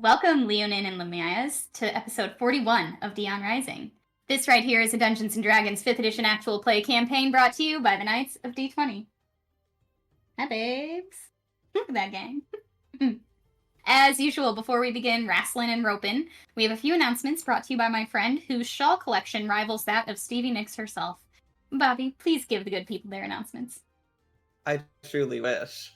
Welcome, Leonin and Lamias, to episode 41 of Dion Rising. This right here is a Dungeons & Dragons 5th edition actual play campaign brought to you by the Knights of D20. Hi, babes. That gang. As usual, before we begin wrestling and roping, we have a few announcements brought to you by my friend whose shawl collection rivals that of Stevie Nicks herself. Bobby, please give the good people their announcements. I truly wish.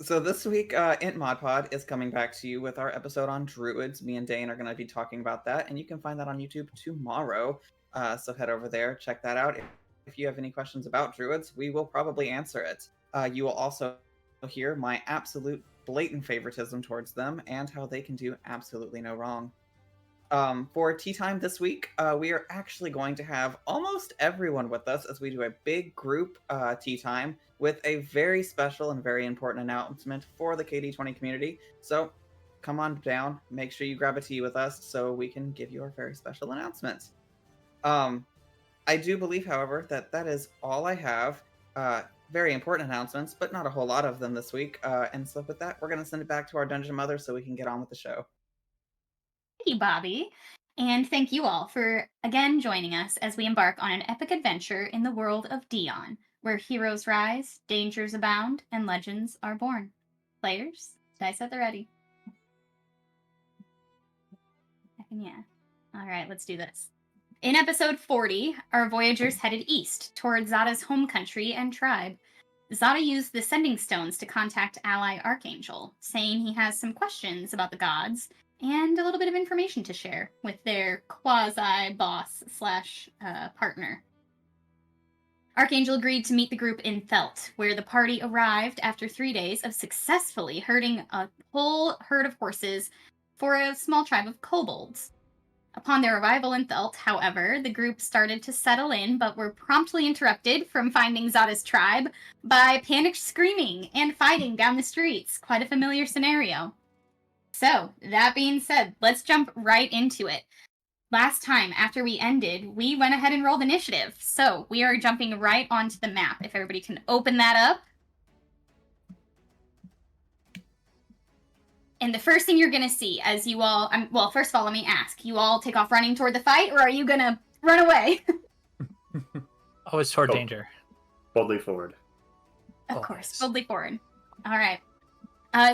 So this week, Int Mod Pod is coming back to you with our episode on druids. Me and Dane are going to be talking about that, and you can find that on YouTube tomorrow. So head over there, check that out. If you have any questions about druids, we will probably answer it. You will also hear my absolute blatant favoritism towards them and how they can do absolutely no wrong. For tea time this week, we are actually going to have almost everyone with us as we do a big group tea time with a very special and very important announcement for the KD20 community. So come on down, make sure you grab a tea with us so we can give you our very special announcement. I do believe, however, that is all I have. Very important announcements, but not a whole lot of them this week. And so with that, we're going to send it back to our dungeon mother so we can get on with the show. Thank you, Bobby. And thank you all for again joining us as we embark on an epic adventure in the world of Dion, where heroes rise, dangers abound, and legends are born. Players, dice at the ready. Yeah. All right, let's do this. In episode 40, our voyagers headed east toward Zata's home country and tribe. Zata used the sending stones to contact ally Archangel, saying he has some questions about the gods and a little bit of information to share with their quasi-boss slash partner. Archangel agreed to meet the group in Thelt, where the party arrived after 3 days of successfully herding a whole herd of horses for a small tribe of kobolds. Upon their arrival in Thelt, however, the group started to settle in, but were promptly interrupted from finding Zata's tribe by panicked screaming and fighting down the streets. Quite a familiar scenario. So, that being said, let's jump right into it. Last time, after we ended, we went ahead and rolled initiative. So, we are jumping right onto the map. If everybody can open that up. And the first thing you're going to see as you all... well, first of all, let me ask. You all take off running toward the fight, or are you going to run away? Always toward danger. Boldly forward. Of course, boldly forward. All right.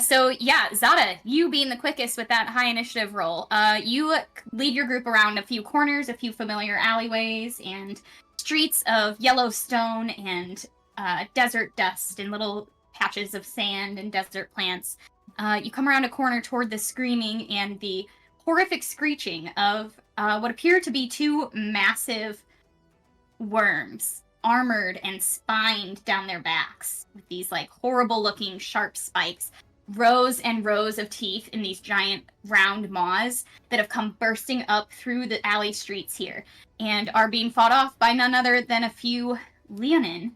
So, yeah, Zata, you being the quickest with that high initiative roll, you lead your group around a few corners, a few familiar alleyways, and streets of yellow stone and desert dust and little patches of sand and desert plants. You come around a corner toward the screaming and the horrific screeching of what appear to be two massive worms, armored and spined down their backs with these like horrible looking sharp spikes, rows and rows of teeth in these giant round maws that have come bursting up through the alley streets here and are being fought off by none other than a few Leonin,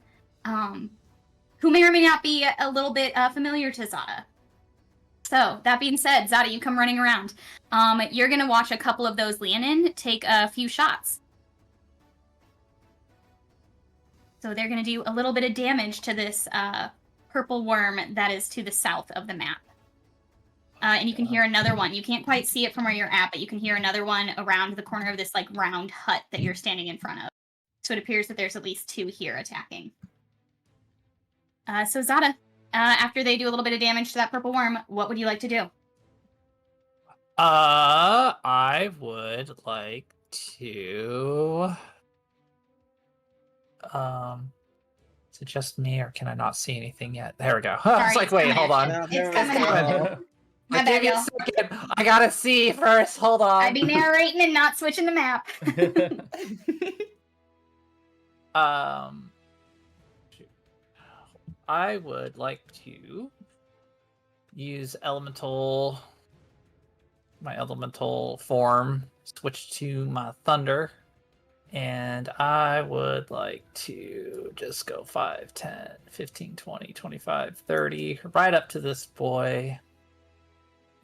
who may or may not be a little bit familiar to Zata. So, that being said, Zata, you come running around. You're going to watch a couple of those Leonin take a few shots. So they're going to do a little bit of damage to this purple worm that is to the south of the map. And you can hear another one. You can't quite see it from where you're at, but you can hear another one around the corner of this like round hut that you're standing in front of. So it appears that there's at least two here attacking. So Zata, after they do a little bit of damage to that purple worm, what would you like to do? I would like to... is it just me, or can I not see anything yet? There we go. I was like, wait, hold on. It's coming up. My bad, y'all. I gotta see first. Hold on. I'd be narrating and not switching the map. I would like to use my elemental form, switch to my thunder, and I would like to just go 5, 10, 15, 20, 25, 30, right up to this boy.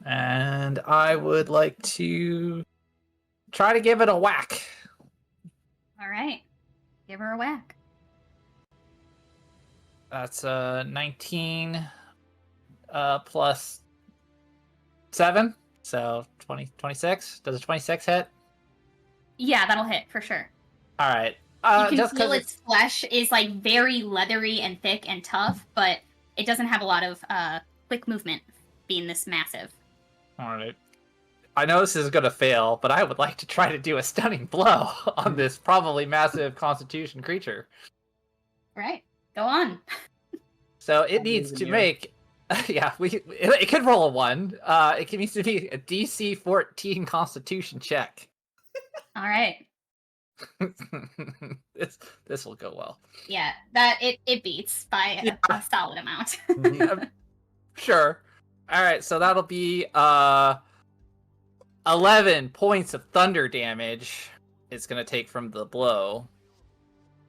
And I would like to try to give it a whack. All right. Give her a whack. That's 19 plus 7. So 20, 26? Does a 26 hit? Yeah, that'll hit for sure. All right. You can just feel because its flesh is like very leathery and thick and tough, but it doesn't have a lot of quick movement, being this massive. All right. I know this is going to fail, but I would like to try to do a stunning blow on this probably massive Constitution creature. All right, go on. So it needs to make, yeah, it could roll a 1. It needs to be a DC 14 Constitution check. All right. This will go well. Yeah, that it beats by a solid amount. Sure. All right, so that'll be 11 points of thunder damage. It's gonna take from the blow.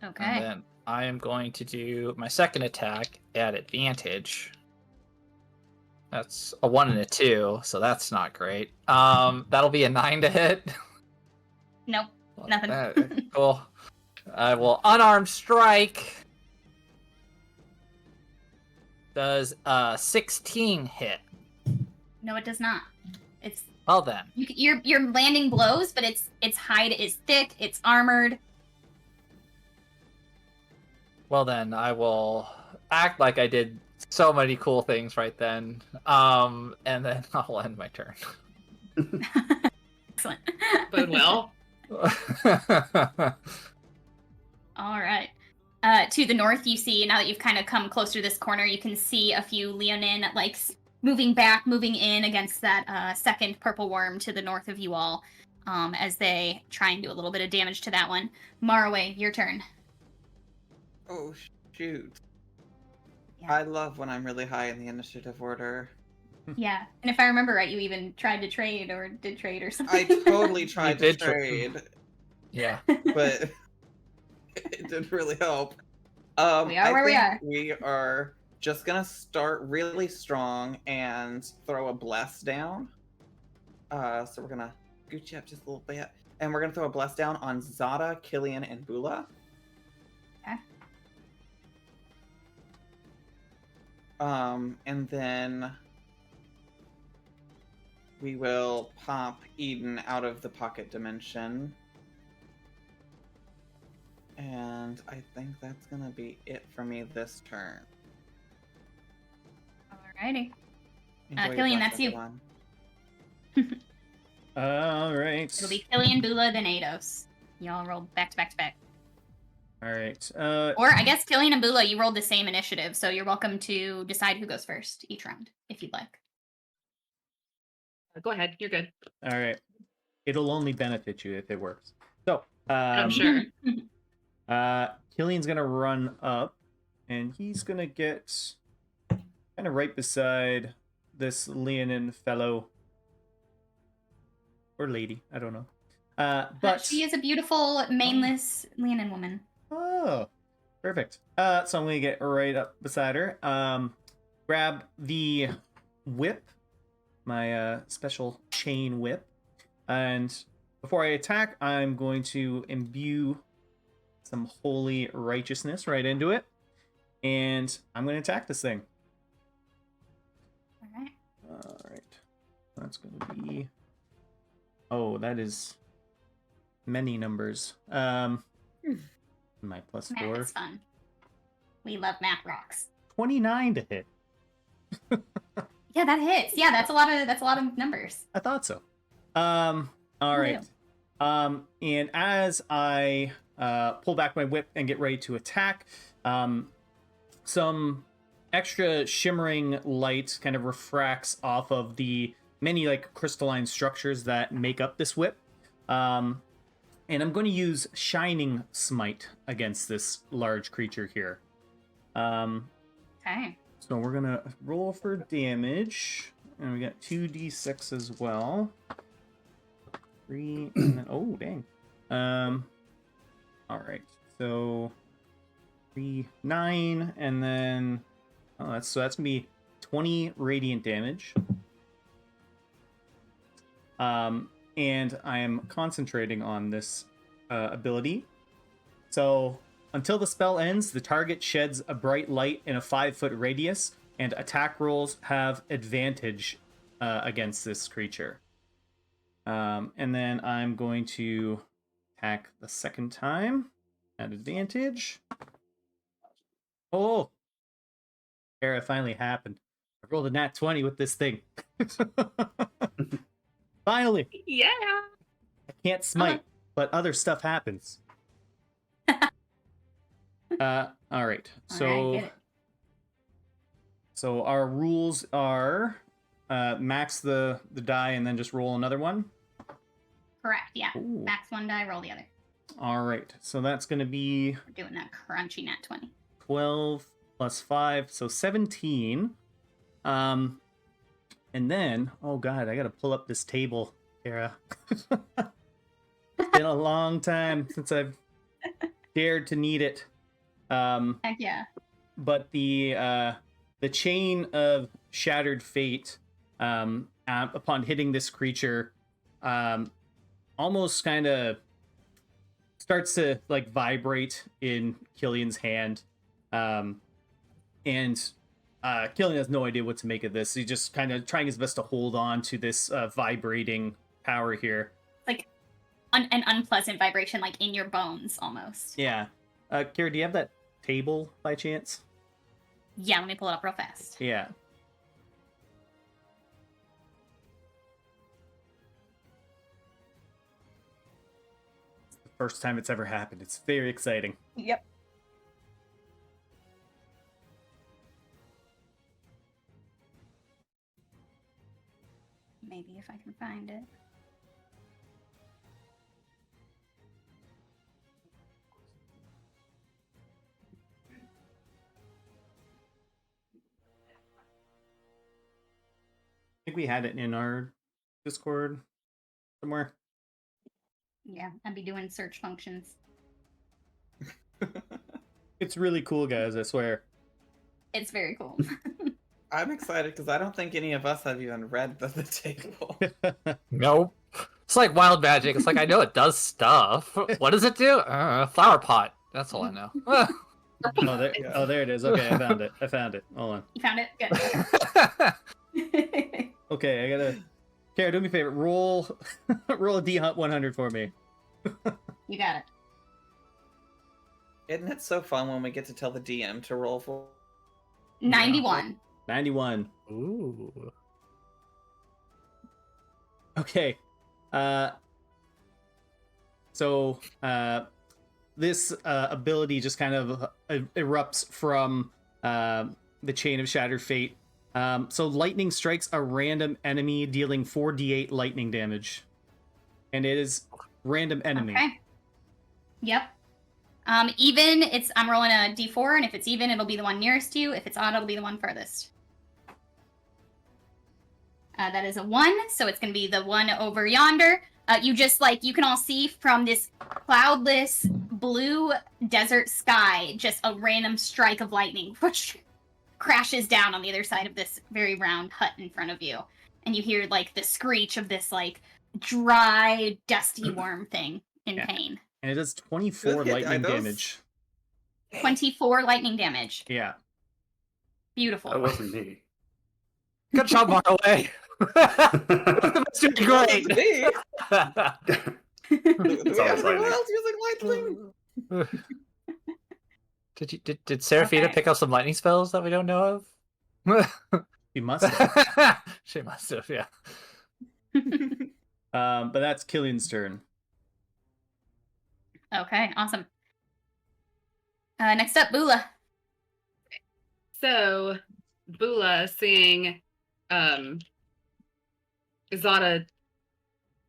Okay. And then I am going to do my second attack at advantage. That's a 1 and a 2, so that's not great. That'll be a 9 to hit. Nope, nothing. Cool. I will unarmed strike. Does 16 hit? No, it does not. It's Well then. you're landing blows, but its hide is thick. It's armored. Well then, I will act like I did so many cool things right then. And then I'll end my turn. Excellent. Bode well. All right. To the north, you see, now that you've kind of come closer to this corner, you can see a few Leonin, like, moving back, moving in against that second purple worm to the north of you all, as they try and do a little bit of damage to that one. Maraway, your turn. Oh, shoot. Yeah. I love when I'm really high in the initiative order. Yeah, and if I remember right, you even tried to trade or did trade or something. I totally tried to did trade, Yeah. but it didn't really help. We are where we are. We are just gonna start really strong and throw a bless down. So we're gonna gooch you up just a little bit, and we're gonna throw a bless down on Zata, Killian, and Bula. Okay. And then we will pop Eden out of the pocket dimension. And I think that's gonna be it for me this turn. Alrighty. Enjoy your Killian, bless, that's you. everyone. All right. It'll be Killian, Bula, then Ados. Y'all roll back to back to back. All right. Or I guess Killian and Bula, you rolled the same initiative, so you're welcome to decide who goes first each round, if you'd like. Go ahead. You're good. All right. It'll only benefit you if it works. So, I'm sure. Killian's gonna run up, and he's gonna get kind of right beside this Leonin fellow or lady. I don't know. But she is a beautiful, maneless Leonin woman. Oh, perfect. So I'm gonna get right up beside her. Grab the whip, my special chain whip, and before I attack, I'm going to imbue some holy righteousness right into it, and I'm going to attack this thing. Alright. All right. That's going to be. Oh, that is many numbers. My plus Math 4. is fun. We love math rocks. 29 to hit. Yeah, that hits. Yeah, that's a lot of numbers. I thought so. All right. And as I pull back my whip and get ready to attack, some extra shimmering light kind of refracts off of the many like crystalline structures that make up this whip. And I'm going to use Shining Smite against this large creature here. Okay. So we're going to roll for damage. And we got 2d6 as well. 3, and then, oh, dang. All right. So 3, 9, and then, that's going to be 20 radiant damage. And I am concentrating on this ability. So until the spell ends, the target sheds a bright light in a 5-foot radius, and attack rolls have advantage against this creature. And then I'm going to attack the second time at advantage. Oh! Era finally happened. I rolled a nat 20 with this thing. Finally! Yeah. I can't smite, but other stuff happens. All right. So our rules are max the die and then just roll another one. Correct. Yeah. Ooh. Max one die, roll the other. All right. So that's going to be We're doing that crunchy nat 20. 12 plus 5, so 17. And then, oh god, I got to pull up this table, Kara. It's been a long time since I've dared to need it. Heck yeah. But the chain of shattered fate, upon hitting this creature, almost kind of starts to like vibrate in Killian's hand, and Killian has no idea what to make of this. He's just kind of trying his best to hold on to this vibrating power here. Like an unpleasant vibration, like in your bones almost. Yeah. Kara, do you have that table by chance? Yeah, let me pull it up real fast. Yeah. It's the first time it's ever happened. It's very exciting. Yep. Maybe if I can find it. I think we had it in our Discord somewhere. Yeah, I'd be doing search functions. It's really cool, guys, I swear. It's very cool. I'm excited because I don't think any of us have even read the table. Nope. It's like wild magic. It's like, I know it does stuff. What does it do? Flower pot. That's all I know. There it is. Okay, I found it. Hold on. You found it? Good. Okay, I gotta... Kara, do me a favor. Roll a D100 for me. You got it. Isn't it so fun when we get to tell the DM to roll for 91. 91. Ooh. Okay. So this ability just kind of erupts from the chain of shattered fate. So lightning strikes a random enemy, dealing 4d8 lightning damage. And it is random enemy. Okay. Yep. Even, I'm rolling a d4, and if it's even, it'll be the one nearest to you. If it's odd, it'll be the one furthest. That is a 1, so it's going to be the one over yonder. You can all see from this cloudless blue desert sky, just a random strike of lightning, which crashes down on the other side of this very round hut in front of you. And you hear, like, the screech of this, like, dry, dusty worm thing in pain. And it does 24 lightning damage. 24 lightning damage. Yeah. Beautiful. That wasn't me. Good job, Marley. That's doing great. Do we have anyone else using lightning? Did Seraphina pick up some lightning spells that we don't know of? You must have. She must have, yeah. But that's Killian's turn. Okay, awesome. Next up, Bula. So, Bula seeing Zata,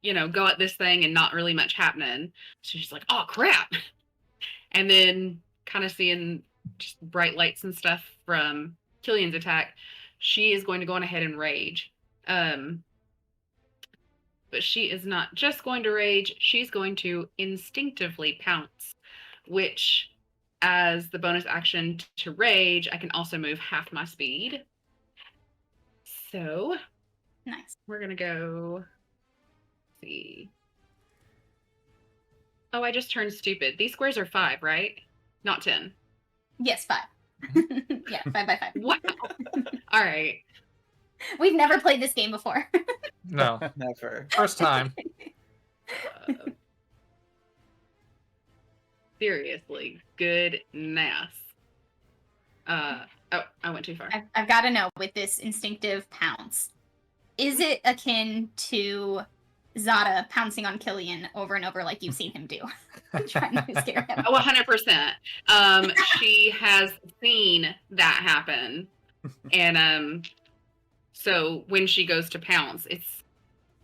go at this thing and not really much happening. So she's like, oh, crap. And then kind of seeing just bright lights and stuff from Killian's attack, she is going to go on ahead and rage. But she is not just going to rage, she's going to instinctively pounce, which, as the bonus action to rage, I can also move half my speed. So, Nice. we're going to go, let's see. Oh, I just turned stupid. These squares are 5, right? Not 10. Yes, 5. Yeah, 5 by 5. Wow. All right. We've never played this game before. No, Never. first time. Seriously, goodness. Oh, I went too far. I've got to know with this instinctive pounce. Is it akin to Zata pouncing on Killian over and over like you've seen him do? Trying to scare him. Oh, 100%. She has seen that happen. And so when she goes to pounce, it's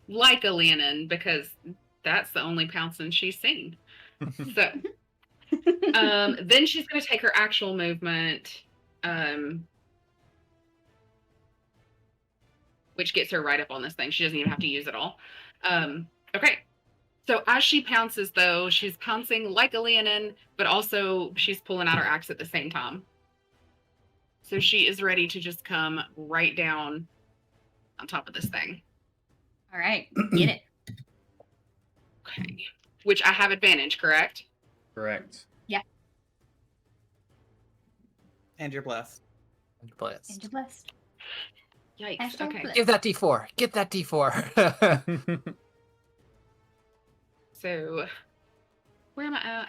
like a Leonin because that's the only pouncing she's seen. So then she's going to take her actual movement, which gets her right up on this thing. She doesn't even have to use it all. Okay. So as she pounces, though, she's pouncing like a Leonin, but also she's pulling out her axe at the same time. So she is ready to just come right down on top of this thing. All right, get it. Okay. Which I have advantage, correct? Correct. And you're blessed. Blessed. And you're blessed. Yikes. Hashtag Okay. blessed. Give that D4. Get that D4. So where am I at?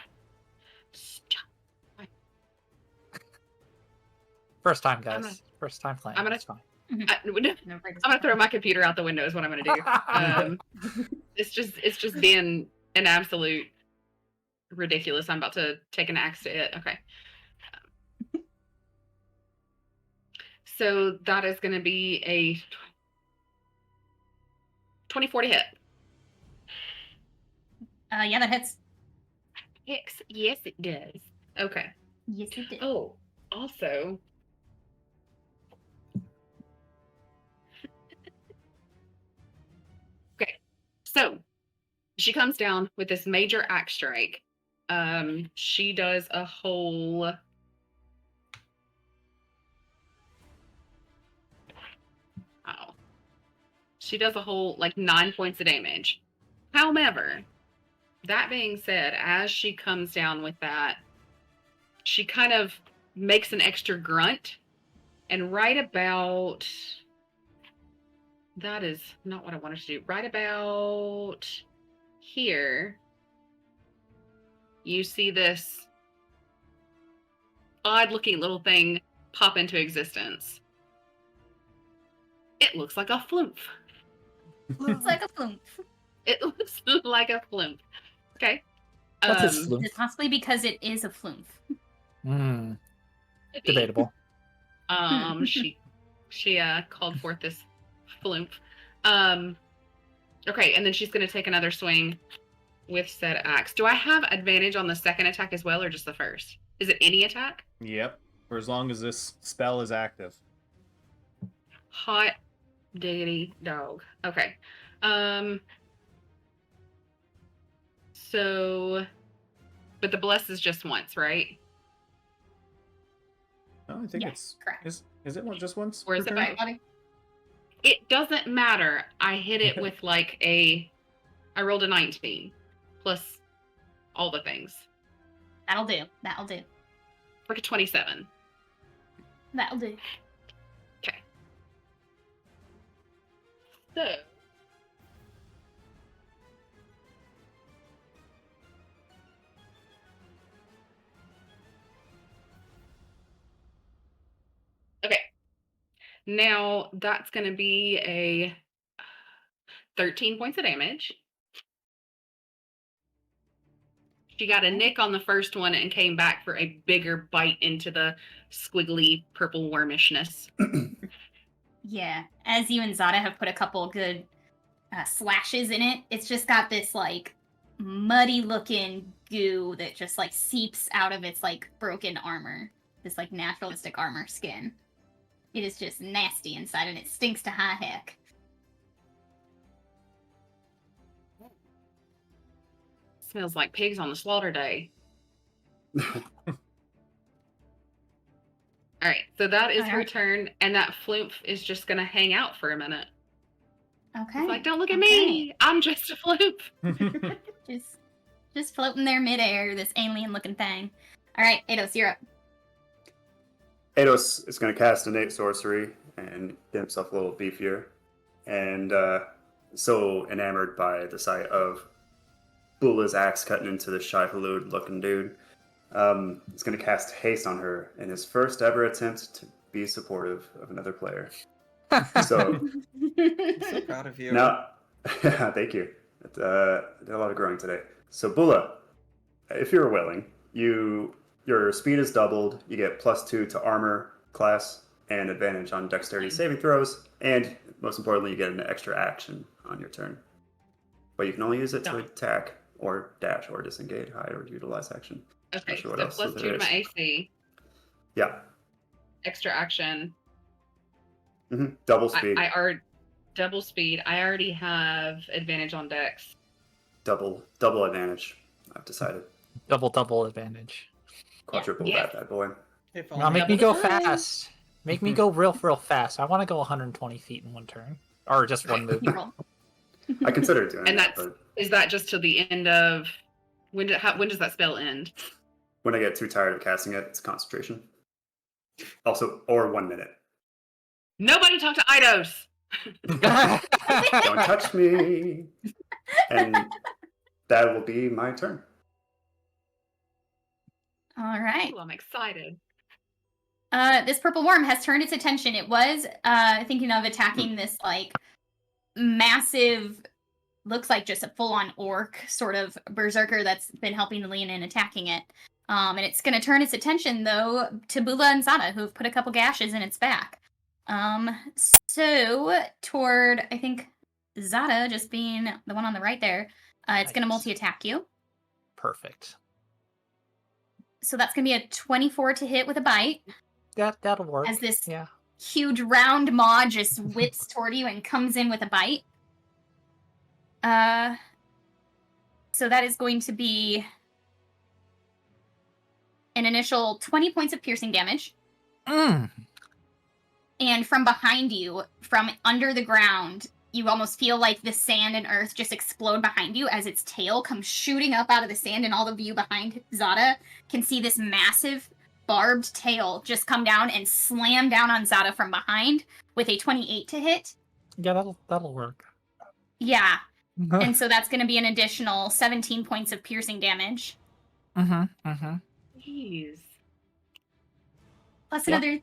Stop. First time, guys. gonna- First time playing. I'm gonna- It's fine. Mm-hmm. I'm No, right, gonna throw my computer out the window is what I'm gonna do. It's just being an absolute ridiculous. I'm about to take an axe to it. Okay. So that is going to be a 24 to hit. Yeah, that hits. Yes, it does. Okay. Yes, it did. Oh, also. Okay. So she comes down with this major axe strike. She does a whole. Oh. She does a whole like 9 points of damage. However, that being said, as she comes down with that, she kind of makes an extra grunt. And right about. That is not what I wanted to do. Right about here, you see this odd looking little thing pop into existence. It looks like a flumph. Looks like a flume. It looks like a flumph. Okay. What's this Is flume? it possibly because it is a flume? Could be. Debatable. She called forth this flumph. Okay, and then she's going to take another swing with said axe. Do I have advantage on the second attack as well, or just the first? Is it any attack? Yep. For as long as this spell is active. Hot diggity dog. Okay. So, but the bless is just once, right? No, I think Yeah, it's correct. Is it just once? Or is per it turn? by- Buddy? It doesn't matter. I hit it with like I rolled a 19 plus all the things. That'll do. That'll do. Like a 27. That'll do. Okay. So. Okay. Now that's going to be a 13 points of damage. She got a nick on the first one and came back for a bigger bite into the squiggly purple wormishness. Yeah, as you and Zata have put a couple good slashes in it, it's just got this like muddy looking goo that just like seeps out of its like broken armor, this like naturalistic armor skin. It is just nasty inside and it stinks to high heck. Smells like pigs on the slaughter day. All right, so that is her Alright. turn, and that flumph is just going to hang out for a minute. Okay. It's like, don't look at okay. me. I'm just a flumph. Just floating there midair, this alien looking thing. Alright, Eidos, you're up. Eidos is going to cast innate sorcery and get himself a little beefier. And so enamored by the sight of Bula's axe cutting into the Shai-Hulud looking dude. He's going to cast haste on her in his first ever attempt to be supportive of another player. So I'm so proud of you. now, thank you. Did a lot of growing today. So Bula, if you're willing, your speed is doubled. You get +2 to armor class and advantage on dexterity saving throws, and most importantly, you get an extra action on your turn. But you can only use it to attack or dash or disengage, hide, or utilize action. Okay, Not sure what so else +2 there to my is. AC, Yeah. extra action. Double speed. I already double speed. I already have advantage on dex. Double advantage. I've decided. Double advantage. Quadruple Yeah. that bad boy. If Now only. make me go Double time. fast. Make me go real fast. I want to go 120 feet in one turn. Or just one move. You roll. I consider doing And that, that's- but Is that just till the end of when does that spell end? when I get too tired of casting it, it's concentration. Also, or 1 minute. Nobody talk to Eidos. Don't touch me. And that will be my turn. All right. Ooh, I'm excited. This purple worm has turned its attention. It was thinking of attacking this like massive, looks like just a full-on orc sort of berserker that's been helping the Leonin attacking it. And it's going to turn its attention though to Bula and Zata, who've put a couple gashes in its back. So toward I think Zata, just being the one on the right there, it's going to Nice. multi-attack you. Perfect. So that's going to be a 24 to hit with a bite. That'll work. As this Yeah. huge round maw just whips toward you and comes in with a bite. So that is going to be an initial 20 points of piercing damage. And from behind you, from under the ground, you almost feel like the sand and earth just explode behind you as its tail comes shooting up out of the sand, and all of you behind Zata can see this massive barbed tail just come down and slam down on Zata from behind with a 28 to hit. Yeah, that'll work. Yeah. And so that's going to be an additional 17 points of piercing damage. Jeez. Plus Yeah. another...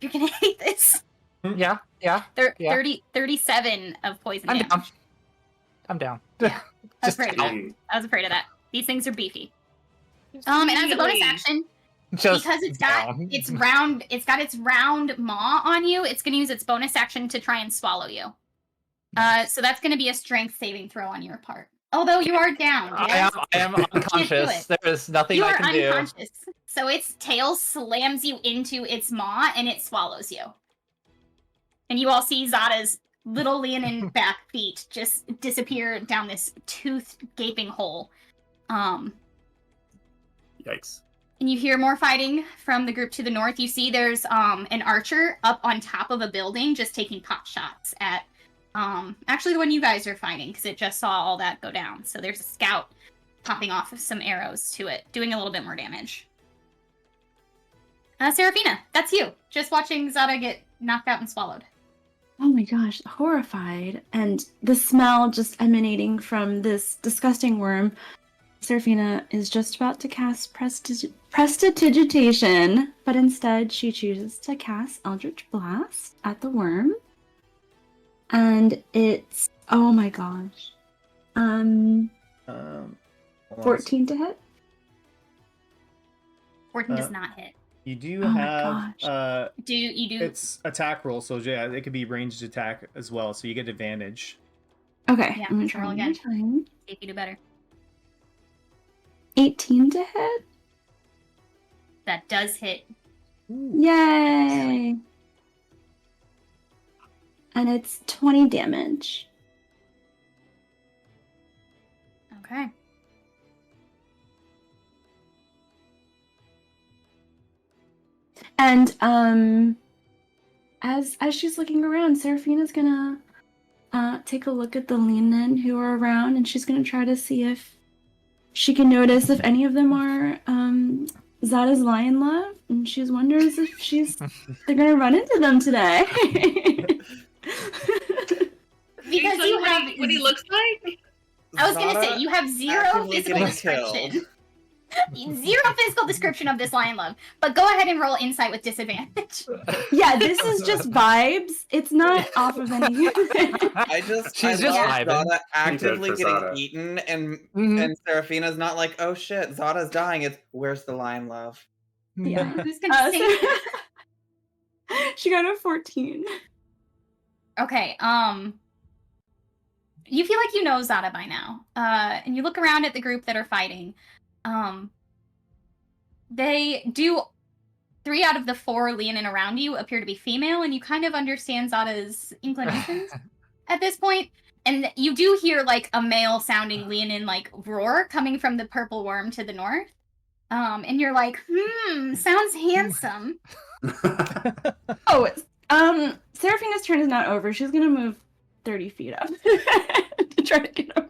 You're going to hate this. Yeah. Yeah. 37 of poison I'm damage. down. I'm down. Yeah. I was Just afraid of that. Hey, I was afraid of that. These things are beefy. And as a bonus Really? action, Just because it's got down. it's got its round maw on you, it's going to use its bonus action to try and swallow you. So that's going to be a strength saving throw on your part. Although you are down. Yes? I am unconscious. There is nothing You I are can do. unconscious. So its tail slams you into its maw and it swallows you. And you all see Zata's little Leonin back feet just disappear down this toothed gaping hole. Yikes. And you hear more fighting from the group to the north. You see there's an archer up on top of a building just taking pot shots at actually the one you guys are fighting, because it just saw all that go down. So there's a scout popping off some arrows to it, doing a little bit more damage. Seraphina, that's you. Just watching Zata get knocked out and swallowed. Oh my gosh, horrified. And the smell just emanating from this disgusting worm. Seraphina is just about to cast Prestidigitation, but instead she chooses to cast Eldritch Blast at the worm. And it's, oh my gosh. 14 to hit? 14 does not hit. You do Oh my have gosh. You do it's attack roll, so yeah, it could be ranged attack as well, so you get advantage. Okay, Yeah, I'm gonna roll try one again. more time. see if you do better. 18 to hit? That does hit. Yay! And it's 20 damage. Okay. And as she's looking around, Seraphina's gonna take a look at the Leonin who are around, and she's gonna try to see if she can notice if any of them are Zata's lion love, and she's wonders if they're gonna run into them today. Because Can you tell have what he looks like. I was gonna say Zata you have zero actively physical getting description. killed. Zero physical description of this lion love. But go ahead and roll insight with disadvantage. Yeah, this is just vibes. It's not off of anything. She's just love vibing. Zata actively for getting Zata. eaten, and Mhm. and Seraphina's not like, oh shit, Zata's dying. It's where's the lion love? Yeah. Who's gonna say it? She got a 14. Okay, you feel like you know Zata by now. And you look around at the group that are fighting. They do 3 out of the 4 Leonin around you appear to be female, and you kind of understand Zata's inclinations at this point. And you do hear like a male-sounding Leonin like roar coming from the purple worm to the north. And you're like, sounds handsome. Oh, Seraphina's turn is not over. She's gonna move 30 feet up to try to get over.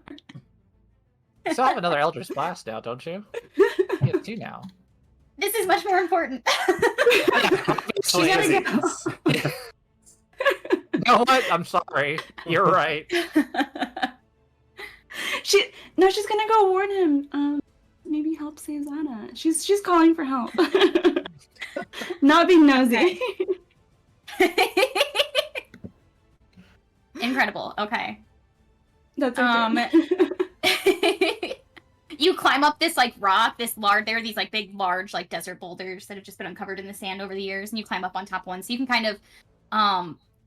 You still have another Eldritch Blast now, don't you? You have 2 now. This is much more important. She gotta go. You know what? I'm sorry. You're right. She's gonna go warn him. Maybe help save Zata. She's calling for help. Not being nosy. Incredible. Okay. That's okay. You climb up this like rock, there are these like big, large like desert boulders that have just been uncovered in the sand over the years, and you climb up on top one, so you can kind of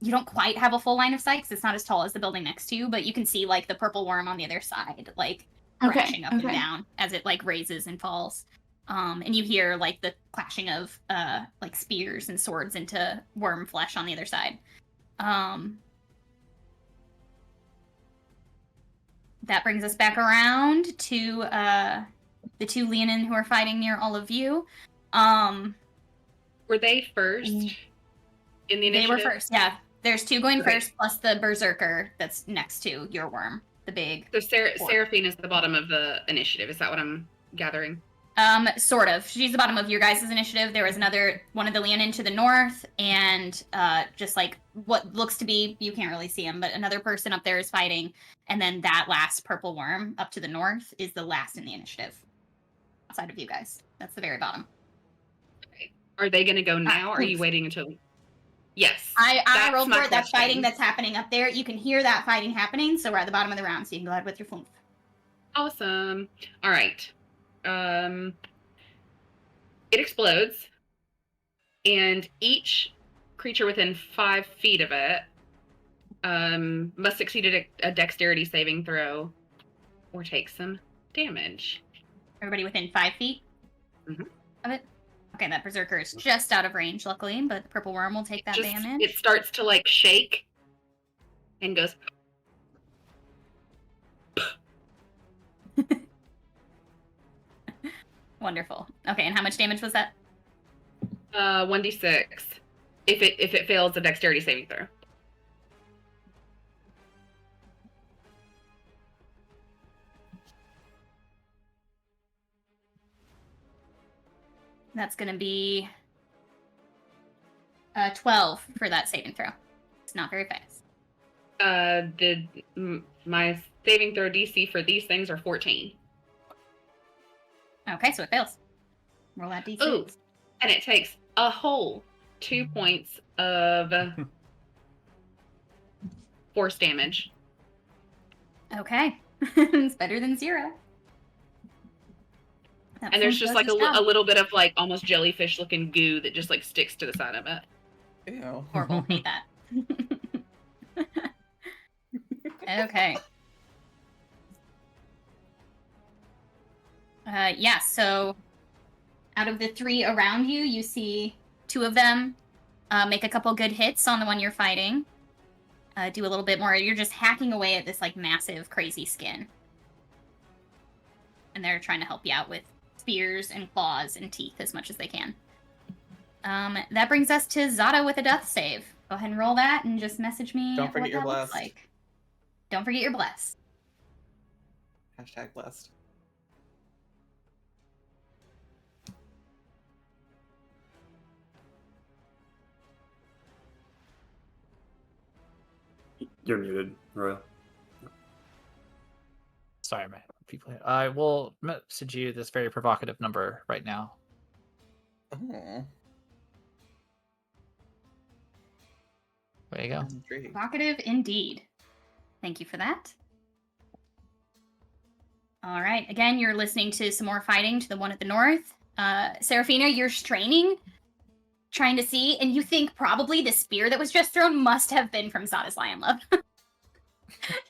you don't quite have a full line of sight because it's not as tall as the building next to you, but you can see like the purple worm on the other side, like crashing up and down as it like raises and falls. And you hear like the clashing of like spears and swords into worm flesh on the other side. That brings us back around to the 2 Leonin who are fighting near all of you. Were they first in the initiative? They were first, yeah. There's 2 going Okay. first, plus the berserker that's next to your worm, the big. So Seraphine is the bottom of the initiative. Is that what I'm gathering? Sort of. She's the bottom of your guys' initiative. There was one of the Leonin to the north, and just like what looks to be, you can't really see him, but another person up there is fighting, and then that last purple worm up to the north is the last in the initiative. Outside of you guys. That's the very bottom. Okay. Are they going to go now, or are you thanks. waiting until... Yes. I rolled my for it. That's question. fighting that's happening up there. You can hear that fighting happening, so we're at the bottom of the round, so you can go ahead with your floof. Awesome. All right. It explodes, and each creature within 5 feet of it must succeed a dexterity saving throw or take some damage. Everybody within 5 feet of it? Okay, that berserker is just out of range, luckily, but the purple worm will take that damage. It starts to like shake and goes... Wonderful. Okay, and how much damage was that? 1d6. If it fails a dexterity saving throw. That's going to be 12 for that saving throw. It's not very fast. My saving throw DC for these things are 14. Okay, so it fails. Roll that DC. Ooh, and it takes a whole 2 points of force damage. Okay. It's better than 0. That And there's does just like its job. a little bit of like almost jellyfish looking goo that just like sticks to the side of it. Ew. Horrible. Hate that. Okay. Yeah, so out of the 3 around you, you see 2 of them make a couple good hits on the one you're fighting. Do a little bit more. You're just hacking away at this like massive, crazy skin. And they're trying to help you out with spears and claws and teeth as much as they can. That brings us to Zata with a death save. Go ahead and roll that and just message me Don't forget what your that looks blessed. like. Don't forget your bless. Hashtag blessed. You're muted. Royal. Sorry, man. People. I will message you this very provocative number right now. Oh, There you go. I'm intrigued. Provocative indeed. Thank you for that. All right. Again, you're listening to some more fighting to the one at the north. Seraphina, you're straining, trying to see, and you think probably the spear that was just thrown must have been from Zata's Lion Love.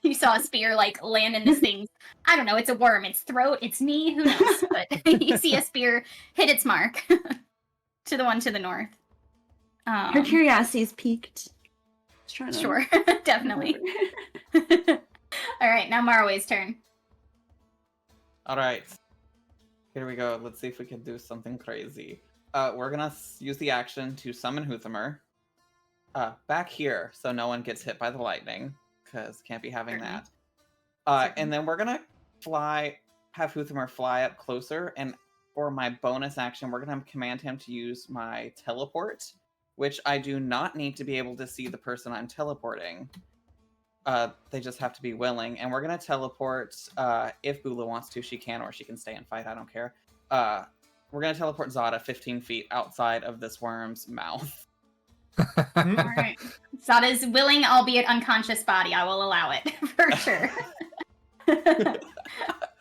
You saw a spear like land in this thing's, I don't know, it's a worm, its throat, its knee, who knows? But you see a spear hit its mark to the one to the north. Her curiosity's piqued. Just trying to Sure, definitely. All right, now Marway's turn. All right. Here we go. Let's see if we can do something crazy. We're gonna use the action to summon Huthamer. Back here, so no one gets hit by the lightning, because can't be having Certainly. that. And then we're gonna have Huthamer fly up closer, and for my bonus action, we're gonna command him to use my teleport, which I do not need to be able to see the person I'm teleporting. They just have to be willing, and we're gonna teleport. If Bula wants to, she can, or she can stay and fight. I don't care. We're gonna teleport Zata 15 feet outside of this worm's mouth. All right. Zata's willing, albeit unconscious body. I will allow it for sure.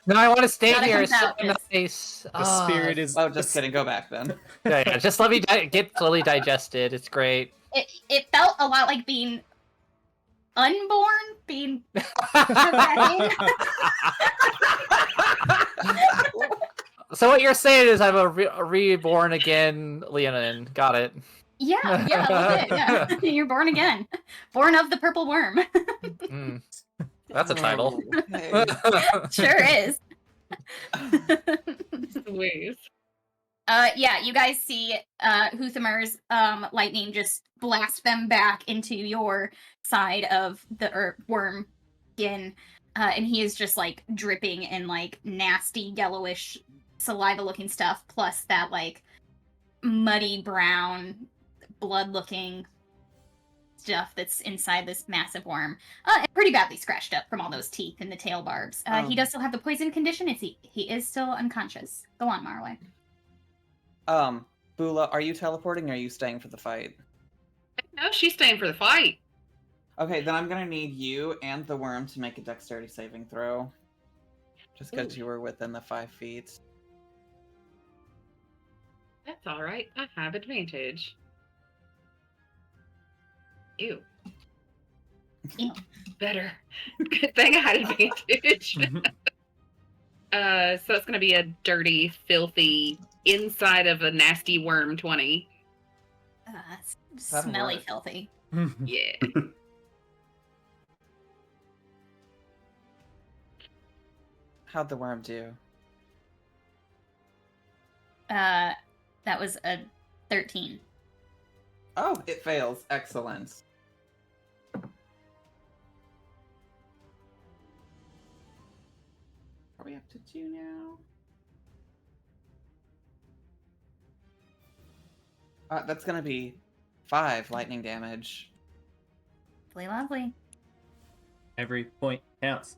No, I want to stay Zata here. comes It's so out. nice. The spirit is. Oh, just kidding. Go back then. Yeah. Just let me get fully digested. It's great. It felt a lot like being unborn, being So what you're saying is I'm a reborn again Leonin. Got it. yeah, a little bit, yeah. You're born again, born of the purple worm. Mm. That's a title. Okay. Sure is. Ways. Yeah, you guys see Huthamer's lightning just blast them back into your side of the worm skin, and he is just like dripping in like nasty yellowish saliva looking stuff, plus that like muddy brown blood looking stuff that's inside this massive worm, and pretty badly scratched up from all those teeth and the tail barbs. He does still have the poison condition. He is still unconscious. Go on, Marway. Bula, are you teleporting or are you staying for the fight? No, she's staying for the fight. Okay, then I'm gonna need you and the worm to make a dexterity saving throw. Just because you were within the 5 feet. That's all right. I have advantage. Ew. Ew. Better. Good thing I had advantage. So it's going to be a dirty, filthy, inside of a nasty worm 20. Smelly, work. filthy. Yeah. How'd the worm do? That was a 13. Oh, it fails. Excellent. Are we up to 2 now? That's gonna be 5 lightning damage. Lovely, lovely. Every point counts.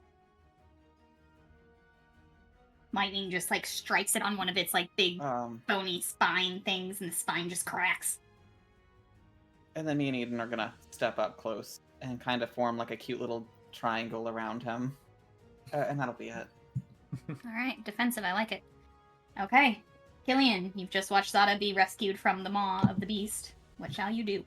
Lightning just like strikes it on one of its like big bony spine things, and the spine just cracks. And then me and Eden are gonna step up close and kind of form like a cute little triangle around him. And that'll be it. All right, defensive. I like it. Okay, Killian, you've just watched Zata be rescued from the maw of the beast. What shall you do?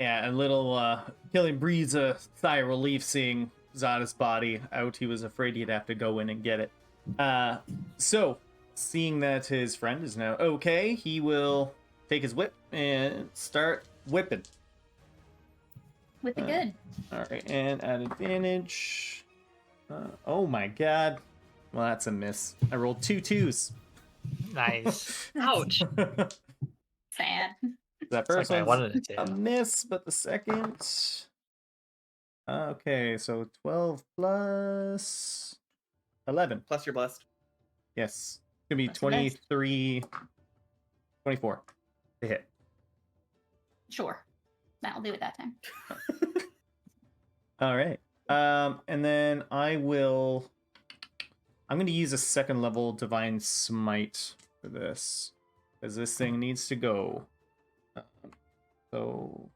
Yeah, a little Killian breathes a sigh of relief seeing Zata's body out. He was afraid he'd have to go in and get it. So, seeing that his friend is now okay, he will take his whip and start whipping. With the good. Alright, and at advantage. Oh my god. Well, that's a miss. I rolled 2 2s. Nice. Ouch. Sad. That It's like first I one's wanted it a to. miss, but the second. Okay, so 12 plus 11. Plus you're blessed. Yes. It's gonna be Plus you're blessed. 23, 24 to hit. Sure. That'll do it that time. All right. And then I'm going to use a second level Divine Smite for this, because this thing needs to go. So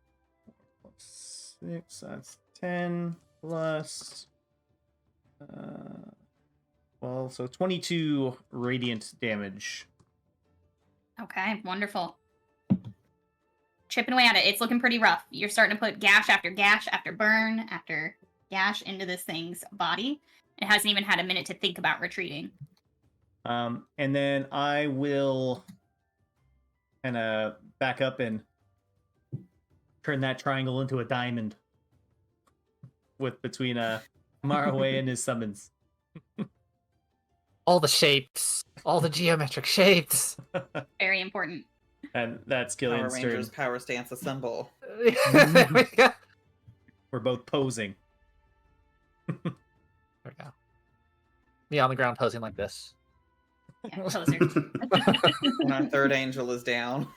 6, that's 10 plus 12, so 22 radiant damage. Okay, wonderful. Chipping away at it. It's looking pretty rough. You're starting to put gash after burn after gash into this thing's body. It hasn't even had a minute to think about retreating. And then I will kind of back up and turn that triangle into a diamond between Maraway and his summons. All the shapes, all the geometric shapes. Very important. And that's Power Killian's turn. Rangers Power Stance Assemble. There we go. We're both posing. There we go. Me on the ground posing like this. Yeah, poser. And our third angel is down.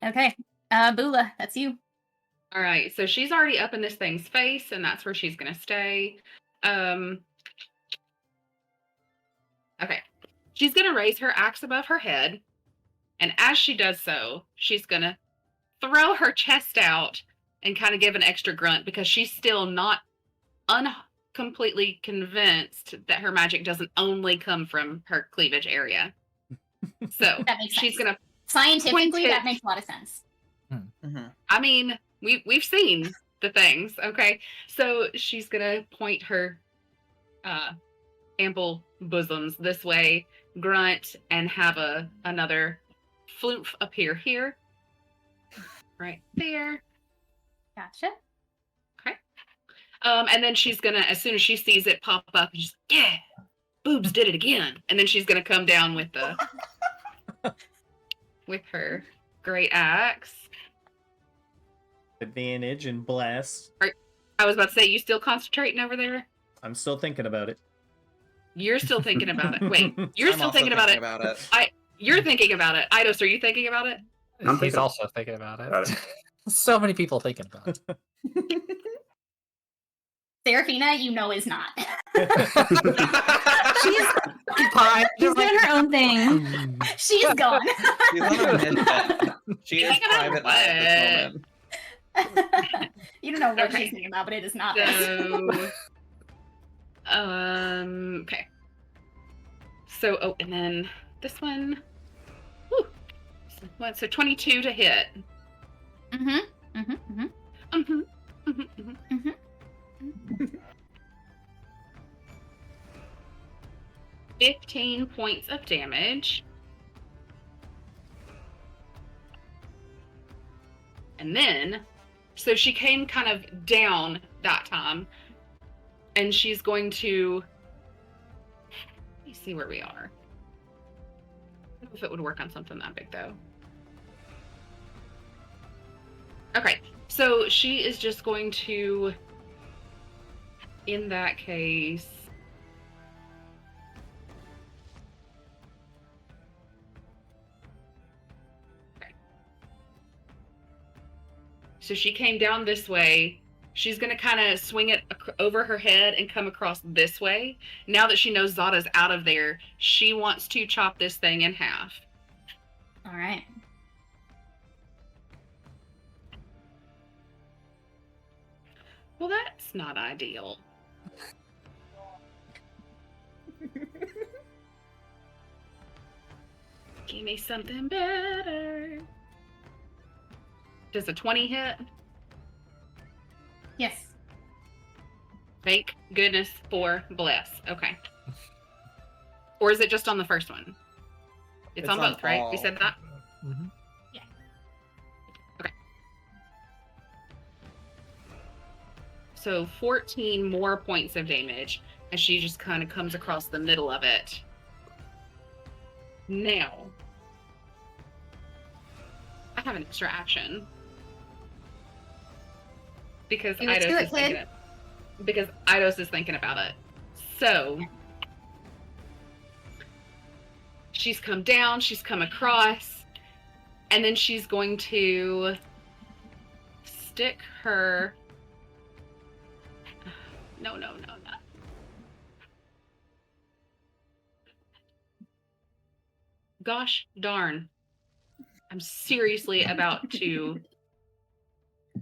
Okay. Bula, that's you. All right, so she's already up in this thing's face, and that's where she's gonna stay. Okay. She's gonna raise her axe above her head, and as she does so, she's gonna throw her chest out and kind of give an extra grunt because she's still not completely convinced that her magic doesn't only come from her cleavage area. So That makes she's sense. gonna. Scientifically, Point that it. makes a lot of sense. Mm-hmm. I mean, we've seen the things, okay? So she's gonna point her ample bosoms this way, grunt, and have another floof appear here. Right there. Gotcha. Okay. And then she's gonna, as soon as she sees it pop up, just yeah, boobs did it again. And then she's gonna come down with the with her great axe. Advantage and bless. I was about to say, you still concentrating over there? I'm still thinking about it. You're still thinking about it. Wait, you're I'm still also thinking about it. You're thinking about it. Eidos, are you thinking about it? I'm He's thinking also thinking about about it. it. So many people thinking about it. Seraphina, you know, is not. She's Fine. she's doing her own thing. She's gone. She's on a mid-bet. She is Thinking about private at this moment. You don't know what Okay. she's thinking about, but it is not this. So, okay. So, oh, and then this one. Woo. So 22 to hit. Mm-hmm. Mm-hmm. Mm-hmm. Mm-hmm. 15 points of damage. And then, so she came kind of down that time, and she's going to, let me see where we are. I don't know if it would work on something that big though. Okay, so she is just going to, in that case, so she came down this way. She's going to kind of swing it over her head and come across this way. Now that she knows Zata's out of there, she wants to chop this thing in half. All right. Well, that's not ideal. Give me something better. Does a 20 hit? Yes. Thank goodness for bless. Okay. Or is it just on the first one? It's on both, right? We all. said that? Mm-hmm. So 14 more points of damage as she just kind of comes across the middle of it. Now, I have an extra action. Because Hey, let's do Eidos it, is thinking kid. because Eidos is thinking about it. So she's come down, she's come across, And then she's going to stick her... No. Gosh darn. I'm seriously about to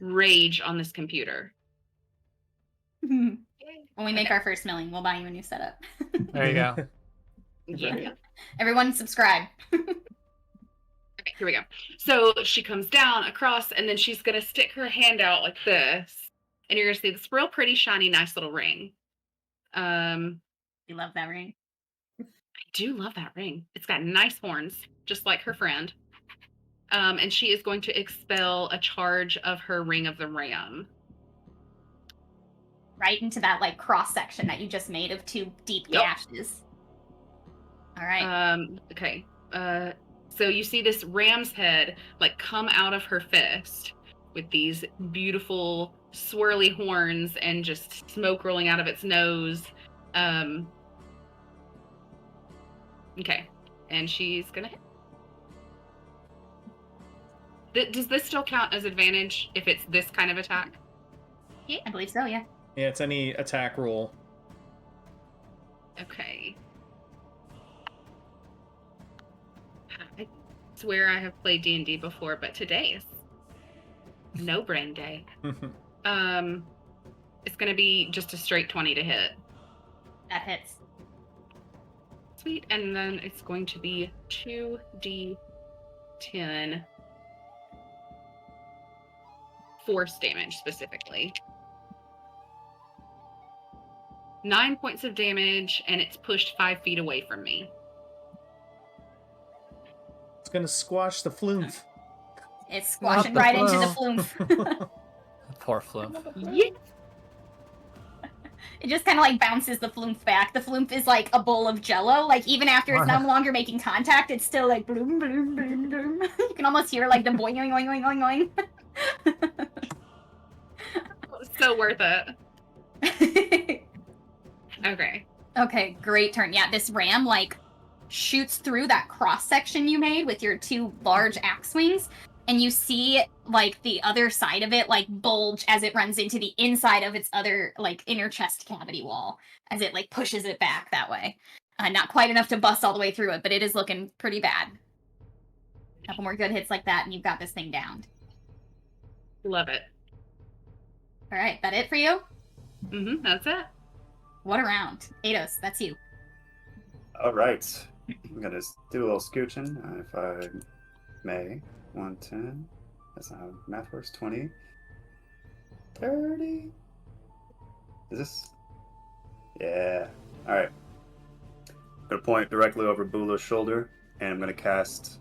rage on this computer. When we make our first million, we'll buy you a new setup. There you go. Yeah. Everyone subscribe. Okay, here we go. So she comes down across, and then she's going to stick her hand out like this. And you're going to see this real pretty, shiny, nice little ring. You love that ring. I do love that ring. It's got nice horns, just like her friend. And she is going to expel a charge of her Ring of the Ram. Right into that like cross section that you just made of two deep gashes. All right. Okay. So you see this ram's head like come out of her fist with these beautiful swirly horns and just smoke rolling out of its nose. Okay. And she's gonna hit. Does this still count as advantage if it's this kind of attack? Yeah, I believe so, yeah. Yeah, it's any attack roll. Okay. I swear I have played D&D before, but today is no brain day. It's gonna be just a straight 20 to hit. That hits. Sweet, and then it's going to be 2d10 force damage specifically. 9 points of damage, and it's pushed 5 feet away from me. It's gonna squash the flumph. It's squashing right into the flume. Poor Flume. Yeah. It just kind of like bounces the flume back. The flume is like a bowl of jello. Like even after it's no longer making contact, it's still like bloom, bloom, bloom, bloom. You can almost hear like the boing, oing, oing, oing, oing, oing. So worth it. Okay. Okay, great turn. Yeah, this ram like shoots through that cross section you made with your two large axe wings, and you see like the other side of it like bulge as it runs into the inside of its other like inner chest cavity wall as it like pushes it back that way. Not quite enough to bust all the way through it, but it is looking pretty bad. A couple more good hits like that, and you've got this thing downed. Love it. All right, that it for you? That's it. What a round. Eidos, that's you. All right. I'm going to do a little scooching, if I may. 110. That's not how math works. 20. 30. Is this? Yeah. All right. I'm going to point directly over Bula's shoulder, and I'm going to cast...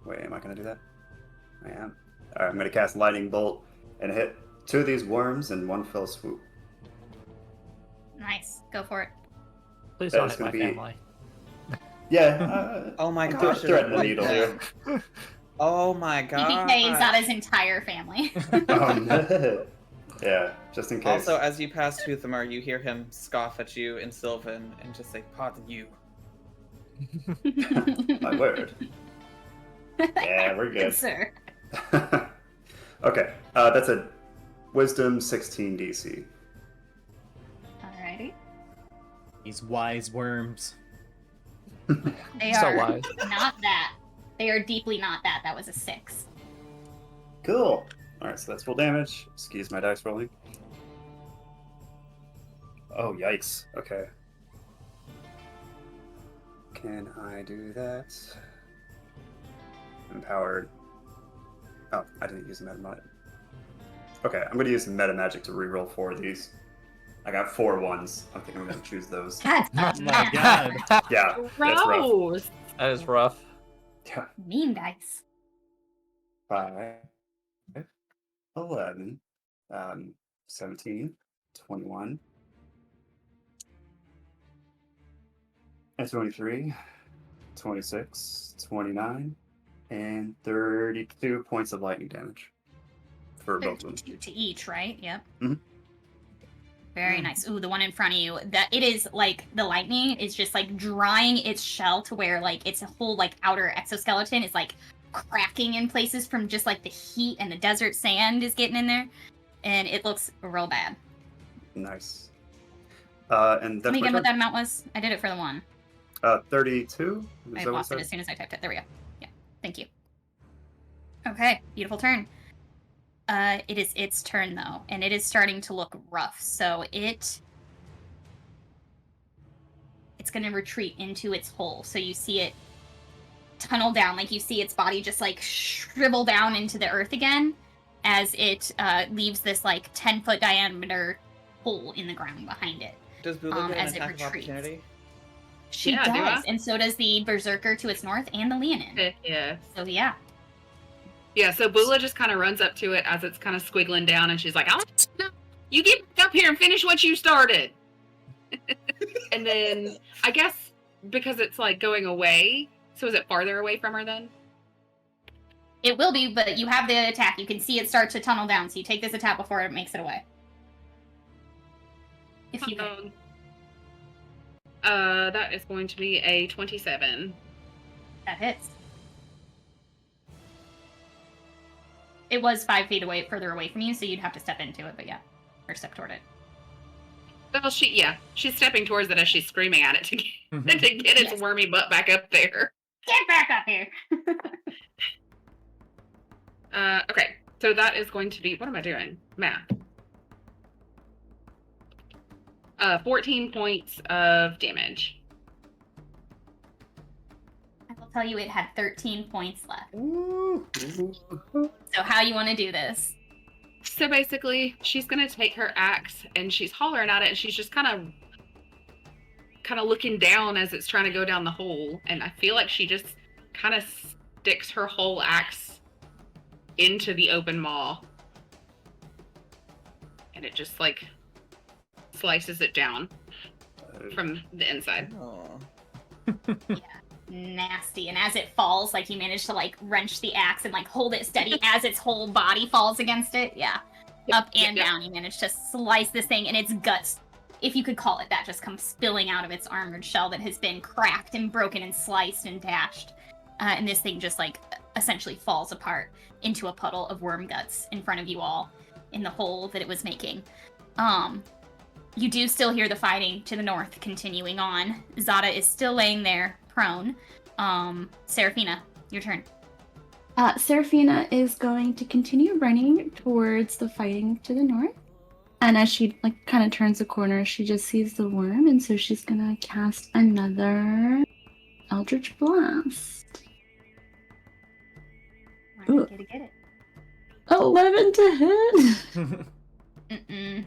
Wait, am I going to do that? I am. All right, I'm going to cast Lightning Bolt and hit 2 of these worms in one fell swoop. Nice. Go for it. Please That don't is hit my gonna be- family. Yeah. Oh my I'm gosh. threading the needle here. Oh my god. EPK Zata's entire family. No. Yeah, just in case. Also, as you pass Huthamar, you hear him scoff at you in Sylvan and just say, "Pardon you." My word. Yeah, we're Good, good. sir. Okay, that's a Wisdom 16 DC. Alrighty. These wise worms. They So are wise. not that. They are deeply not that. That was a 6. Cool. Alright, so that's full damage. Excuse my dice rolling. Oh, yikes. Okay. Can I do that? Empowered. Oh, I didn't use the meta magic. Okay, I'm going to use the meta magic to reroll 4 of these. I got 4 ones. I think I'm going to choose those. That's Oh my god. Yeah, that's rough. Gross. That is rough. Yeah. mean dice. 5, 11, 17, 21, and 23, 26, 29, and 32 points of lightning damage for both of them. 2 to each, right? Yep. Mhm. Very nice. Ooh, the one in front of you. That it is like the lightning is just like drying its shell to where like its whole like outer exoskeleton is like cracking in places from just like the heat and the desert sand is getting in there, and it looks real bad. Nice. And Tell that's me my again turn. what that amount was. I did it for the one. 32. Is I that what lost it said? as soon as I typed it. There we go. Yeah, thank you. Okay, beautiful turn. It is its turn though, and it is starting to look rough. So it's going to retreat into its hole. So you see it tunnel down, like you see its body just like shrivel down into the earth again, as it leaves this like 10-foot diameter hole in the ground behind it. Does Bula get an as it attack of retreats. opportunity? She Yeah, do I? does, and so does the berserker to its north and the Leonin. Heck yeah. So yeah. Yeah, so Bula just kind of runs up to it as it's kind of squiggling down, and she's like, you get back up here and finish what you started. And then, I guess, because it's like going away, so is it farther away from her then? It will be, but you have the attack. You can see it start to tunnel down, so you take this attack before it makes it away. If you can. That is going to be a 27. That hits. It was 5 feet away, further away from you, so you'd have to step into it, but yeah. Or step toward it. Well, she's stepping towards it as she's screaming at it to get its Yes. wormy butt back up there. Get back up here! Okay, so that is going to be, what am I doing? Math. 14 points of damage. I will tell you it had 13 points left. Ooh. So how you want to do this? So basically, she's gonna take her axe and she's hollering at it, and she's just kind of looking down as it's trying to go down the hole. And I feel like she just kind of sticks her whole axe into the open maw, and it just like slices it down from the inside. Oh. Nasty. And as it falls, like you manage to like wrench the axe and like hold it steady as its whole body falls against it. Yeah. Up and down, you manage to slice this thing, and its guts, if you could call it that, just come spilling out of its armored shell that has been cracked and broken and sliced and dashed. And this thing just like essentially falls apart into a puddle of worm guts in front of you all in the hole that it was making. You do still hear the fighting to the north continuing on. Zata is still laying there prone. Seraphina, your turn. Seraphina is going to continue running towards the fighting to the north. And as she like kind of turns the corner, she just sees the worm, and so she's gonna cast another Eldritch Blast. Ooh. Get it. 11 to hit. Mm-mm.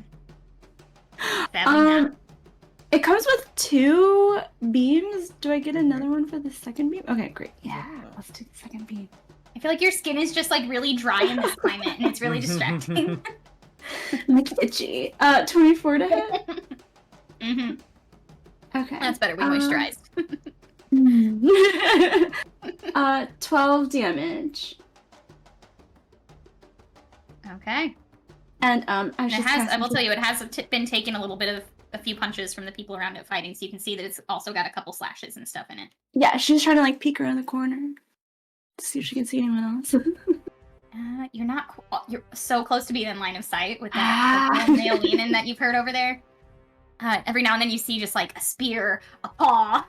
Sadly It comes with 2 beams. Do I get another one for the second beam? Okay, great. Yeah, let's do the second beam. I feel like your skin is just like really dry in this climate, and it's really distracting. Like itchy. 24 to hit. Mm-hmm. Okay. That's better. We moisturized. 12 damage. Okay. And I will tell you, it has been taking a little bit of a few punches from the people around it fighting, so you can see that it's also got a couple slashes and stuff in it. Yeah, she's trying to like peek around the corner to see if she can see anyone else. You're so close to being in line of sight with that male Leonin that you've heard over there. Every now and then you see just like a spear, a paw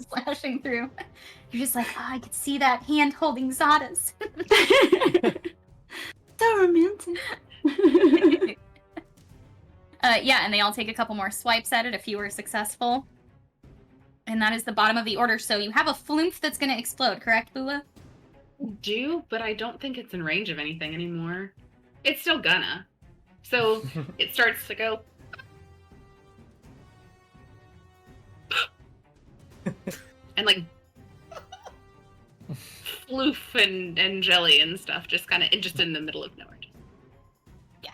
slashing through. You're just like, I could see that hand holding Zata's. So romantic. Yeah, and they all take a couple more swipes at it. A few are successful. And that is the bottom of the order. So you have a flumph that's going to explode, correct, Bula? Do, but I don't think it's in range of anything anymore. It's still gonna. So it starts to go. And like floof and jelly and stuff just kind of just in the middle of nowhere. Yeah.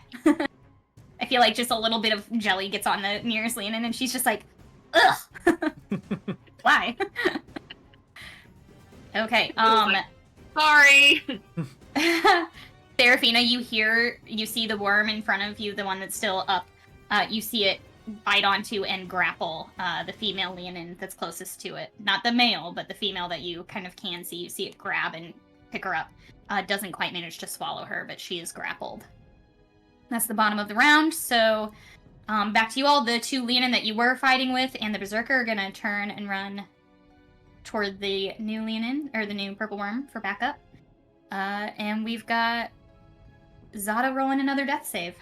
I feel like just a little bit of jelly gets on the nearest Leonin, and she's just like, ugh. Why? Okay. Sorry. Seraphina, you see the worm in front of you, the one that's still up. You see it bite onto and grapple the female Leonin that's closest to it. Not the male, but the female that you kind of can see. You see it grab and pick her up. Doesn't quite manage to swallow her, but she is grappled. That's the bottom of the round. So back to you all. The 2 Leonin that you were fighting with and the Berserker are going to turn and run toward the new Leonin, or the new Purple Worm, for backup. And we've got Zata rolling another death save.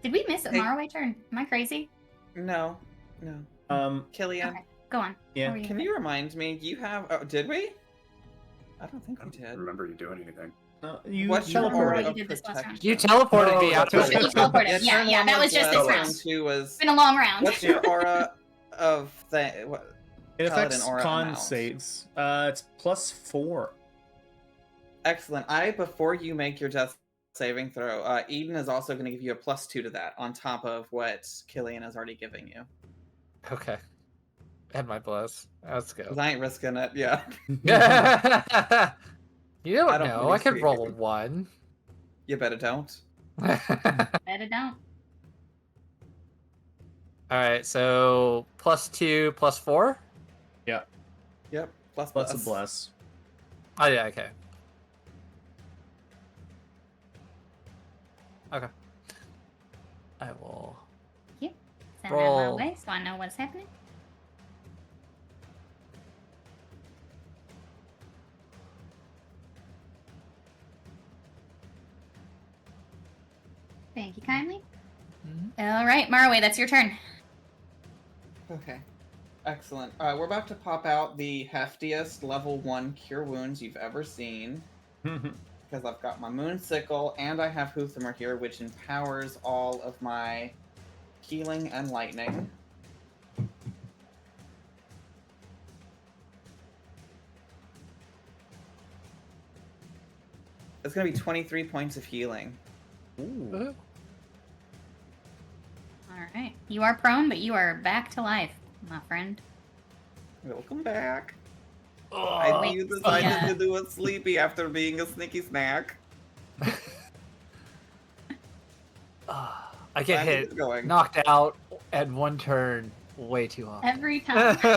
Did we miss a Marway turn? Am I crazy? No. Killian. Okay, go on. Yeah. Can you remind me? You have. Oh, did we? I don't think I we don't did. remember you doing anything. You What's your aura teleported. of You did this last round. You protection? teleported me Oh, out. that's You right. teleported. Yeah, Yeah, that was just this less, round. and 2 was. It's been a long round. What's your aura of what? It Paladin affects aura con amount? saves. It's +4. Excellent. Before you make your death saving throw, Eden is also going to give you a +2 to that on top of what Killian is already giving you. Okay. And my bless. Let's go. 'Cause I ain't risking it. Yeah. You don't I don't know. believe I could so. roll a 1. You better don't. Better don't. Alright, so +2, +4? Yep. Plus Plus a bless. Oh, yeah, okay. Okay. I will. Send that Roll. my way so I know what's happening. Thank you kindly. All right, Marway, that's your turn. Okay. Excellent. We're about to pop out the heftiest level 1 cure wounds you've ever seen. Because I've got my Moon Sickle and I have Huthamer here, which empowers all of my healing and lightning. It's going to be 23 points of healing. Ooh. All right. You are prone, but you are back to life, my friend. Welcome back. Oh, I you decided yeah. to do a sleepy after being a sneaky snack. I get Glad to hit, get going. knocked out at one turn way too often. Every time. For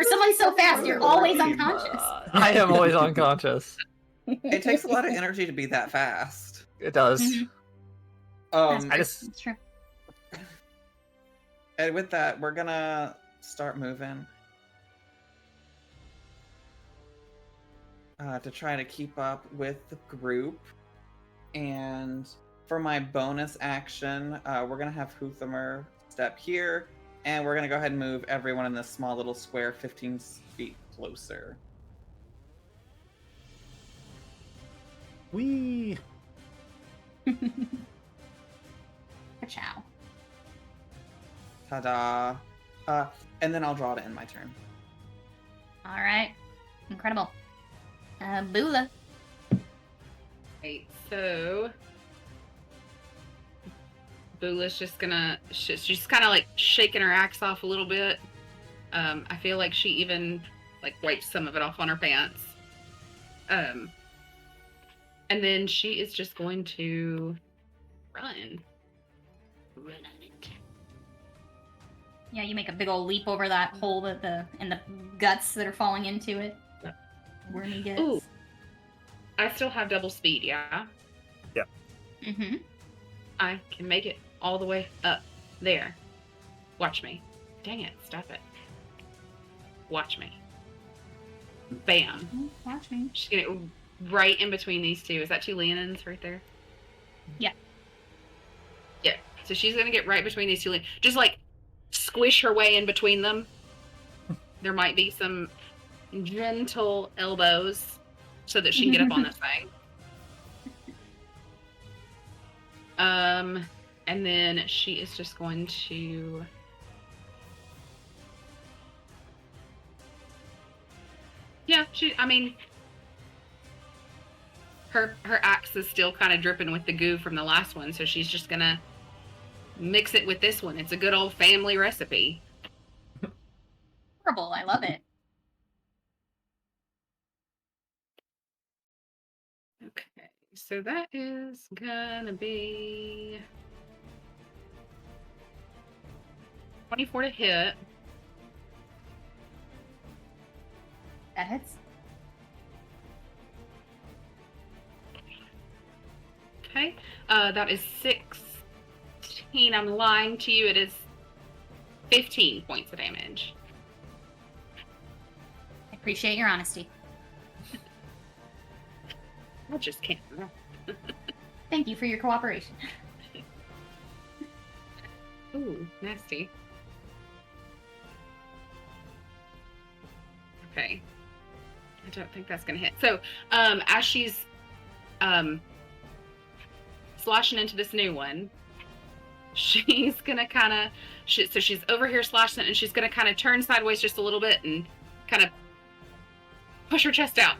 someone so fast, you're always unconscious. I am always unconscious. It takes a lot of energy to be that fast. It does. Mhm. I just That's true. And with that, we're gonna start moving. To try to keep up with the group. And for my bonus action, we're gonna have Huthamer step here, and we're gonna go ahead and move everyone in this small little square 15 feet closer. Wee. Ciao. Ta-da! And then I'll draw to end my turn. All right. Incredible. Bula. Right, so Bula's just gonna, she's kind of like shaking her axe off a little bit. I feel like she even like wipes some of it off on her pants. And then she is just going to run. Run on it. Yeah, you make a big old leap over that hole that and the guts that are falling into it. Wormy guts. Ooh. I still have double speed, yeah? Mm-hmm. I can make it all the way up there. Watch me. Dang it, stop it. Watch me. Bam. Watch me. She's gonna right in between these two. Is that 2 Leonins right there? Yeah. Yeah. So she's gonna get right between these 2 Leonins. Just like squish her way in between them. There might be some gentle elbows so that she can get up on this thing. And then she is just going to I mean her axe is still kind of dripping with the goo from the last one, so she's just gonna mix it with this one. It's a good old family recipe. Horrible. I love it. Okay, so that is gonna be 24 to hit. That hits. Okay. That is 16. I'm lying to you. It is 15 points of damage. I appreciate your honesty. I just can't. Thank you for your cooperation. Ooh, nasty. Okay. I don't think that's gonna hit. So, as she's slashing into this new one, she's gonna kind of so she's over here slashing it, and she's gonna kind of turn sideways just a little bit and kind of push her chest out,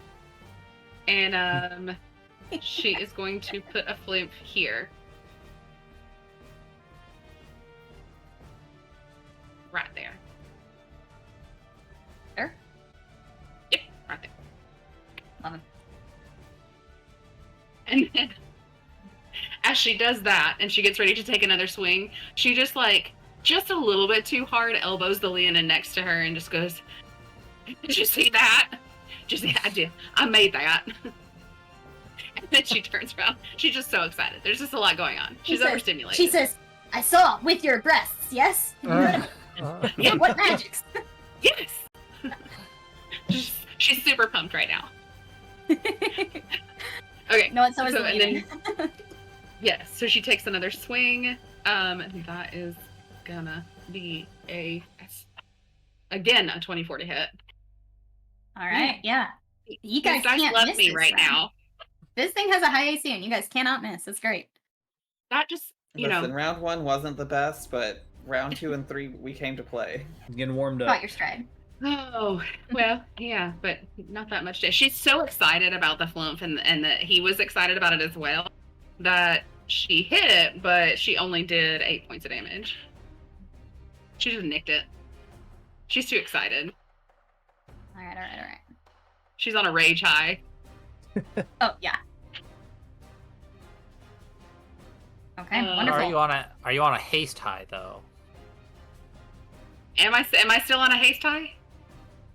and she is going to put a flip here, right there. There? Yep, right there. Love him. And then, as she does that, and she gets ready to take another swing, she just a little bit too hard elbows the Leonin next to her and just goes, "Did you see that? Did you see? I did. I made that." And then she turns around. She's just so excited. There's just a lot going on. She's overstimulated. She says, "I saw with your breasts, yes? Yeah. What magics?" Yes. She's super pumped right now. Okay. No, it's always so, the and Leonin. then, yes, so she takes another swing. And that is gonna be again a 24 to hit. All right, yeah. You guys These dice can't love miss me this right round. now. This thing has a high AC, and you guys cannot miss. It's great. That just Listen, round 1 wasn't the best, but round 2 and 3 we came to play. Getting warmed Caught up. your stride. Oh, well, yeah, but not that much. She's so excited about the flumph and that he was excited about it as well that she hit it, but she only did 8 points of damage. She just nicked it. She's too excited. All right. She's on a rage high. Oh, yeah. Okay, wonderful. Are you on a haste high though? Am I still on a haste high?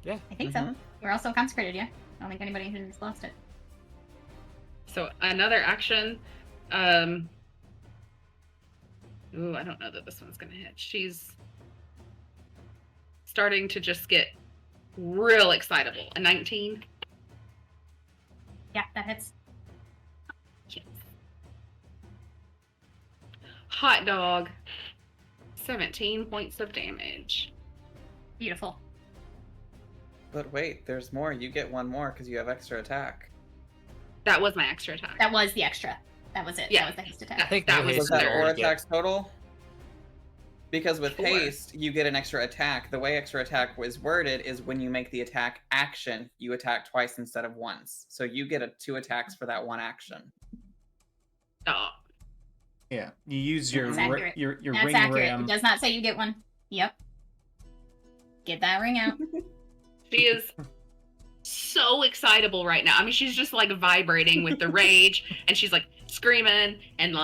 Yeah. I think so. We're also consecrated, yeah? I don't think anybody has lost it. So another action. Ooh, I don't know that this one's gonna hit. She's starting to just get real excitable. A 19. Yeah, that hits. Yes. Hot dog. 17 points of damage. Beautiful. But wait, there's more. You get one more because you have extra attack. That was my extra attack. That was the extra. That was it. Yeah. That was the haste attack. I think That your was Was haste that is 4 already attacks total? Because with Sure. haste, you get an extra attack. The way extra attack was worded is when you make the attack action, you attack twice instead of once. So you get 2 attacks for that one action. Stop. Yeah, you use your That's ri- accurate. your That's ring accurate. ram. It does not say you get one. Yep. Get that ring out. She is so excitable right now. I mean, she's just vibrating with the rage, and she's screaming, and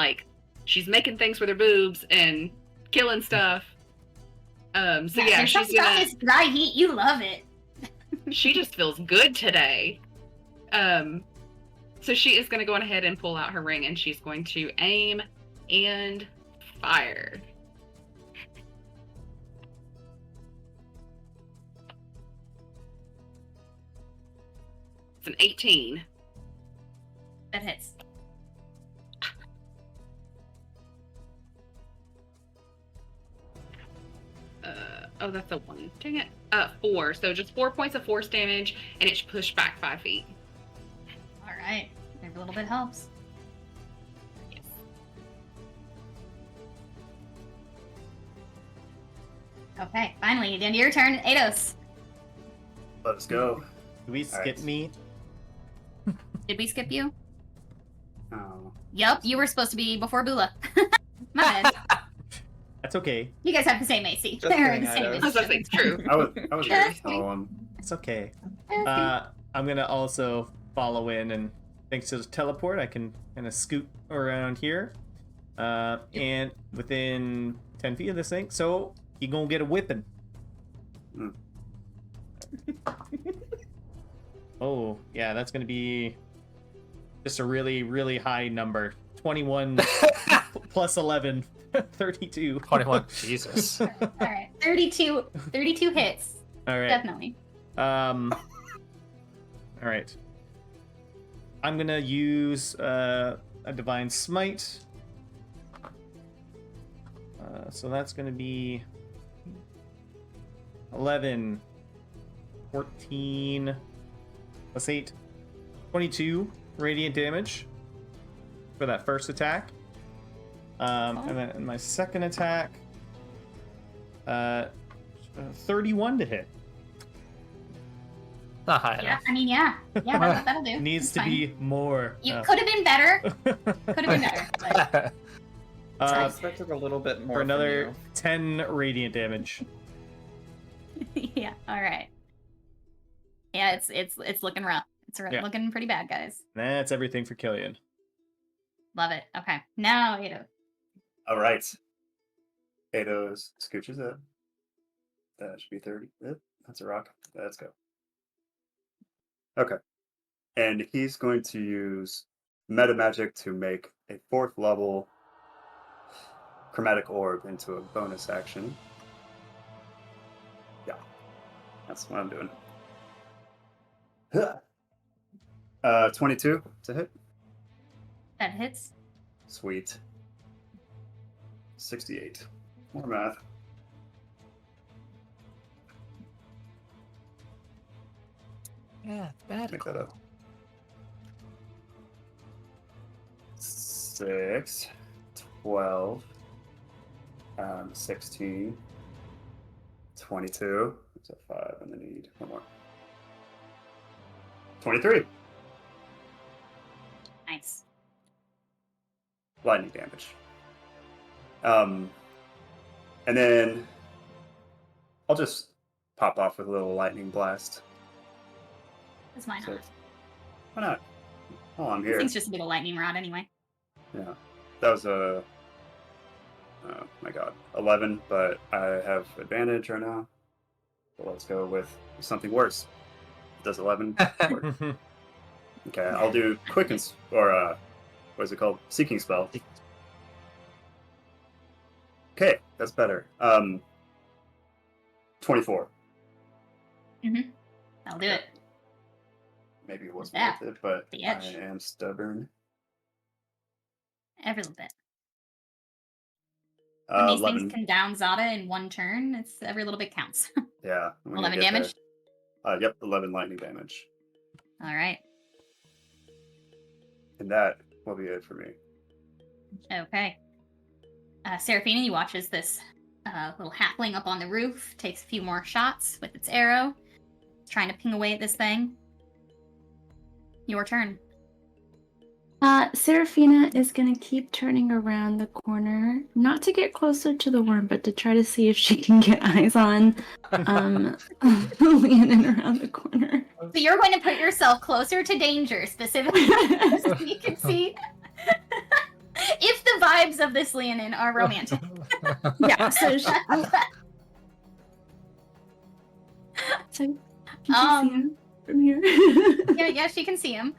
she's making things with her boobs and killing stuff. So yeah, there's she's something about gonna. this dry heat. You love it. She just feels good today. So she is gonna go on ahead and pull out her ring, and she's going to aim and fire. It's an 18. That hits. Oh, that's a 1. Dang it. 4. So just 4 points of force damage, and it's pushed back 5 feet. All right. Every little bit helps. Yes. Okay, finally, the end of your turn, Eidos. Let's go. Do we skip Alright. me? Did we skip you? Oh. Yup, you were supposed to be before Bula. My bad. That's okay. You guys have the same AC. Just They're kidding, the same Eidos. I was about to say, it's true. I was Yeah. very calm. It's okay. AC. I'm gonna also follow in, and thanks to the teleport, I can kind of scoot around here, and within 10 feet of this thing. So you gonna get a whipping. Oh, yeah, that's going to be just a really, really high number. 21 plus 11, 32. 21. Jesus. All right. 32 hits. All right. Definitely. All right. I'm going to use a Divine Smite. So that's going to be 11, 14, plus 8, 22 radiant damage for that first attack. And then in my second attack, 31 to hit. Not high Yeah. enough. I mean, yeah. That'll do. Needs It's to fine. be more. You could have been better. Could have been better. But I expected a little bit more for another from 10 radiant damage. yeah. All right. Yeah, it's looking rough. It's Yeah. looking pretty bad, guys. That's everything for Killian. Love it. Okay. Now, Ada. All right. Ato's scooches up. That should be 30. Yep, that's a rock. Let's go. Okay. And he's going to use meta magic to make a 4th level chromatic orb into a bonus action. Yeah. That's what I'm doing. 22 to hit. That hits. Sweet. 68. More math. Yeah, it's bad. Make that up. 6, 12, 16, 22. There's a 5 and the need. One more. 23. Nice. Lightning damage. And then I'll just pop off with a little lightning blast. That's mine. So, why not? Oh, I'm This here. thing's just a bit of lightning rod anyway. Yeah, that was a. Oh my god, 11, but I have advantage right now. So let's go with something worse. Does 11 work? Okay, I'll do quicken or what is it called? Seeking spell. Okay, that's better. 24. I'll do it. Maybe it wasn't that? worth it, but The I edge. am stubborn. Every little bit. When these 11. things can down Zata in one turn, it's every little bit counts. Yeah. I'm gonna 11 get damage? there. Yep, 11 lightning damage. All right. And that will be it for me. Okay. Seraphina, you watch as this little halfling up on the roof takes a few more shots with its arrow, trying to ping away at this thing. Your turn. Seraphina is gonna keep turning around the corner, not to get closer to the worm, but to try to see if she can get eyes on Leonin around the corner. So you're going to put yourself closer to danger, specifically, so you can see if the vibes of this Leonin are romantic. Yeah, so she, so you can see him from here. yeah, she can see him.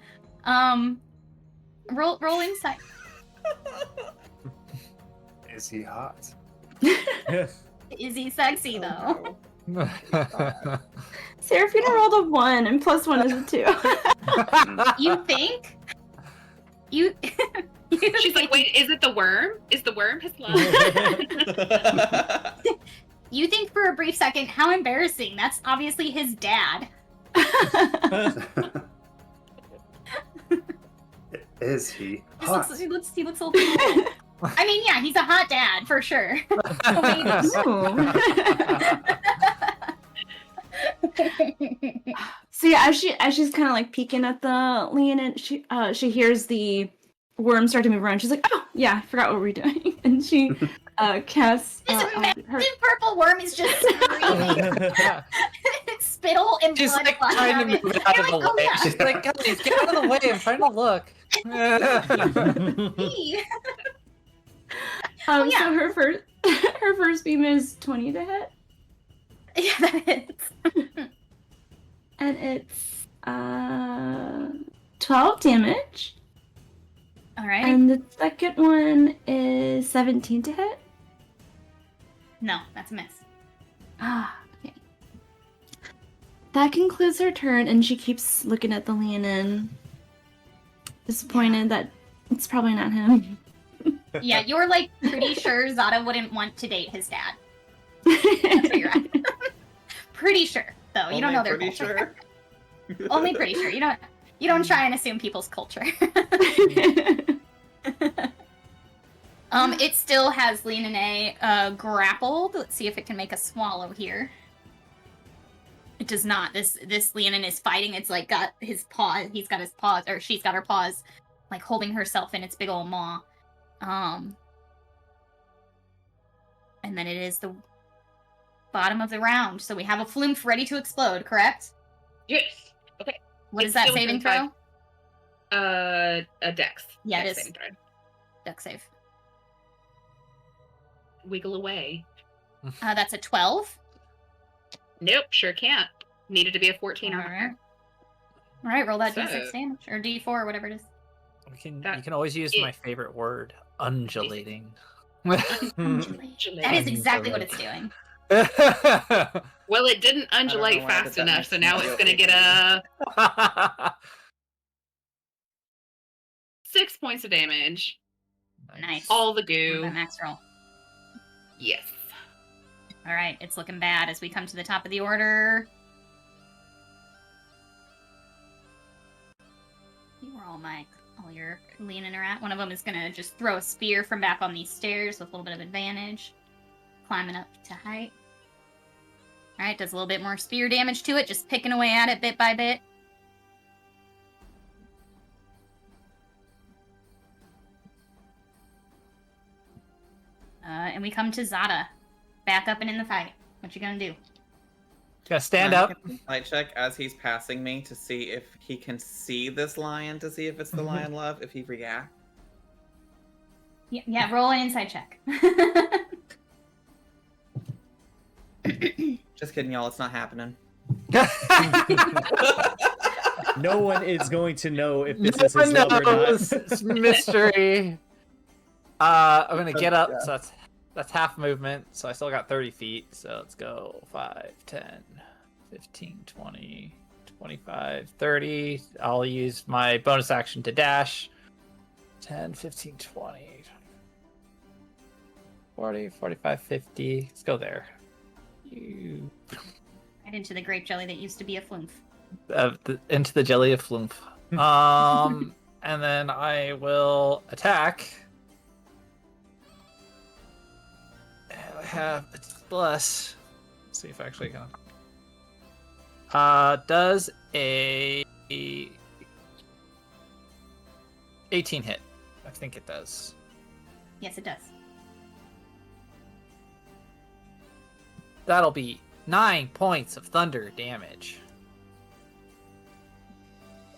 Roll insight. Is he hot? Is he sexy though? Seraphina rolled a 1, and plus 1 is a 2. You think? You She's like, wait, is it the worm? Is the worm his love? You think for a brief second, how embarrassing. That's obviously his dad. Is he He hot? looks a little cool. I mean, yeah, he's a hot dad for sure. So yeah, as she's kind of like peeking at the Leonin, she hears the worm start to move around. She's like, "Oh yeah, I forgot what we're doing," and she casts. This her... massive purple worm is just screaming. Spittle and She's blood like flying trying to out. move it out You're of the like, "Oh, way. yeah." She's like, guys, get out of the way. I'm trying to look. Hey. So yeah. her first beam is 20 to hit, Yeah, that is. and it's 12 damage. All right. And the second one is 17 to hit. No, that's a miss. Ah, okay. That concludes her turn, and she keeps looking at the Leonin. Disappointed that it's probably not him. Yeah, you're like pretty sure Zata wouldn't want to date his dad. That's where you're at. Pretty sure, though. You don't know their pretty culture. sure. Only pretty sure. You don't try and assume people's culture. It still has Leonin grappled. Let's see if it can make a swallow here. It does not. This Leonin is fighting. It's like got his paw. He's got his paws, or she's got her paws, like holding herself in its big old maw. And then it is the bottom of the round. So we have a flumph ready to explode, correct? Yes. Okay. What It's is that still saving within throw? A dex. Yeah, Dex it is. saving throw. Dex save. Wiggle away. That's a 12. Nope, sure can't. Needed to be a 14 or All higher. right. All right, roll that So- d6 damage or d4 or whatever it is. You That can always use is- my favorite word, undulating. That is exactly what it's doing. Well, it didn't know undulate why, fast but that enough, makes so me now feel it's going to get a 6 points of damage. Nice. All the That goo. max roll. Yes. All right, it's looking bad as we come to the top of the order. See where all your Leonin are at. One of them is gonna just throw a spear from back on these stairs with a little bit of advantage, climbing up to height. All right, does a little bit more spear damage to it, just picking away at it bit by bit. And we come to Zata, back up and in the fight. What you gonna do? Gotta stand I'm up. making a Sight check as he's passing me to see if he can see this lion, to see if it's the lion love, if he reacts. Yeah, roll an insight check. Just kidding, y'all. It's not happening. No one is going to know if this No is his one love or knows. not. It's mystery. I'm gonna get up, Yeah. so that's half movement, so I still got 30 feet. So let's go 5, 10, 15, 20, 25, 30. I'll use my bonus action to dash. 10, 15, 20, 40, 45, 50. Let's go there. You Right into the grape jelly that used to be a flumph. into the jelly of flumph. And then I will attack. And I have it's plus. Let's see if I actually can. Does a 18 hit? I think it does. Yes, it does. That'll be 9 points of thunder damage.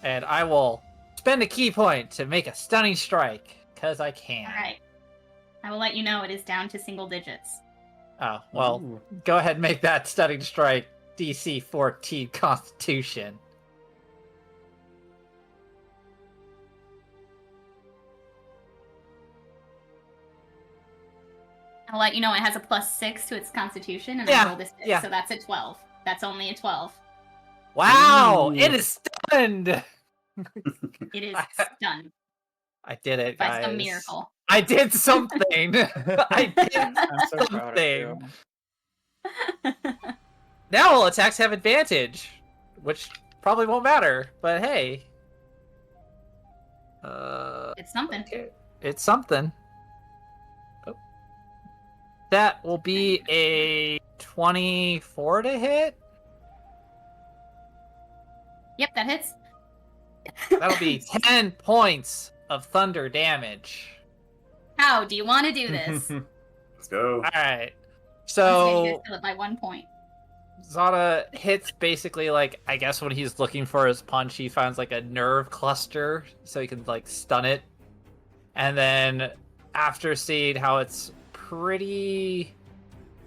And I will spend a key point to make a stunning strike, because I can. All right. I will let you know it is down to single digits. Oh, well, Ooh. go ahead and make that stunning strike DC 14 Constitution. I'll let you know it has a +6 to its constitution, and Yeah, I rolled a 6, yeah. so that's a 12. That's only a 12. Wow, Ooh. it is stunned! It is stunned I did it, by guys. some miracle. I did something! I did I'm so proud of you. something! Now all attacks have advantage, which probably won't matter, but hey. It's something. It's something. Oh. That will be a 24 to hit. Yep, that hits. That'll be 10 points of thunder damage. How do you want to do this? Let's go. All right. Once again, you So guys kill it by 1 point. Zata hits basically like, I guess when he's looking for his punch, he finds like a nerve cluster so he can like stun it. And then after seeing how it's pretty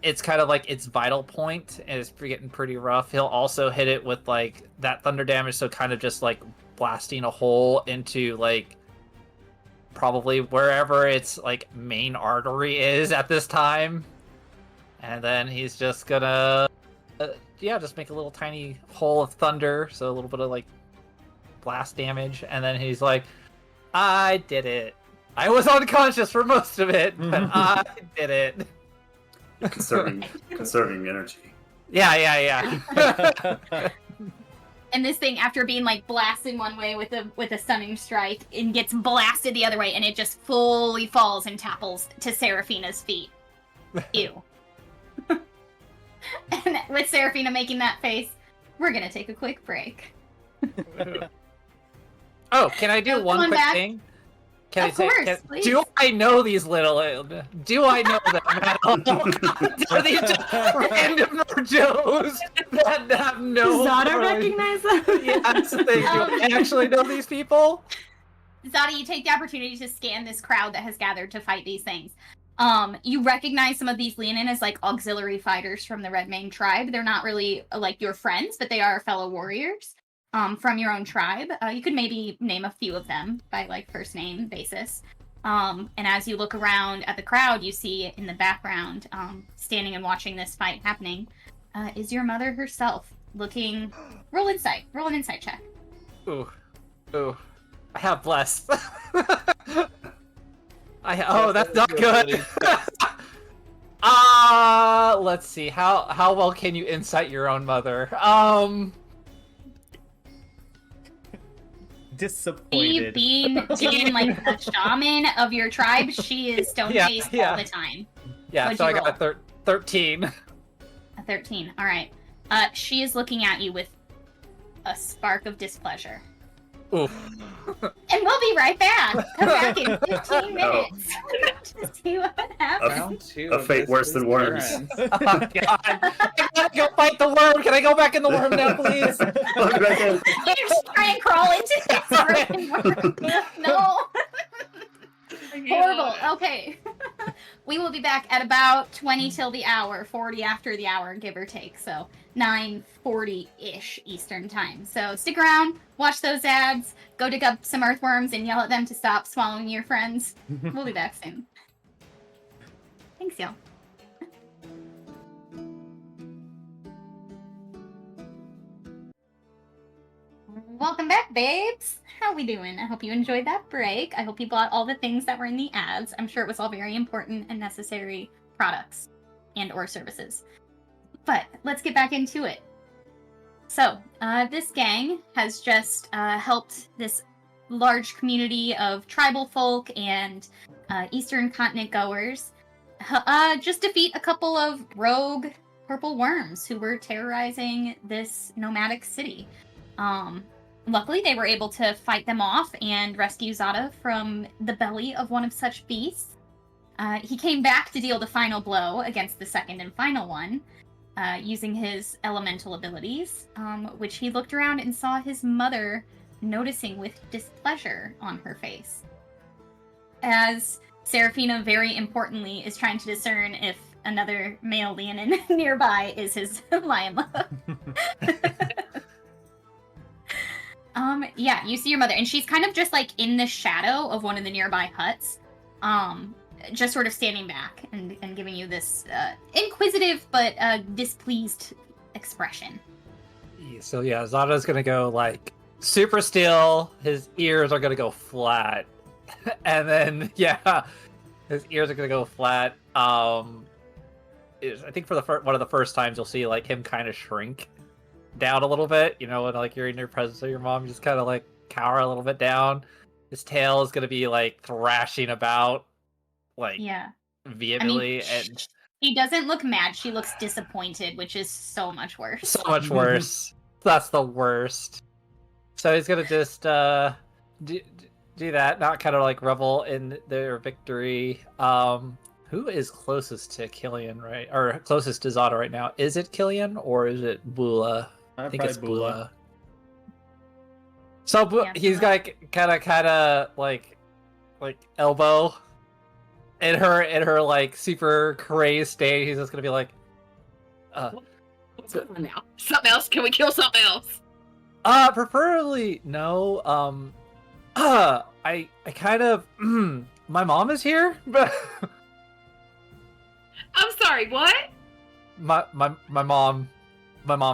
it's kind of like its vital point, and it's getting pretty rough. He'll also hit it with like that thunder damage, so kind of just like blasting a hole into like probably wherever its like main artery is at this time. And then he's just gonna just make a little tiny hole of thunder, so a little bit of like blast damage, and then he's like, I did it. I was unconscious for most of it, but I did it. Conserving energy. Yeah. And this thing, after being like blasted one way with a stunning strike, it gets blasted the other way, and it just fully falls and topples to Seraphina's feet. Ew. And with Seraphina making that face, we're gonna take a quick break. Oh, can I do one quick thing? Can Of course, please. Do I know these little? Do I know them at all? Are these just random Joes that have no? Does Zata recognize them? Yeah, that's the thing. Do I actually know these people? Zata, you take the opportunity to scan this crowd that has gathered to fight these things. You recognize some of these Leonin as like auxiliary fighters from the Red Mane tribe. They're not really like your friends, but they are fellow warriors from your own tribe. You could maybe name a few of them by like first name basis. And as you look around at the crowd, you see in the background, standing and watching this fight happening, is your mother herself looking. Roll an insight check. Ooh. I have bless. That's not good. Let's see. How well can you insight your own mother? Disappointed. Being like the shaman of your tribe, she is stone-faced all the time. Yeah, What'd so you I got a 13. A 13. All right. She is looking at you with a spark of displeasure. Oof. And we'll be right back. Come back in 15 minutes to see what happens. Round two. A fate worse than worms. Oh, God. I gotta go fight the worm. Can I go back in the worm now, please? You just try and crawl into it. No. Horrible. Okay. We will be back at about 20 till the hour, 40 after the hour, give or take. So 9:40-ish Eastern time. So stick around, watch those ads, go dig up some earthworms and yell at them to stop swallowing your friends. We'll be back soon. Thanks, y'all. Welcome back, babes. How we doing? I hope you enjoyed that break. I hope you bought all the things that were in the ads. I'm sure it was all very important and necessary products and or services. But let's get back into it. So, this gang has just helped this large community of tribal folk and Eastern Continent goers just defeat a couple of rogue purple worms who were terrorizing this nomadic city. Luckily, they were able to fight them off and rescue Zata from the belly of one of such beasts. He came back to deal the final blow against the second and final one, using his elemental abilities, which he looked around and saw his mother noticing with displeasure on her face. As Seraphina, very importantly, is trying to discern if another male Leonin nearby is his lion love. Yeah, you see your mother, and she's kind of just like in the shadow of one of the nearby huts, just sort of standing back and giving you this inquisitive but displeased expression. So yeah, Zata's gonna go like super still. His ears are gonna go flat, and then his ears are gonna go flat. I think for one of the first times you'll see like him kind of shrink down a little bit, when like you're in your presence of your mom, just kind of like cower a little bit down. His tail is gonna be like thrashing about, like vehemently, and he doesn't look mad. She looks disappointed, which is so much worse. So much worse. That's the worst. So he's gonna just do that, not kind of like revel in their victory. Who is closest to Killian, right? Or closest to Zata right now? Is it Killian or is it Bula? I think it's Bula. So he's got kind of like elbow in her like super crazed state, he's just gonna be like, What's going on now? Something else? Can we kill something else? preferably no. I kind of my mom is here. I'm sorry, what? my mom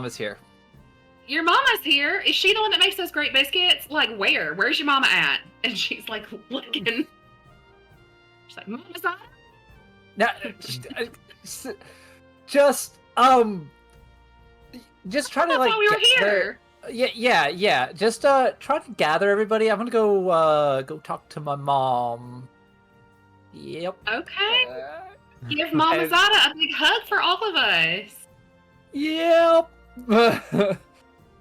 is here. Your mama's here. Is she the one that makes those great biscuits? Like, where? Where's your mama at? And she's like looking. She's like, Mama's on? Now, just try to like. That's why we were here. Yeah. Just try to gather everybody. I'm gonna go talk to my mom. Yep. Okay. Give Mama Zata a big hug for all of us. Yep.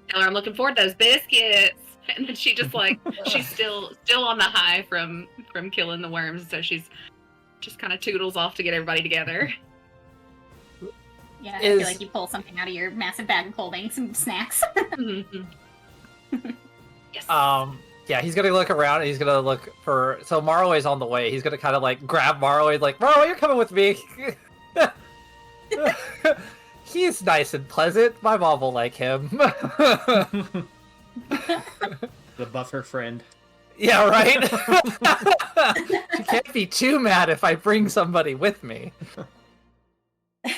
Tell her I'm looking forward to those biscuits. And then she just like she's still on the high from killing the worms, so she's just kind of toodles off to get everybody together. Yeah, I feel like you pull something out of your massive bag of holding, some snacks. Yes. Yeah, he's gonna look around and he's gonna look for. So Marway's on the way. He's gonna kind of like grab Marway, like Marway, you're coming with me. He's nice and pleasant. My mom will like him. The buffer friend. Yeah, right? She can't be too mad if I bring somebody with me.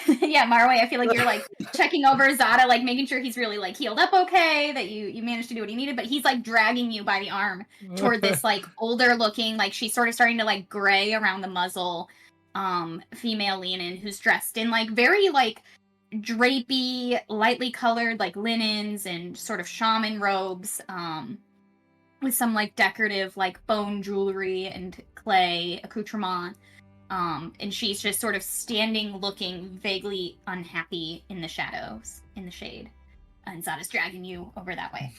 Yeah, Marway, I feel like you're like checking over Zata, like making sure he's really like healed up okay, that you managed to do what he needed, but he's like dragging you by the arm toward this like older looking, like she's sort of starting to like gray around the muzzle, female Leonin who's dressed in like very like drapey, lightly colored like linens and sort of shaman robes, with some like decorative like bone jewelry and clay accoutrement. And she's just sort of standing looking vaguely unhappy in the shadows, in the shade. And Zata's dragging you over that way.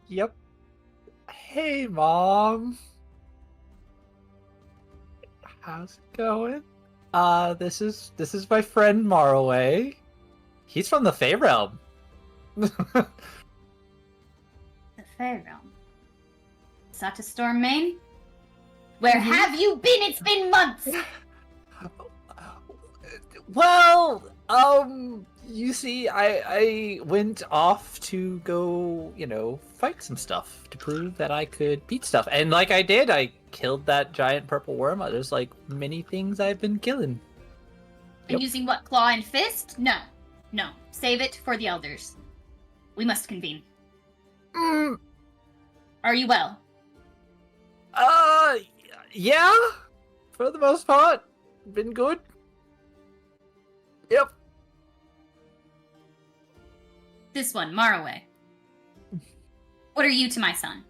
Yep. Hey, Mom. How's it going? This is my friend Marway. He's from the Fey Realm. The Fey Realm. Zata Stormmain? Where have you been? It's been months! Well, you see, I went off to go, fight some stuff to prove that I could beat stuff. And like I did, I killed that giant purple worm. There's like many things I've been killing. And using what, claw and fist? No. Save it for the elders. We must convene. Are you well? Yeah. For the most part, been good. Yep. This one, Marway. What are you to my son?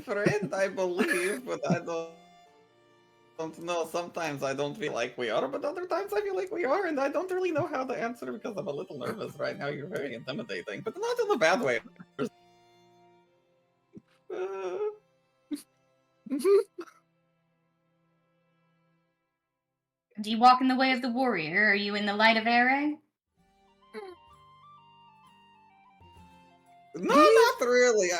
Friend, I believe, but I don't know. Sometimes I don't feel like we are, but other times I feel like we are, and I don't really know how to answer because I'm a little nervous right now. You're very intimidating, but not in a bad way. Do you walk in the way of the warrior? Are you in the light of Ere? No, not really.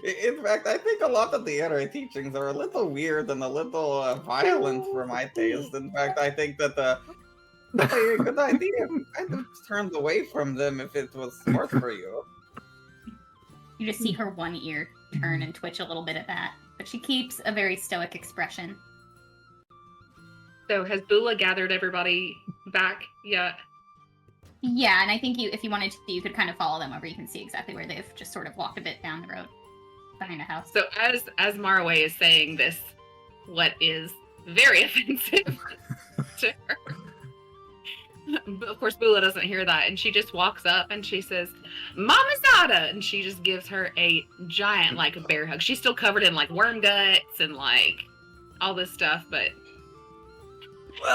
In fact, I think a lot of the Ere teachings are a little weird and a little violent for my taste. In fact, I think that a good idea kind of turned away from them if it was smart for you. You just see her one ear turn and twitch a little bit at that, but she keeps a very stoic expression. So has Bula gathered everybody back yet? Yeah, and I think if you wanted to, you could kind of follow them over. You can see exactly where they've just sort of walked a bit down the road behind a house. So as Marway is saying this, what is very offensive to her. But of course, Bula doesn't hear that, and she just walks up and she says, "Mama Zata!" And she just gives her a giant, like, bear hug. She's still covered in, like, worm guts and, like, all this stuff, but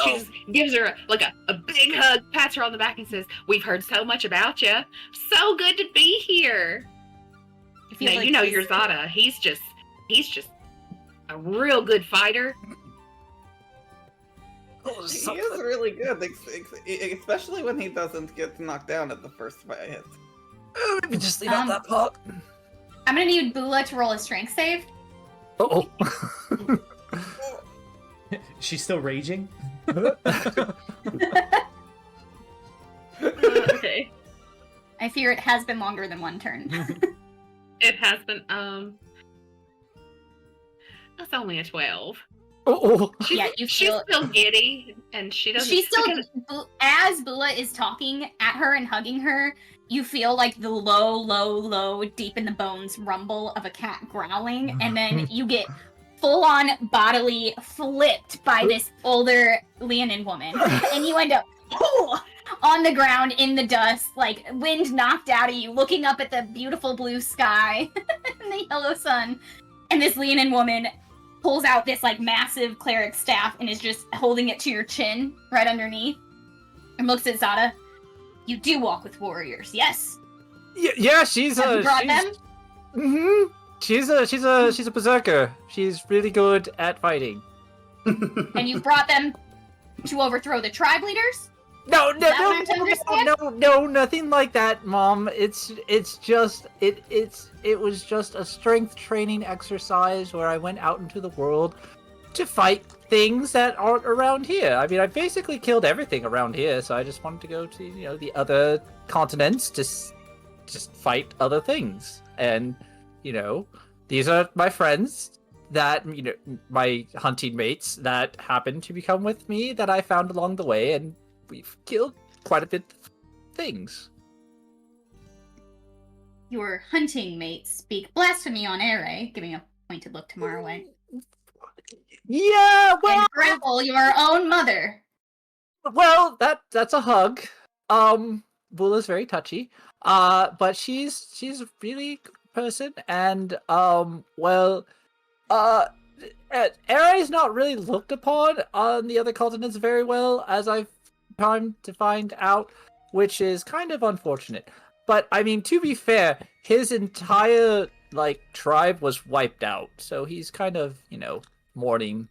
she just gives her, like, a big hug, pats her on the back, and says, "We've heard so much about you. So good to be here." Now, like, you know your Zata. He's just a real good fighter. He is really good, especially when he doesn't get knocked down at the first hit. Let me just leave out Um, that part. I'm gonna need Bula to roll a strength save. Oh. She's still raging? Okay. I fear it has been longer than one turn. It has been, that's only a 12. Oh. Yeah, you She's feel still giddy, and she doesn't. she's still because- as Bula is talking at her and hugging her, you feel like the low, deep in the bones rumble of a cat growling, and then you get full-on bodily flipped by this older Leonin woman, and you end up on the ground in the dust, like wind knocked out of you, looking up at the beautiful blue sky and the yellow sun, and this Leonin woman pulls out this like massive cleric staff and is just holding it to your chin right underneath and looks at Zata. You do walk with warriors, yes? Yeah, she's Have you brought them? Mm-hmm. She's a berserker. She's really good at fighting. And you've brought them to overthrow the tribe leaders? No, Is that what I'm to understand? no, nothing like that, Mom. It was just a strength training exercise where I went out into the world to fight things that aren't around here. I mean, I basically killed everything around here, so I just wanted to go to, the other continents to just fight other things. And, these are my friends that, my hunting mates that happened to become with me that I found along the way, and we've killed quite a bit of things. Your hunting mates speak blasphemy on air, giving a pointed look to Marway. Yeah, well, And grapple your own mother. well, that's a hug. Bula's very touchy. But she's a really good person, and Ares not really looked upon on the other continents very well, as I've come to find out, which is kind of unfortunate. But I mean, to be fair, his entire tribe was wiped out, so he's kind of mourning.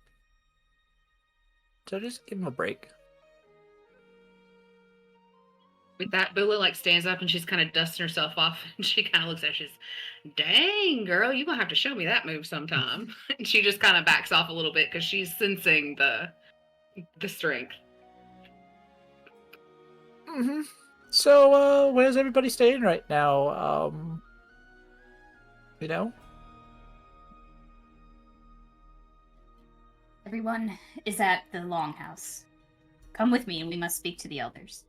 So just give him a break. With that, Bula stands up and she's kind of dusting herself off, and she kind of looks at her. She's, "Dang, girl, you're gonna have to show me that move sometime." And she just kind of backs off a little bit because she's sensing the strength. Mm-hmm. So, where's everybody staying right now? Everyone is at the Longhouse. Come with me and we must speak to the elders.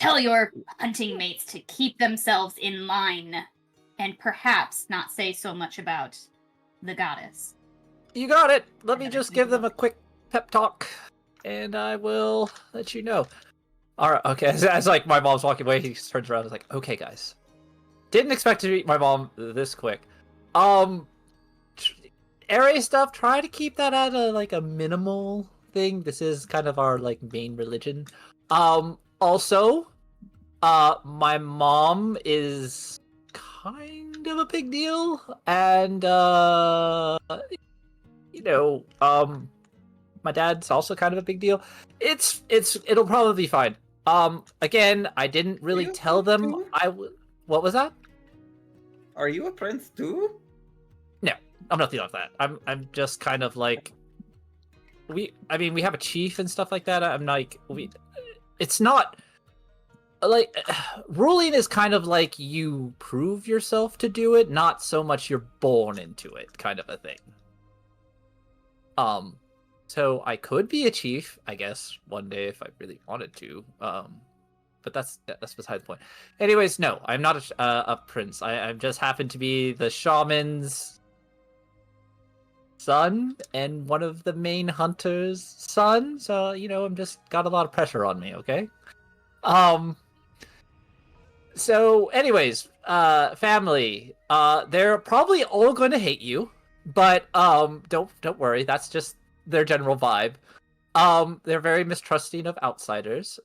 Tell your hunting mates to keep themselves in line and perhaps not say so much about the goddess. You got it. Let me just give them a quick pep talk, and I will let you know. All right. Okay. As my mom's walking away, he turns around and is like, "Okay, guys, didn't expect to meet my mom this quick. Area stuff. Try to keep that at a minimal thing. This is kind of our main religion. Also, my mom is kind of a big deal, and my dad's also kind of a big deal. It'll probably be fine. Again, I didn't really tell them. What was that? Are you a prince too? No, I'm nothing like that. I'm just kind of we have a chief and stuff like that. It's not ruling is kind of you prove yourself to do it, not so much you're born into it, kind of a thing. So I could be a chief, I guess, one day if I really wanted to. But that's beside the point. Anyways, no, I'm not a prince. I just happen to be the shaman's son and one of the main hunters' son. So I'm just got a lot of pressure on me. Okay. So, anyways, family, they're probably all going to hate you, but don't worry. That's just their general vibe. They're very mistrusting of outsiders.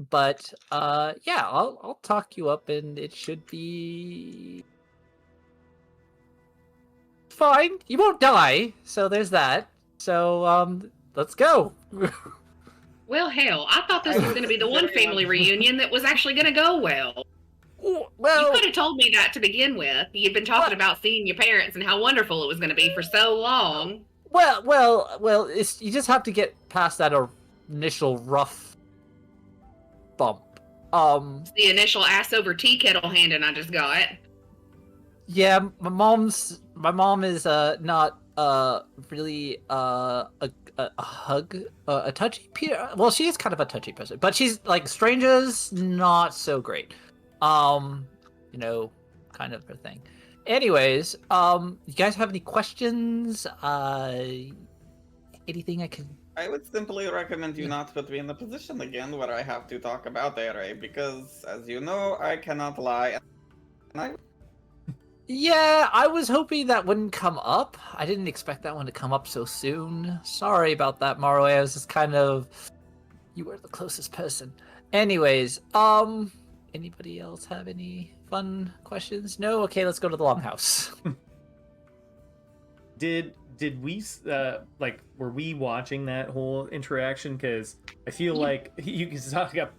But yeah, I'll talk you up, and it should be fine. You won't die, so there's that. So let's go. Well, hell, I thought this was going to be the one Very family much. reunion that was actually going to go well. You Well, could have told me that to begin with. You'd been talking about seeing your parents and how wonderful it was going to be for so long. well. You just have to get past that initial rough bump. The initial ass over tea kettle handing I just got. Yeah, my mom is not really a hug a touchy well, she is kind of a touchy person, but she's like strangers not so great. You know, kind of a thing. Anyways, you guys have any questions? Anything I can I would simply recommend you not put me in the position again where I have to talk about Ere, because, as you know, I cannot lie. And I Yeah, I was hoping that wouldn't come up. I didn't expect that one to come up so soon. Sorry about that, Marway. I was just kind of... You were the closest person. Anyways, anybody else have any fun questions? No? Okay, let's go to the Longhouse. Did we were we watching that whole interaction? Because I feel like you got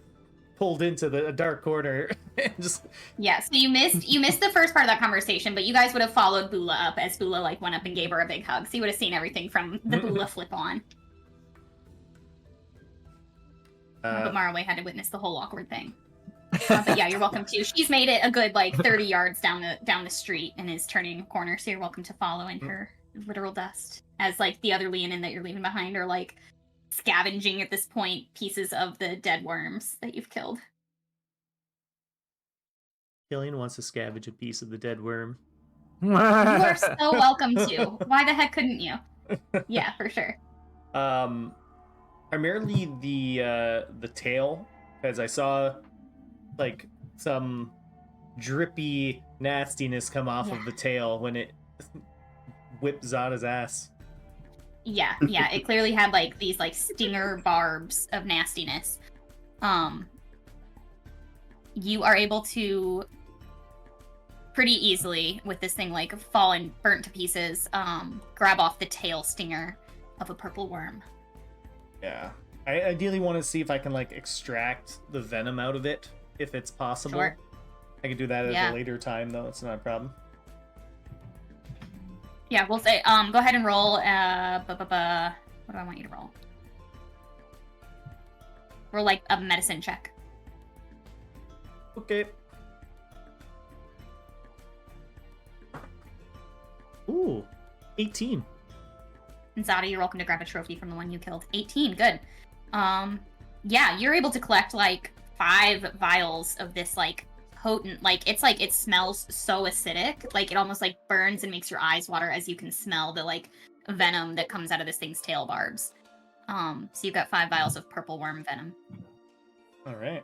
pulled into the dark corner and just Yeah, so you missed the first part of that conversation, but you guys would have followed Bula up as Bula like went up and gave her a big hug. So you would have seen everything from the Bula flip on. But Maraway had to witness the whole awkward thing. But yeah, you're welcome to. She's made it a good like 30 yards down the street and is turning a corner, so you're welcome to follow in her literal dust. As like the other Leonin that you're leaving behind are like scavenging at this point pieces of the dead worms that you've killed. Killian wants to scavenge a piece of the dead worm. You are so welcome to. Why the heck couldn't you? Yeah, for sure. Primarily the tail, because I saw like some drippy nastiness come off of the tail when it whipped Zata's ass. Yeah, it clearly had like these like stinger barbs of nastiness. You are able to pretty easily with this thing like fallen burnt to pieces, grab off the tail stinger of a purple worm. Yeah. I ideally want to see if I can like extract the venom out of it, if it's possible. Sure. I can do that at a later time though, it's not a problem. Yeah, we'll say go ahead and roll what do I want you to roll? Roll like a medicine check. Okay. Ooh, 18. And Zata, you're welcome to grab a trophy from the one you killed. 18, good. Yeah, you're able to collect like 5 vials of this like potent, like it smells so acidic, like it almost like burns and makes your eyes water as you can smell the like venom that comes out of this thing's tail barbs. So you've got 5 vials of purple worm venom. All right.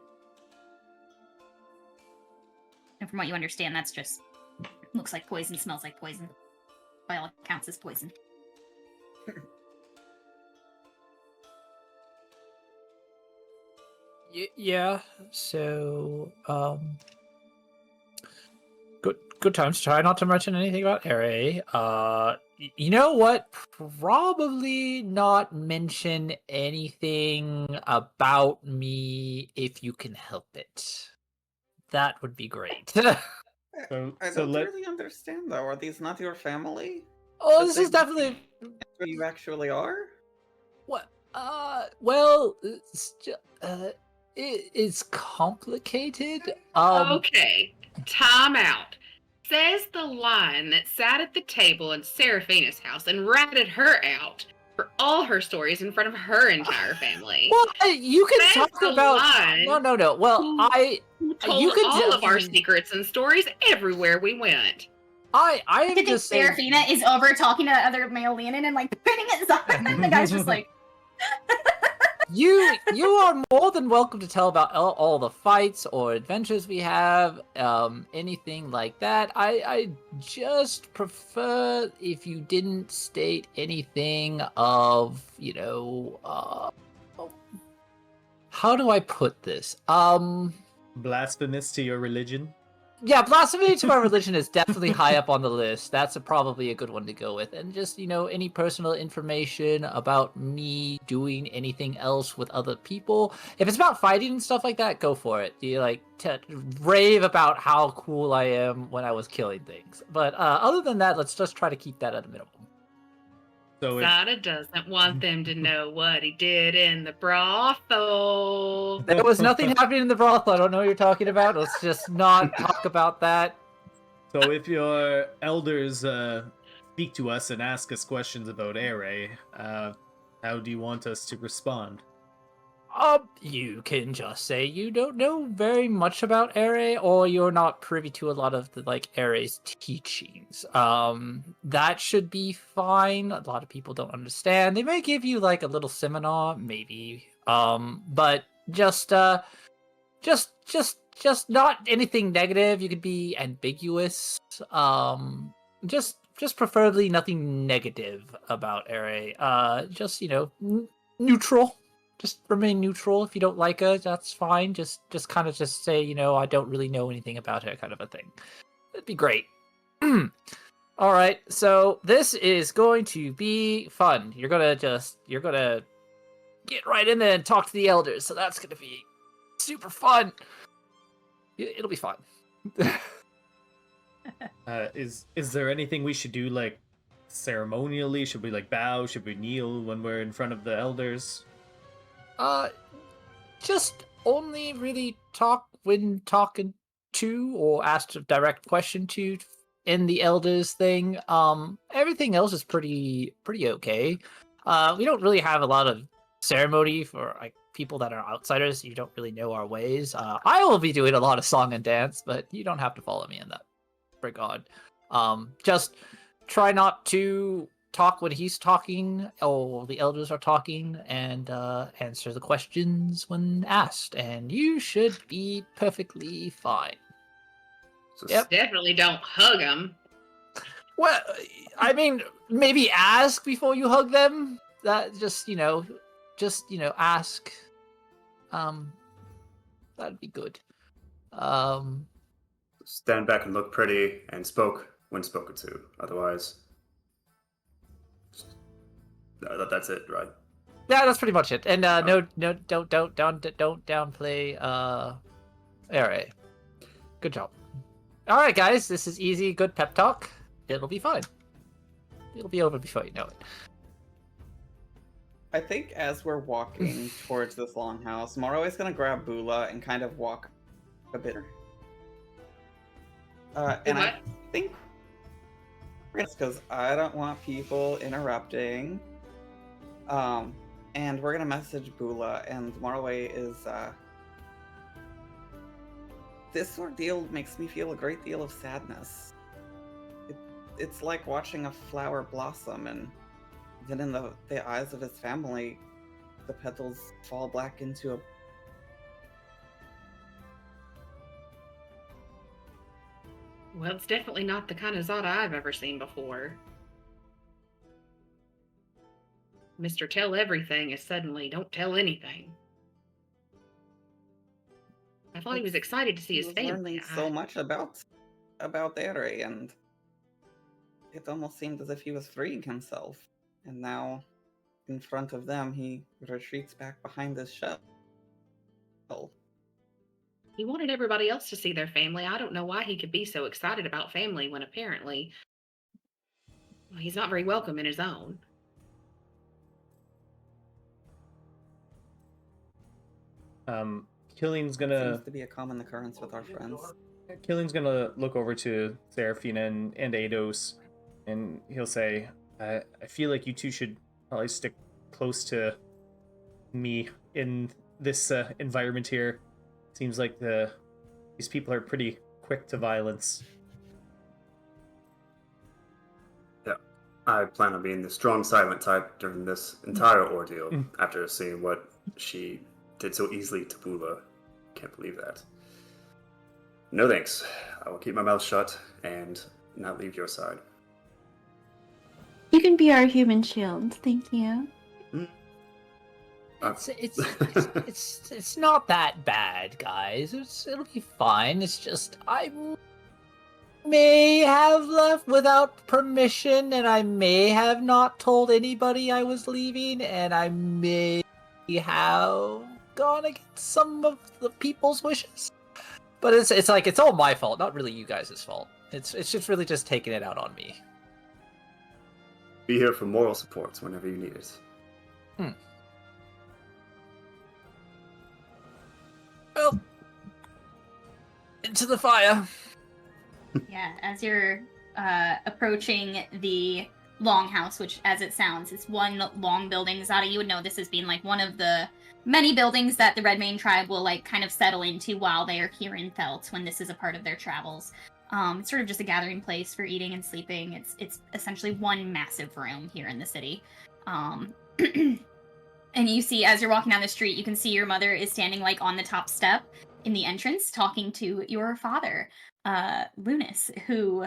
And from what you understand, that's just looks like poison, smells like poison. By all accounts, is poison. Yeah, so good times. Try not to mention anything about Ere. You know what? Probably not mention anything about me if you can help it. That would be great. I don't really understand though. Are these not your family? Oh, this is definitely Who you actually are? what? Well, it's complicated. Okay, time out. Says the lion that sat at the table in Seraphina's house and ratted her out for all her stories in front of her entire family. Well, you can Says talk the about. lion No. Well, who told you could all of our secrets and stories everywhere we went. I am think just saying. Seraphina is over talking to other male Leonin and like pointing at Zata, and the guy's just like. You are more than welcome to tell about all the fights or adventures we have, anything like that. I just prefer if you didn't state anything of, how do I put this? Blasphemous to your religion? Yeah, blasphemy to my religion is definitely high up on the list. That's probably a good one to go with. And just, any personal information about me doing anything else with other people. If it's about fighting and stuff like that, go for it. You rave about how cool I am when I was killing things. But other than that, let's just try to keep that at a minimum. So Zata doesn't want them to know what he did in the brothel. There was nothing happening in the brothel. I don't know what you're talking about. Let's just not talk about that. So if your elders speak to us and ask us questions about Ere, how do you want us to respond? You can just say you don't know very much about Ere, or you're not privy to a lot of the Ere's teachings. That should be fine. A lot of people don't understand. They may give you a little seminar, maybe. But just not anything negative. You could be ambiguous. Just preferably nothing negative about Ere. Just neutral. Just remain neutral. If you don't like her, that's fine. Just kind of just say, I don't really know anything about her, kind of a thing. That'd be great. All right, so this is going to be fun. You're gonna get right in there and talk to the elders. So that's gonna be super fun. It'll be fun. Is there anything we should do ceremonially? Should we bow? Should we kneel when we're in front of the elders? Just only really talk when talking to or asked a direct question to in the elders thing. Everything else is pretty okay. We don't really have a lot of ceremony for people that are outsiders. You don't really know our ways. I will be doing a lot of song and dance, but you don't have to follow me in that regard. Just try not to talk when he's talking or the elders are talking, and answer the questions when asked, and you should be perfectly fine. So Yep. Definitely don't hug him. Well, I mean, maybe ask before you hug them. That just ask. That'd be good. stand back and look pretty and spoke when spoken to. Otherwise, that's it, right? Yeah, that's pretty much it. And no, don't downplay Ere. Good job. All right, guys, this is easy, good pep talk. It'll be fine. It'll be over before you know it. I think as we're walking towards this longhouse, Moro is gonna grab Bula and kind of walk a bit. And I think because I don't want people interrupting. And we're gonna message Bula, and Morrow is this ordeal makes me feel a great deal of sadness. It's like watching a flower blossom, and then in the eyes of his family, the petals fall black into a... Well, it's definitely not the kind of Zata I've ever seen before. Mr. Tell Everything is suddenly don't tell anything. I thought he was excited to see his family. Learning so much about Ere, and it almost seemed as if he was freeing himself. And now, in front of them, he retreats back behind his shell. He wanted everybody else to see their family. I don't know why he could be so excited about family when apparently he's not very welcome in his own. Killing's gonna... Seems to be a common occurrence with our friends. Killing's gonna look over to Seraphina and Eidos, and he'll say, I feel like you two should probably stick close to me in this environment here. Seems like these people are pretty quick to violence. Yeah, I plan on being the strong silent type during this entire ordeal after seeing what she did so easily to Bula. Can't believe that. No thanks. I will keep my mouth shut and not leave your side. You can be our human shield. Thank you. It's not that bad, guys. It'll be fine. It's just I'm may have left without permission, and I may have not told anybody I was leaving, and I may have gone against some of the people's wishes. But it's like it's all my fault, not really you guys' fault. It's just really just taking it out on me. Be here for moral supports whenever you need it. Well, into the fire. Yeah, as you're approaching the longhouse, which, as it sounds, is one long building. Zata, you would know this as being like one of the many buildings that the Redmane tribe will like kind of settle into while they are here in Thelt when this is a part of their travels. It's sort of just a gathering place for eating and sleeping. It's essentially one massive room here in the city. And you see, as you're walking down the street, you can see your mother is standing like on the top step in the entrance talking to your father, Lunas, who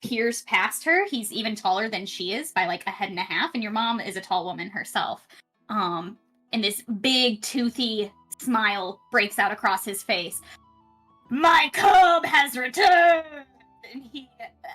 peers past her. He's even taller than she is by like a head and a half, and your mom is a tall woman herself. And this big, toothy smile breaks out across his face. My cub has returned! And he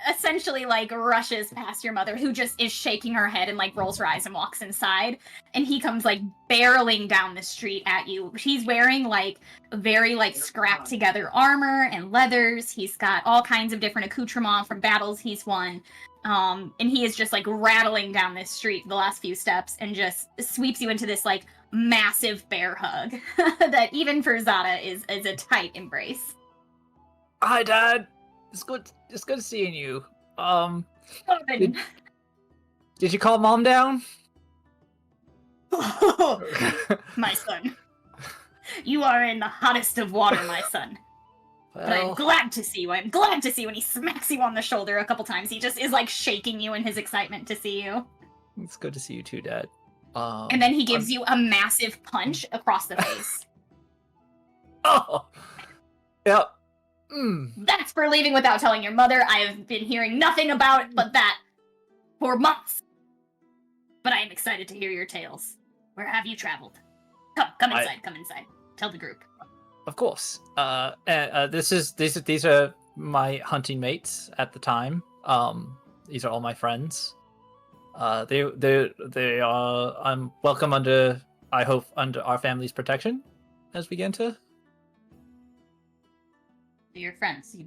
essentially like rushes past your mother, who just is shaking her head and like rolls her eyes and walks inside. And he comes like barreling down the street at you. He's wearing like very like scrapped together armor and leathers. He's got all kinds of different accoutrements from battles he's won. And he is just like rattling down this street the last few steps and just sweeps you into this like massive bear hug that even for Zata is a tight embrace. Hi, Dad. It's good seeing you. Did you call Mom down? My son. You are in the hottest of water, my son. But I'm glad to see you. I'm glad to see when he smacks you on the shoulder a couple times. He just is like shaking you in his excitement to see you. It's good to see you too, Dad. And then he gives you a massive punch across the face. Oh! Yep. That's for leaving without telling your mother. I have been hearing nothing about it but that for months. But I am excited to hear your tales. Where have you traveled? Come inside, come inside. Tell the group. Of course. These are my hunting mates at the time. These are all my friends. They are. I'm welcome under. I hope under our family's protection, as we get into. Your friends, you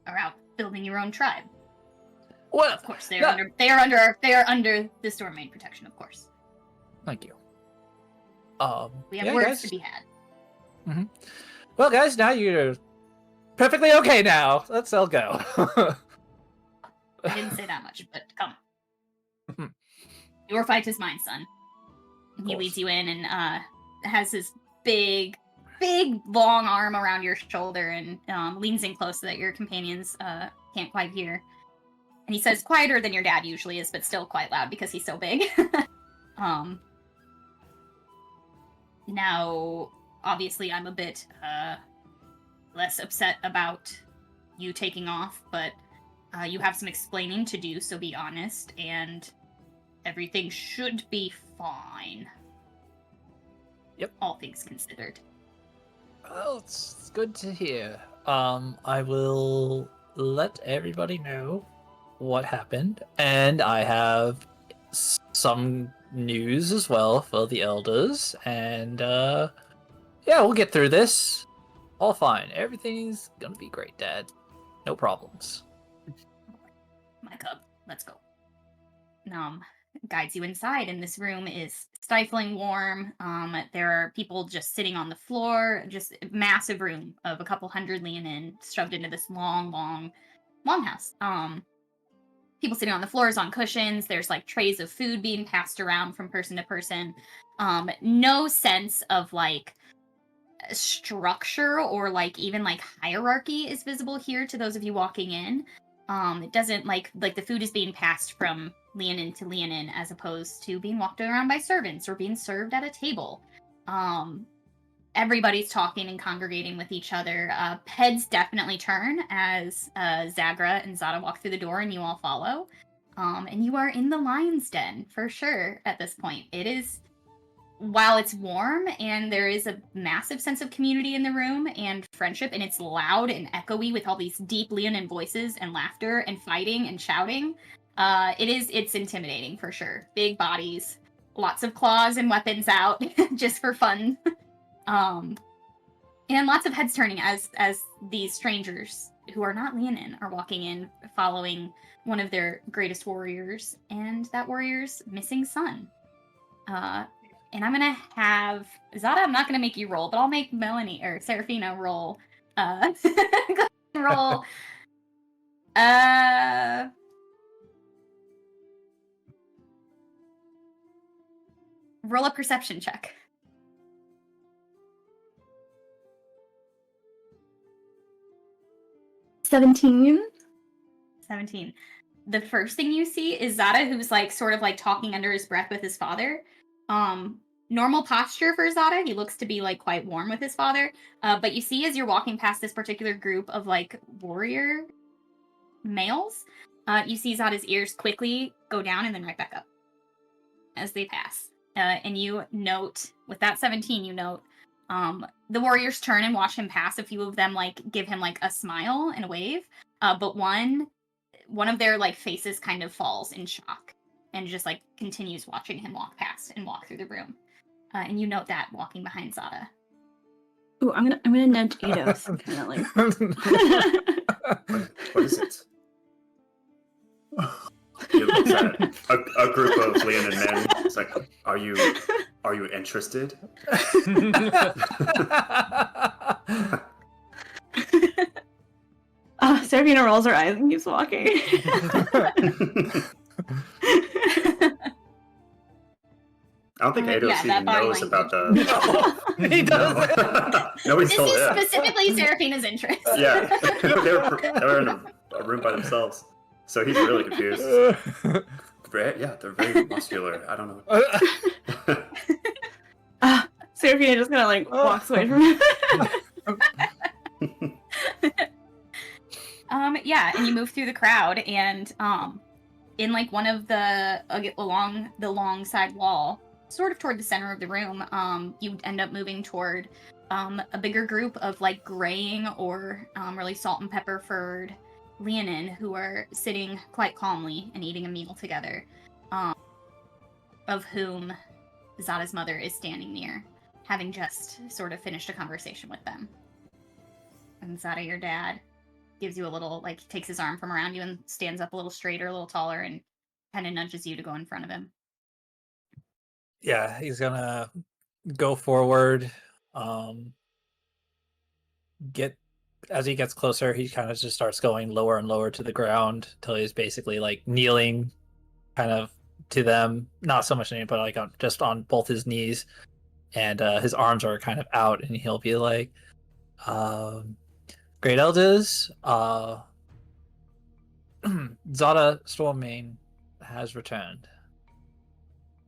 are out building your own tribe. Well, of course, they are under the Stormmaid protection, of course. Thank you. We have words to be had. Mm-hmm. Well, guys, now you're perfectly okay now. Let's all go. I didn't say that much, but come. Your fight is mine, son. And he leads you in and has his big, long arm around your shoulder and leans in close so that your companions can't quite hear. And he says, quieter than your dad usually is, but still quite loud because he's so big. Now, obviously, I'm a bit less upset about you taking off, but you have some explaining to do, so be honest, and everything should be fine. Yep. All things considered. Well, it's good to hear. I will let everybody know what happened, and I have some news as well for the elders, and yeah, we'll get through this. All fine. Everything's gonna be great, Dad. No problems. My cub, let's go. Guides you inside, and this room is stifling warm. There are people just sitting on the floor, just a massive room of a couple hundred Leonin shoved into this long house. People sitting on the floors on cushions. There's like trays of food being passed around from person to person. No sense of like structure or like even like hierarchy is visible here to those of you walking in. It doesn't like the food is being passed from Leonin to Leonin as opposed to being walked around by servants or being served at a table. Everybody's talking and congregating with each other. Heads definitely turn as Zagra and Zata walk through the door and you all follow. And you are in the lion's den for sure at this point. It is while it's warm and there is a massive sense of community in the room and friendship, and it's loud and echoey with all these deep Leonin voices and laughter and fighting and shouting, it's intimidating for sure. Big bodies, lots of claws and weapons out just for fun. And lots of heads turning as these strangers who are not Leonin are walking in, following one of their greatest warriors and that warrior's missing son. And I'm gonna have Zata. I'm not gonna make you roll, but I'll make Melanie or Seraphina roll. Roll. Roll a perception check. 17. 17. The first thing you see is Zata, who's like sort of like talking under his breath with his father. Normal posture for Zata. He looks to be like quite warm with his father. But you see as you're walking past this particular group of like warrior males, you see Zata's ears quickly go down and then right back up as they pass. And you note, with that 17, you note the warriors turn and watch him pass. A few of them like give him like a smile and a wave. But one of their like faces kind of falls in shock and just like continues watching him walk past and walk through the room. And you note that walking behind Zata. Ooh, I'm gonna nudge Eidos and kind of like. What is it? He looks at a group of Leonin men. It's like, are you interested? Seraphina rolls her eyes and keeps walking. I don't think Eidos even knows about the. No, he doesn't. Nobody's This told is him. specifically Seraphina's interest. Yeah, they were in a room by themselves, so he's really confused. Yeah, they're very muscular. I don't know. Seraphina just kind of like walks away from him. Yeah, and you move through the crowd, and in like one of the along the long side wall, sort of toward the center of the room, you end up moving toward a bigger group of like graying or really salt and pepper furred Leonin who are sitting quite calmly and eating a meal together, of whom Zata's mother is standing near, having just sort of finished a conversation with them. And Zata, your dad, gives you a little, like, takes his arm from around you and stands up a little straighter, a little taller, and kind of nudges you to go in front of him. Yeah, he's gonna go forward. As he gets closer, he kind of just starts going lower and lower to the ground till he's basically like kneeling, kind of to them. Not so much kneeling, but like just on both his knees, and his arms are kind of out, and he'll be like, "Great elders, Zata Stormmane has returned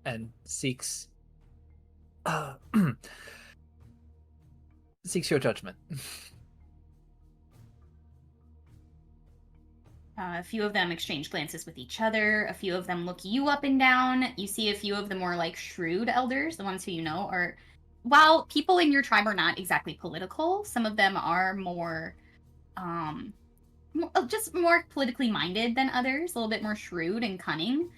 and seeks your judgment." A few of them exchange glances with each other. A few of them look you up and down. You see a few of the more like shrewd elders, the ones who you know are, while people in your tribe are not exactly political, some of them are more, just more politically minded than others, a little bit more shrewd and cunning.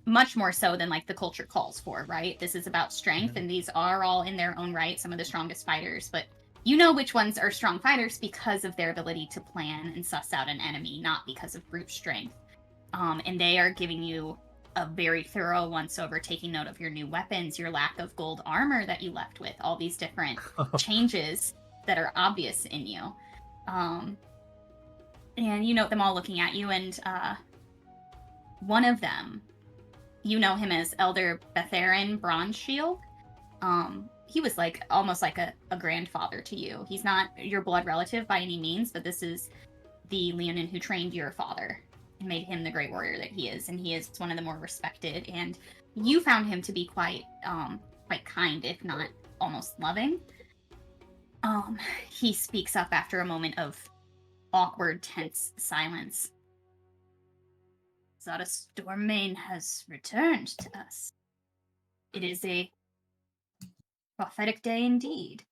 Much more so than like the culture calls for, right? This is about strength, and these are all in their own right some of the strongest fighters, but you know which ones are strong fighters because of their ability to plan and suss out an enemy, not because of brute strength. And they are giving you a very thorough once-over, taking note of your new weapons, your lack of gold armor that you left with, all these different changes that are obvious in you. And you note them all looking at you, and one of them, you know him as Elder Betharin Bronzeshield. He was like almost like a grandfather to you. He's not your blood relative by any means, but this is the Leonin who trained your father and made him the great warrior that he is, and he is one of the more respected. And you found him to be quite kind, if not almost loving. He speaks up after a moment of awkward, tense silence. Zata Stormmane has returned to us. It is a prophetic day indeed.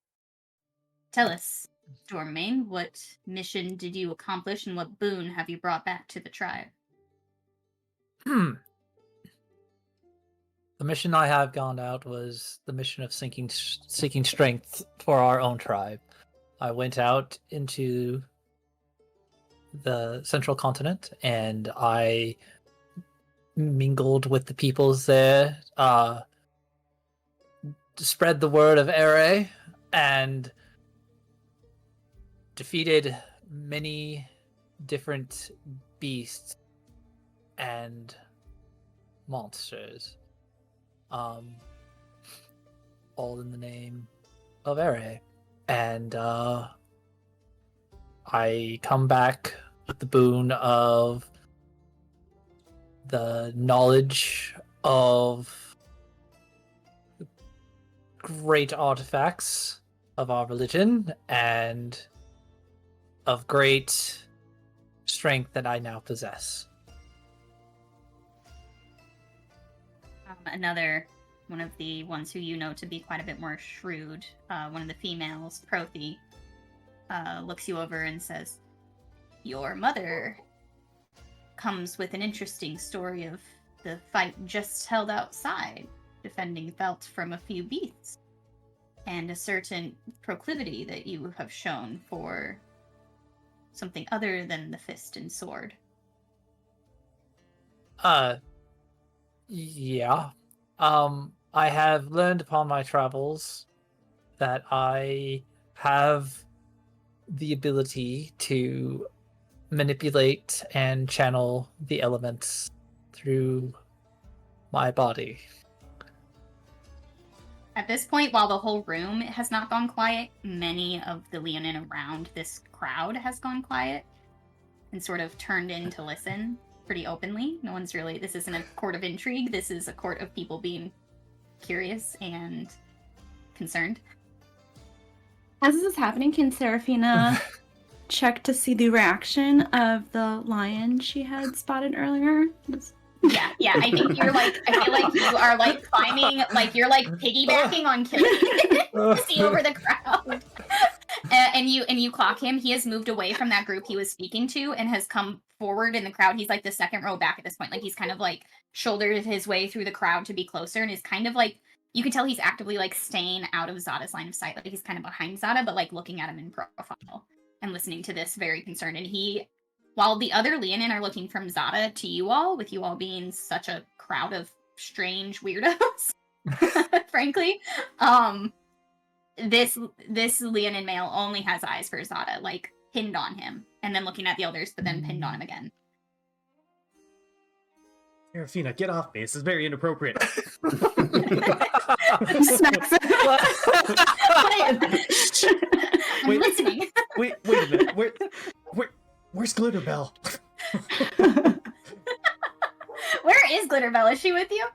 Tell us, Stormmain, what mission did you accomplish and what boon have you brought back to the tribe? The mission I have gone out was the mission of seeking strength for our own tribe. I went out into the central continent and I mingled with the peoples there, to spread the word of Ere, and defeated many different beasts and monsters, all in the name of Ere. And I come back with the boon of the knowledge of great artifacts of our religion and of great strength that I now possess. Another one of the ones who you know to be quite a bit more shrewd, one of the females, Prothy, looks you over and says, "Your mother comes with an interesting story of the fight just held outside, defending Thelt from a few beasts, and a certain proclivity that you have shown for something other than the fist and sword." Yeah. I have learned upon my travels that I have the ability to manipulate and channel the elements through my body. At this point, while the whole room has not gone quiet, many of the Leonin around this crowd has gone quiet and sort of turned in to listen pretty openly. No one's really, this isn't a court of intrigue, this is a court of people being curious and concerned. As this is happening, can Seraphina check to see the reaction of the lion she had spotted earlier? Yeah, I think you're like, I feel like you are like climbing, like you're like piggybacking on killing to see over the crowd. And you clock him. He has moved away from that group he was speaking to and has come forward in the crowd. He's like the second row back at this point. Like he's kind of like shouldered his way through the crowd to be closer and is kind of like, you can tell he's actively like staying out of Zata's line of sight. Like he's kind of behind Zata, but like looking at him in profile and listening to this, very concerned. And he, while the other Leonin are looking from Zata to you all, with you all being such a crowd of strange weirdos, frankly, this Leonin male only has eyes for Zata, like pinned on him, and then looking at the others, but then pinned on him again. Seraphina, get off me. This is very inappropriate. Smacks it. I'm listening. Wait a minute. Where's Glitterbell? Where is Glitterbell? Is she with you?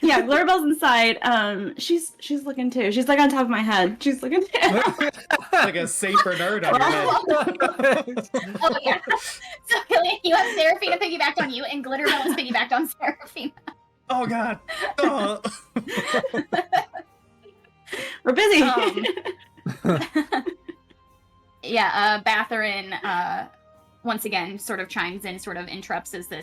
Yeah, Glitterbell's inside. She's looking too. She's like on top of my head. She's looking too. Like a Saint Bernard on your head. Oh yeah. So Killian, you have Seraphina piggybacked on you, and Glitterbell is piggybacked on Seraphina. Oh god. Oh. We're busy. Yeah, Batharin once again sort of chimes in, sort of interrupts as the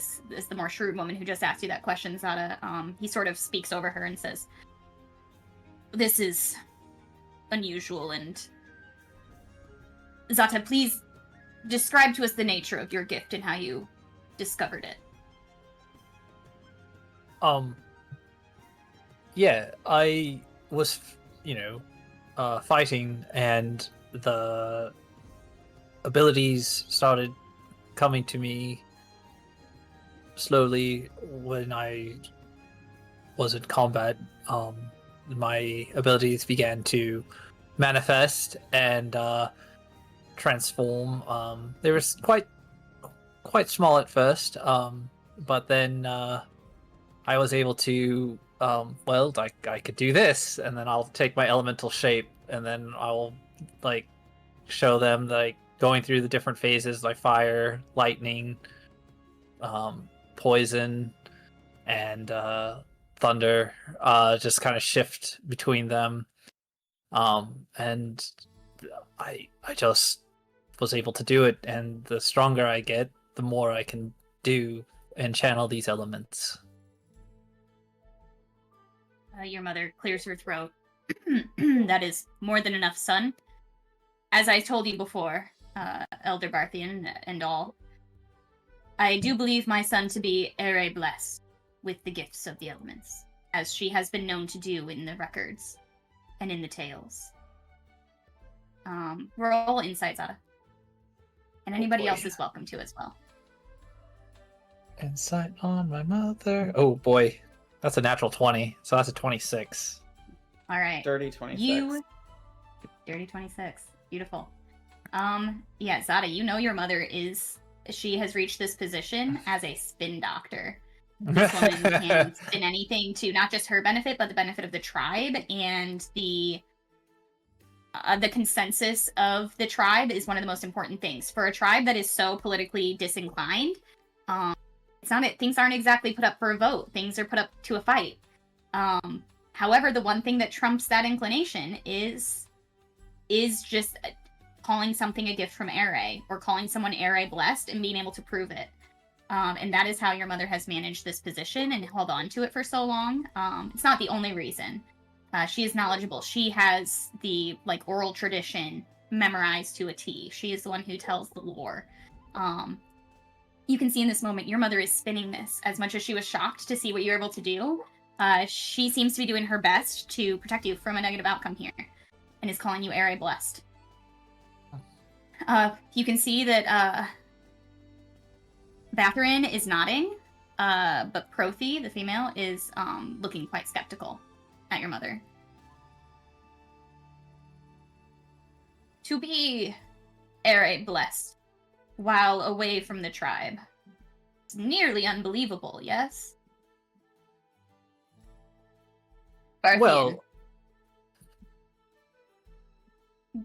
more shrewd woman who just asked you that question, Zata. He sort of speaks over her and says, "This is unusual, and Zata, please describe to us the nature of your gift and how you discovered it." Yeah, I was, fighting, and the abilities started coming to me slowly when I was in combat. My abilities began to manifest and transform. They were quite small at first, but then I was able to, I could do this, and then I'll take my elemental shape, and then I'll show them going through the different phases like fire, lightning, poison, and thunder just kind of shift between them. And I just was able to do it, and the stronger I get, the more I can do and channel these elements. Your mother clears her throat. That is more than enough, son. As I told you before, Elder Barthian and all, I do believe my son to be ere blessed with the gifts of the elements, as she has been known to do in the records and in the tales. Roll insight, Zata. And anybody else is welcome to as well. Insight on my mother. Oh boy, that's a natural 20, so that's a 26. All right. Dirty 26. Dirty 26. Beautiful. Yeah, Zata, you know your mother she has reached this position as a spin doctor. This woman can spin anything to not just her benefit, but the benefit of the tribe, and the consensus of the tribe is one of the most important things. For a tribe that is so politically disinclined, things aren't exactly put up for a vote. Things are put up to a fight. However, the one thing that trumps that inclination is just calling something a gift from Ere, or calling someone Ere blessed and being able to prove it. And that is how your mother has managed this position and held on to it for so long. It's not the only reason. She is knowledgeable. She has the oral tradition memorized to a T. She is the one who tells the lore. You can see in this moment, your mother is spinning this. As much as she was shocked to see what you were able to do, she seems to be doing her best to protect you from a negative outcome here, and is calling you Ere blessed. You can see that Batharin is nodding, but Prothy, the female, is looking quite skeptical at your mother. To be Ere blessed while away from the tribe. It's nearly unbelievable, yes? Barthian. Well,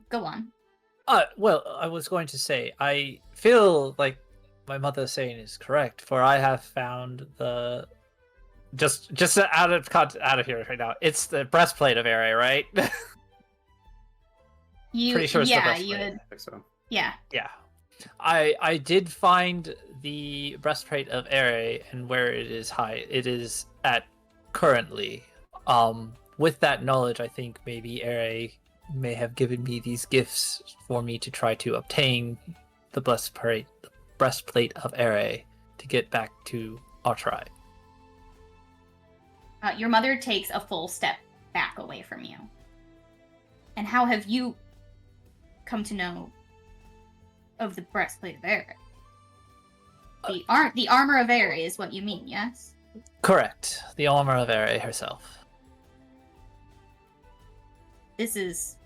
go on. Well, I was going to say, I feel like my mother saying is correct, for I have found the just out of here right now. It's the breastplate of Ere, right? Pretty sure it's the breastplate. I think so. Yeah. Yeah. I did find the breastplate of Ere, and where it is at currently. With that knowledge, I think maybe Ere may have given me these gifts for me to try to obtain the breastplate of Ere to get back to our tribe. Your mother takes a full step back away from you. And how have you come to know of the breastplate of Ere? The armor of Ere is what you mean, yes? Correct. The armor of Ere herself. This is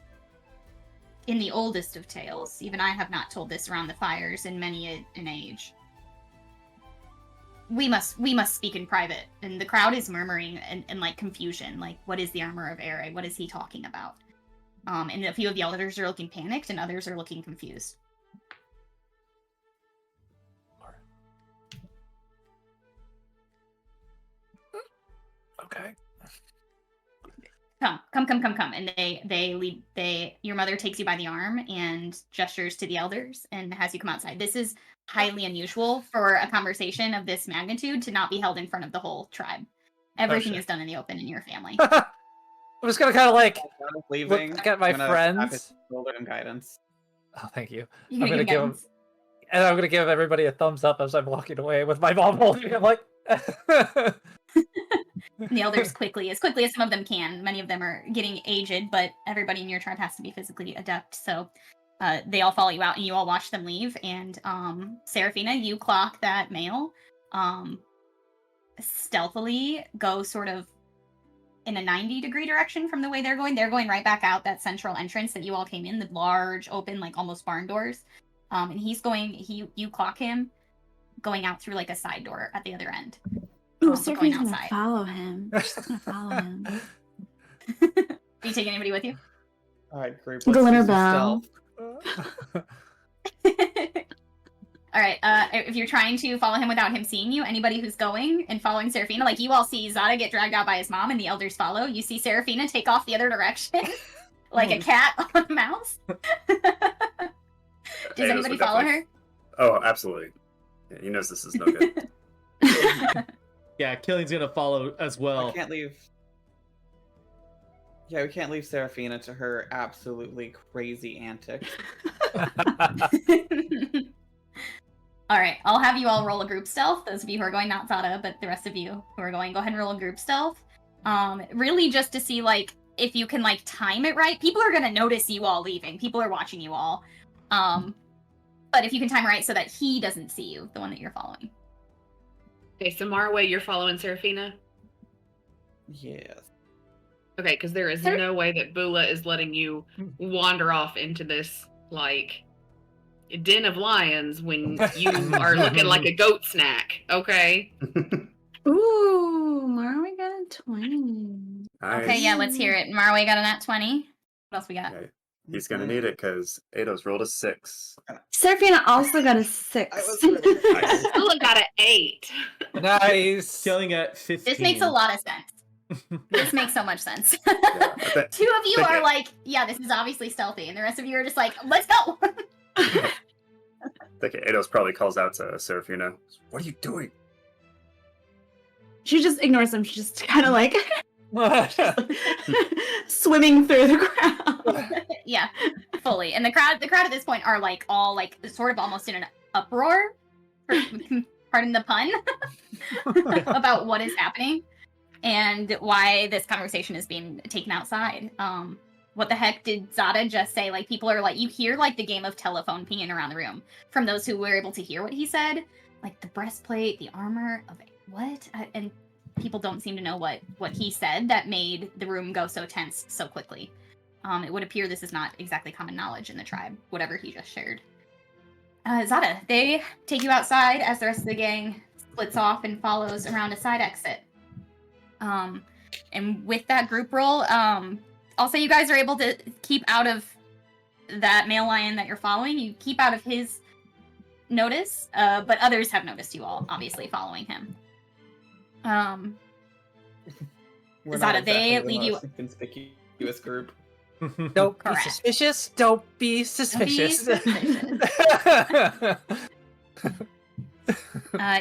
in the oldest of tales. Even I have not told this around the fires in many an age. We must speak in private. And the crowd is murmuring in confusion. What is the armor of Ere? What is he talking about? And a few of the elders are looking panicked, and others are looking confused. Okay. Come. And your mother takes you by the arm and gestures to the elders and has you come outside. This is highly unusual for a conversation of this magnitude to not be held in front of the whole tribe. Everything is done in the open in your family. I'm just gonna kind of leaving. look at my friends. Shoulder and guidance. Oh, thank you. I'm I'm gonna give everybody a thumbs up as I'm walking away with my mom holding me. I'm like. The elders quickly as some of them can. Many of them are getting aged, but everybody in your tribe has to be physically adept. So they all follow you out, and you all watch them leave. And Seraphina, you clock that male stealthily go sort of in a 90-degree direction from the way they're going. They're going right back out that central entrance that you all came in, the large, open, almost barn doors. And you clock him going out through a side door at the other end. Oh, Also going Sophie's gonna outside. follow him. She's gonna follow him. Are you taking anybody with you? All right, group. Glitter Let's do some bell. stealth. All right. If you're trying to follow him without him seeing you, anybody who's going and following Seraphina, like you all see Zata get dragged out by his mom, and the elders follow. You see Seraphina take off the other direction, like a cat on a mouse. Does anybody follow her? Oh, absolutely. Yeah, he knows this is no good. Yeah, Killian's gonna follow as well. I can't leave. Yeah, we can't leave Seraphina to her absolutely crazy antics. All right, I'll have you all roll a group stealth. Those of you who are going, not Zata, but the rest of you who are going, go ahead and roll a group stealth. Really just to see, like, if you can, like, time it right. People are going to notice you all leaving. People are watching you all. But if you can time it right so that he doesn't see you, the one that you're following. Okay, so Marway, you're following Seraphina? Yes. Okay, because there is no way that Bula is letting you wander off into this, like, den of lions when you are looking like a goat snack, okay? Ooh, Marway got a 20. Okay, yeah, let's hear it. Marway got a nat 20. What else we got? Okay. He's gonna need it because Ado's rolled a 6. Seraphina also got a 6. I was really Nice. Bula got an 8. Nice. Killing at 15. This makes a lot of sense. This makes so much sense. Yeah, but Two of you are like, yeah, this is obviously stealthy, and the rest of you are just like, let's go. I think Ados probably calls out to Seraphina. What are you doing? She just ignores him. She's just kind of like swimming through the crowd. Yeah, fully. And the crowd at this point are like all like sort of almost in an uproar, pardon the pun, about what is happening and why this conversation is being taken outside. What the heck did Zata just say? Like, people are like, you hear like the game of telephone pinging around the room from those who were able to hear what he said. Like the breastplate, the armor of what? And people don't seem to know what he said that made the room go so tense so quickly. It would appear this is not exactly common knowledge in the tribe, whatever he just shared. Zata, they take you outside as the rest of the gang splits off and follows around a side exit. And with that group roll, I'll say you guys are able to keep out of that male lion that you're following. You keep out of his notice, but others have noticed you all, obviously, following him. We're Zata, not they exactly lead the you- most conspicuous group. Don't be Correct. suspicious. Don't be suspicious.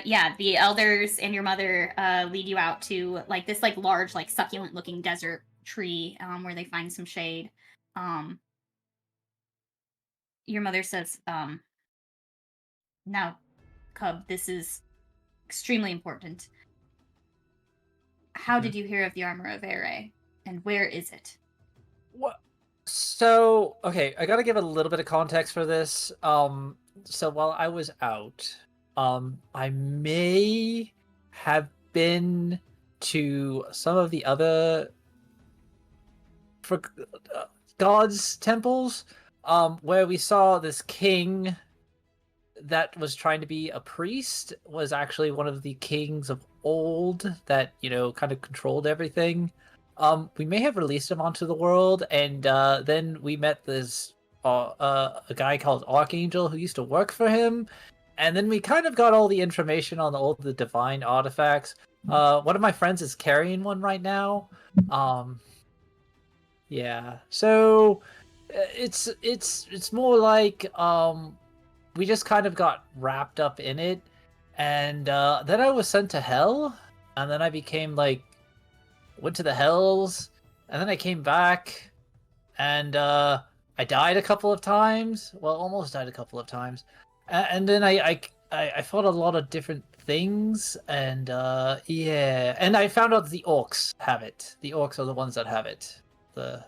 Yeah, the elders and your mother lead you out to like this like large like succulent looking desert tree where they find some shade. Your mother says, now, Cub, this is extremely important. How did you hear of the armor of Ere, and where is it? What? So, okay, I gotta give a little bit of context for this. So while I was out, I may have been to some of the other gods' temples, where we saw this king that was trying to be a priest was actually one of the kings of old that, you know, kind of controlled everything. We may have released him onto the world, and then we met this a guy called Archangel who used to work for him, and then we kind of got all the information on all the divine artifacts. One of my friends is carrying one right now. Yeah, so it's more like we just kind of got wrapped up in it, and then I was sent to hell, and then I became like went to the hells, and then I came back, and I died a couple of times. Well, almost died a couple of times, and then I fought a lot of different things, and yeah, and I found out the orcs have it. The orcs are the ones that have it. The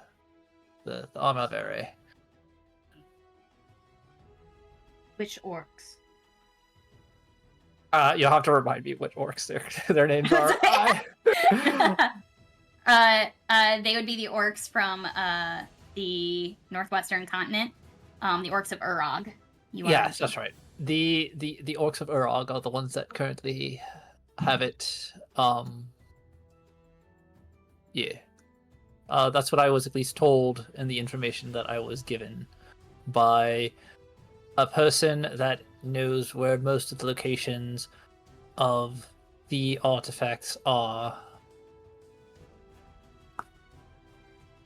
armor of Ere. Which orcs? You'll have to remind me which orcs their names are. They would be the orcs from the northwestern continent, the orcs of Urog. Yes, that's right. The orcs of Urog are the ones that currently have it. Yeah. That's what I was at least told in the information that I was given by a person that knows where most of the locations of the artifacts are.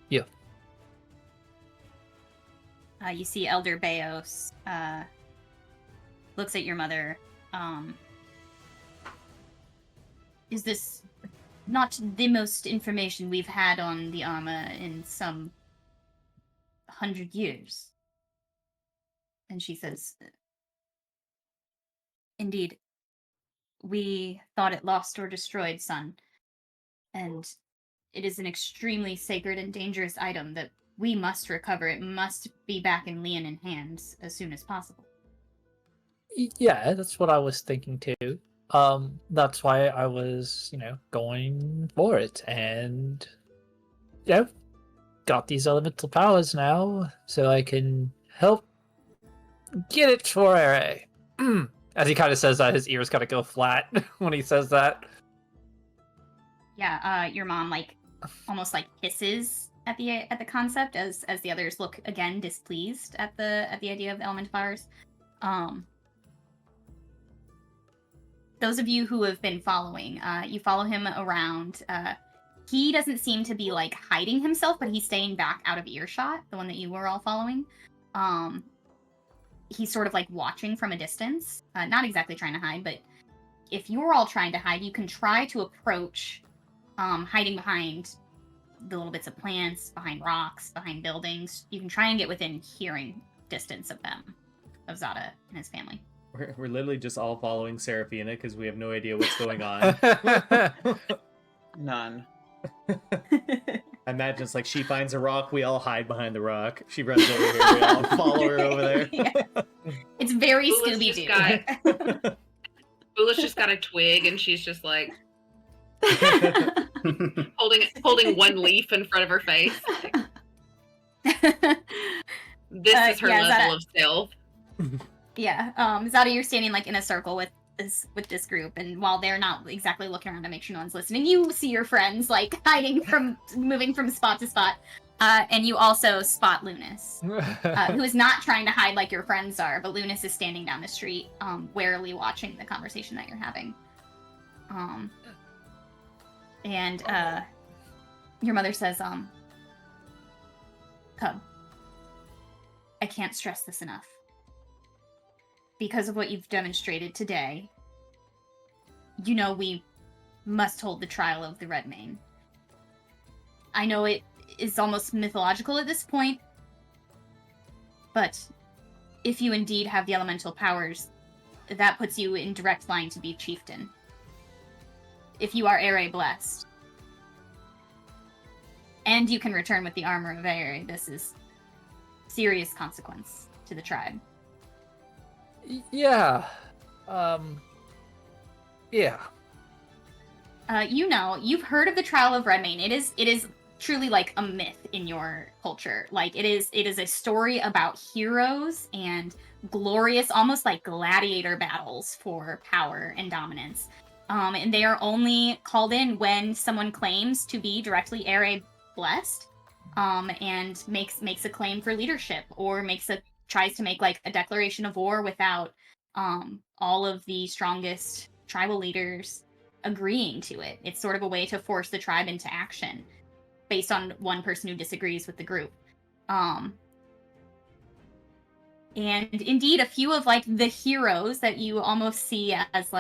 Yeah. You see Elder Beos looks at your mother. Is this not the most information we've had on the armor in some 100 years? And she says, indeed, we thought it lost or destroyed, son. And it is an extremely sacred and dangerous item that we must recover. It must be back in Leonin hands as soon as possible. Yeah, that's what I was thinking too. That's why I was, going for it, and got these elemental powers now, so I can help get it for Ere. As he kind of says that, his ears kind of go flat when he says that. Yeah, your mom almost hisses at the concept as the others look again displeased at the idea of the elemental powers. Those of you who have been following, you follow him around. He doesn't seem to be hiding himself, but he's staying back out of earshot, the one that you were all following. He's sort of watching from a distance, not exactly trying to hide, but if you're all trying to hide, you can try to approach, hiding behind the little bits of plants, behind rocks, behind buildings. You can try and get within hearing distance of them, of Zata and his family. We're literally just all following Seraphina because we have no idea what's going on. None. I imagine it's she finds a rock, we all hide behind the rock. She runs over here, we all follow her over there. Yeah. It's very Scooby-Doo. Bula's just got a twig, and she's just holding one leaf in front of her face. This is her level of stealth. Yeah, Zata, you're standing in a circle with this group, and while they're not exactly looking around to make sure no one's listening, you see your friends hiding moving from spot to spot, and you also spot Lunas, who is not trying to hide like your friends are, but Lunas is standing down the street, warily watching the conversation that you're having. And your mother says, Cub, I can't stress this enough. Because of what you've demonstrated today, we must hold the trial of the Redmane. I know it is almost mythological at this point, but if you indeed have the elemental powers, that puts you in direct line to be chieftain. If you are Ere blessed, and you can return with the armor of Ere, this is serious consequence to the tribe. Yeah. Yeah. You've heard of the trial of Redmane. It is truly a myth in your culture. It is a story about heroes and glorious, almost gladiator battles for power and dominance. And they are only called in when someone claims to be directly Ere blessed, and makes a claim for leadership, or tries to make a declaration of war without all of the strongest tribal leaders agreeing to it. It's sort of a way to force the tribe into action based on one person who disagrees with the group. And indeed, a few of the heroes that you almost see as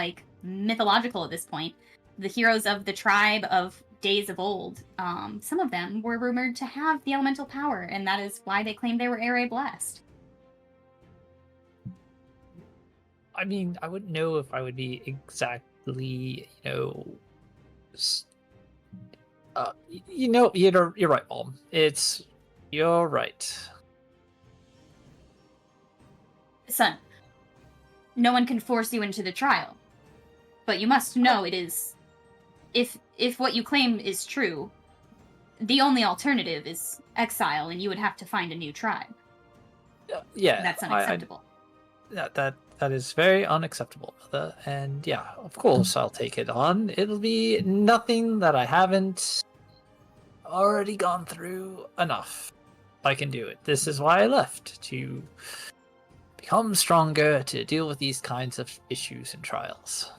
mythological at this point, the heroes of the tribe of days of old, some of them were rumored to have the elemental power, and that is why they claimed they were Ere blessed. I mean, I wouldn't know if I would be exactly, you're right, Mom. You're right. Son, no one can force you into the trial, but you must know it is, if what you claim is true, the only alternative is exile, and you would have to find a new tribe. Yeah, that's unacceptable. That is very unacceptable, Mother. And yeah, of course I'll take it on. It'll be nothing that I haven't already gone through enough. I can do it. This is why I left, to become stronger to deal with these kinds of issues and trials.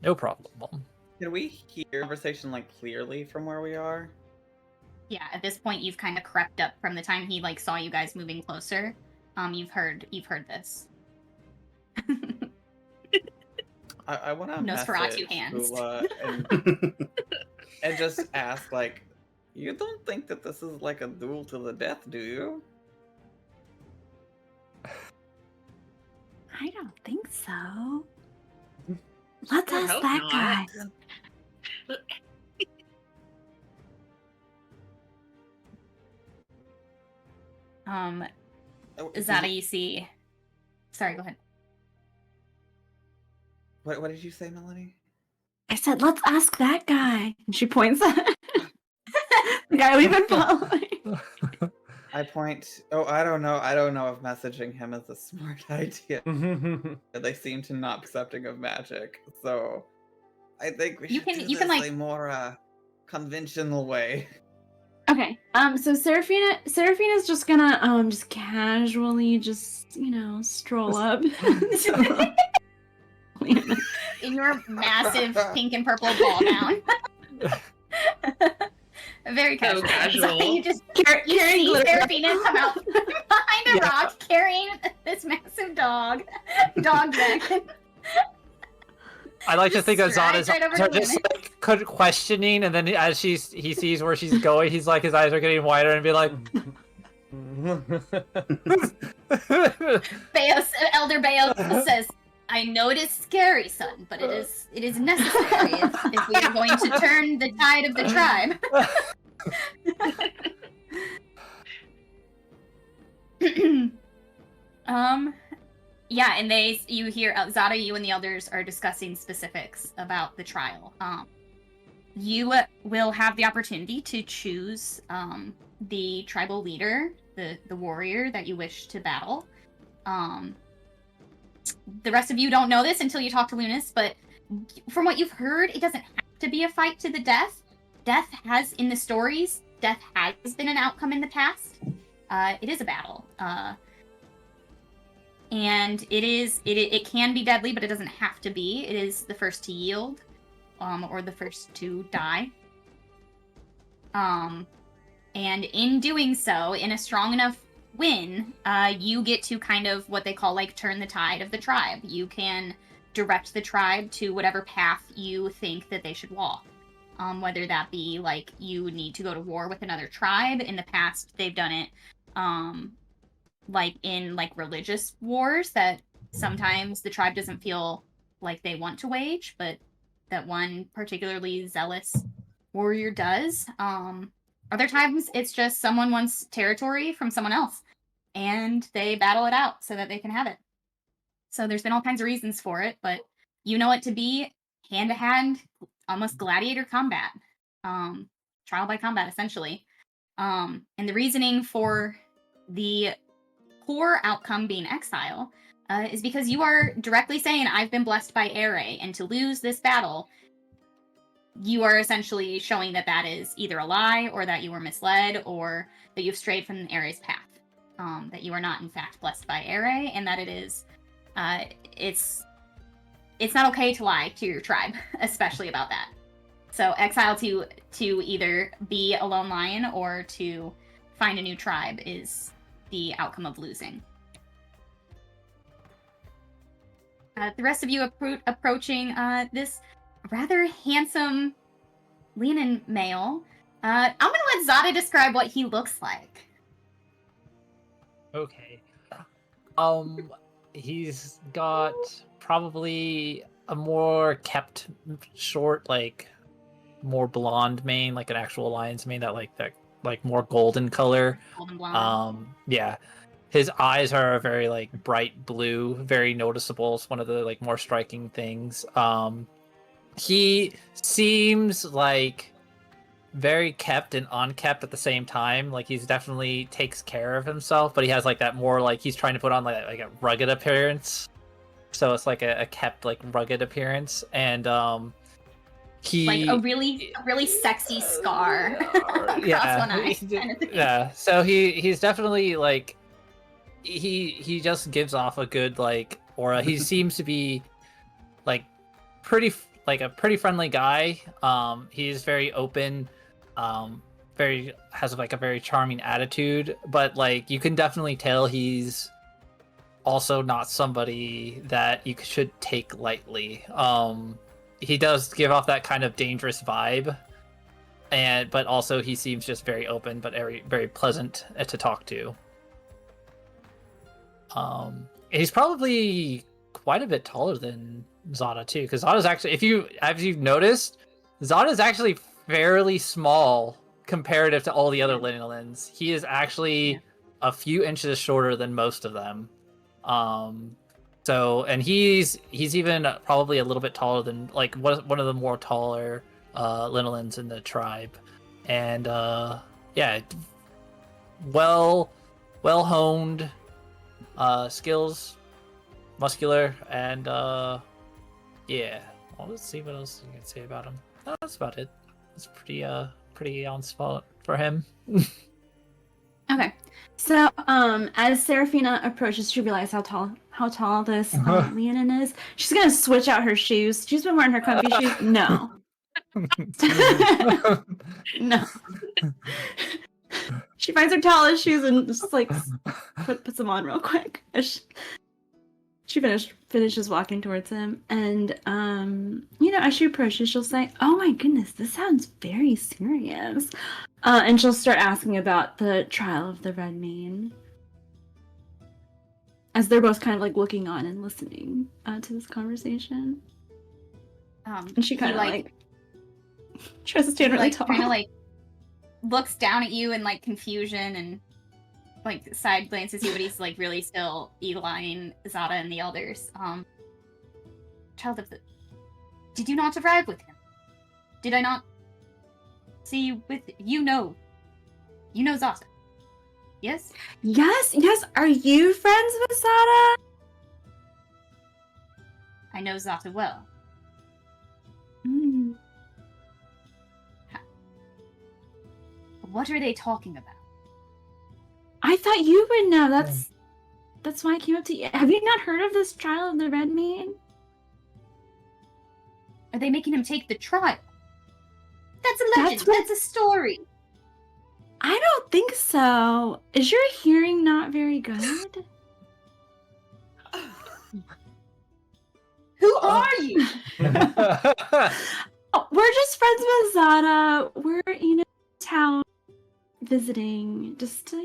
No problem. Can we hear conversation like clearly from where we are? Yeah, at this point you've kind of crept up from the time he like saw you guys moving closer. You've heard this. I want to Nosferatu message hands. Bula and just ask, like, you don't think that this is like a duel to the death, do you? I don't think so. Let's I ask hope that not. guy. Oh, is Zata, it- you see. Sorry, go ahead. What did you say, Melanie? I said, let's ask that guy. And she points at the guy we've been following. I point. Oh, I don't know. I don't know if messaging him is a smart idea. They seem to not be accepting of magic, so I think we You should can- do you can, this like- a more conventional way. Okay. So Seraphina's just gonna just casually stroll up. In your massive pink and purple ball gown. Very So casual. casual. You just Carrying see glitter. Seraphina come out behind a rock carrying this massive dog dragon. I like to Just think that strides Zata's right over eyes are to just Luna. like questioning, and then as he sees where she's going, he's like, his eyes are getting wider, and be like, Beos, Elder Beos says, "I know it is scary, son, but it is necessary if we are going to turn the tide of the tribe." Yeah, and you hear Zata, you and the others are discussing specifics about the trial. You will have the opportunity to choose the tribal leader, the warrior that you wish to battle. The rest of you don't know this until you talk to Lunas, but from what you've heard, it doesn't have to be a fight to the death. Death has, in the stories, death has been an outcome in the past. It is a battle. And it can be deadly, but it doesn't have to be. It is the first to yield, or the first to die. And in doing so, in a strong enough win, you get to kind of what they call like turn the tide of the tribe. You can direct the tribe to whatever path you think that they should walk. Whether that be like you need to go to war with another tribe. In the past, they've done it like in like religious wars that sometimes the tribe doesn't feel like they want to wage, but that one particularly zealous warrior does. Other times it's just someone wants territory from someone else and they battle it out so that they can have it. So there's been all kinds of reasons for it, but you know it to be hand-to-hand, almost gladiator combat, trial by combat essentially. And the reasoning for the poor outcome being exile is because you are directly saying, I've been blessed by Ere, and to lose this battle, you are essentially showing that that is either a lie, or that you were misled, or that you've strayed from Ere's path. That you are not, in fact, blessed by Ere, and that it is, it's not okay to lie to your tribe, especially about that. So exile to either be a lone lion or to find a new tribe is the outcome of losing. The rest of you approaching this rather handsome Leonin male. I'm gonna let Zata describe what he looks like. okay. He's got probably a more kept short, like more blonde mane, like an actual lion's mane, that more golden color. Golden blonde. Yeah. His eyes are very like bright blue, very noticeable. It's one of the like more striking things. He seems like very kept and unkept at the same time. Like he's definitely takes care of himself, but he has like that more like he's trying to put on like a rugged appearance. So it's like a kept like rugged appearance, and he like a really sexy scar across one eye. Kind of thing. Yeah. So he's definitely like he just gives off a good like aura. He seems to be like a pretty friendly guy. He's very open, has like a very charming attitude, but like you can definitely tell he's also not somebody that you should take lightly. He does give off that kind of dangerous vibe, but also he seems just very open, but very pleasant to talk to. He's probably quite a bit taller than Zata too, because Zata's actually, if you've noticed, Zata's actually fairly small comparative to all the other Linolins. He is actually a few inches shorter than most of them. And he's even probably a little bit taller than like one of the more taller Linolins in the tribe. And well honed skills, muscular, and yeah. Well, let's see what else you can say about him. Oh, that's about it. It's pretty on spot for him. Okay. So, as Seraphina approaches to realize how tall this Leonin is, she's gonna switch out her shoes. She's been wearing her comfy shoes. No. No. She finds her tallest shoes and just like puts them on real quick. She finishes walking towards him, and as she approaches, she'll say, "Oh my goodness, this sounds very serious," and she'll start asking about the trial of the Red Mane, as they're both kind of like looking on and listening to this conversation. And she kind of like tries to stand really tall. Kind of like looks down at you in like confusion and like side glances you, but he's like really still eyeing Zata and the elders. Child of the, did you not arrive with him? Did I not see you with you know Zata? Yes. Yes. Are you friends with Zata? I know Zata well. What are they talking about? I thought you would know. That's why I came up to you. Have you not heard of this trial of the Red Mane? Are they making him take the trial? That's a legend. That's a story. I don't think so. Is your hearing not very good? Who are you? Oh, we're just friends with Zata. We're in town visiting, just to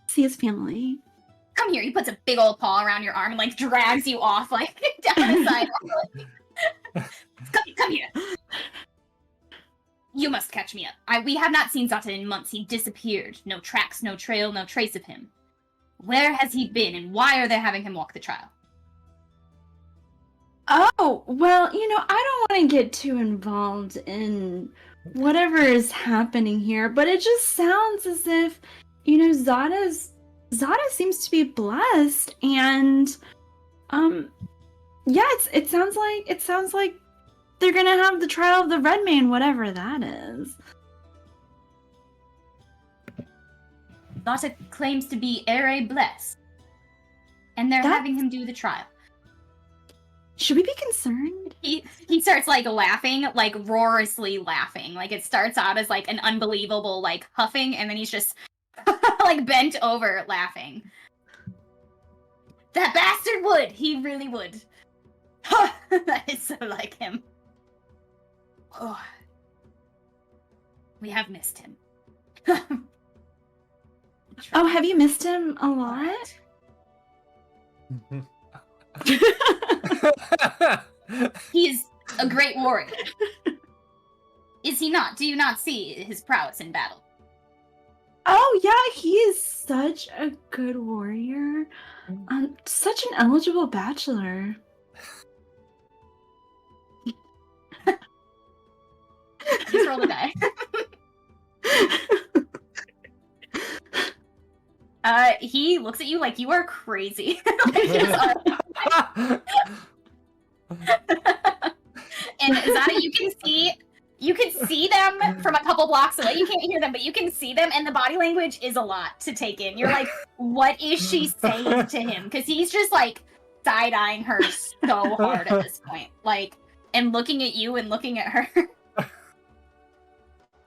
see his family. Come here. He puts a big old paw around your arm and like drags you off like down the sidewalk. Come here. You must catch me up. We have not seen Zata in months. He disappeared. No tracks, no trail, no trace of him. Where has he been, and why are they having him walk the trial? Oh, well, I don't want to get too involved in whatever is happening here, but it just sounds as if, Zata seems to be blessed, and, it sounds like they're gonna have the trial of the Red Mane, whatever that is. Zata claims to be Ere blessed, and they're having him do the trial. Should we be concerned? He starts like laughing, like roarously laughing. Like it starts out as like an unbelievable like huffing, and then he's just like bent over laughing. That bastard would. He really would. That is so like him. Oh, we have missed him. Oh, have you missed him a lot? He is a great warrior. Is he not? Do you not see his prowess in battle? Oh yeah, he is such a good warrior. Such an eligible bachelor. Just roll the die. He looks at you like you are crazy. And Zata, you You can see them from a couple blocks away. You can't hear them, but you can see them, and the body language is a lot to take in. You're like, what is she saying to him? Because he's just like side-eyeing her so hard at this point. Like, and looking at you and looking at her.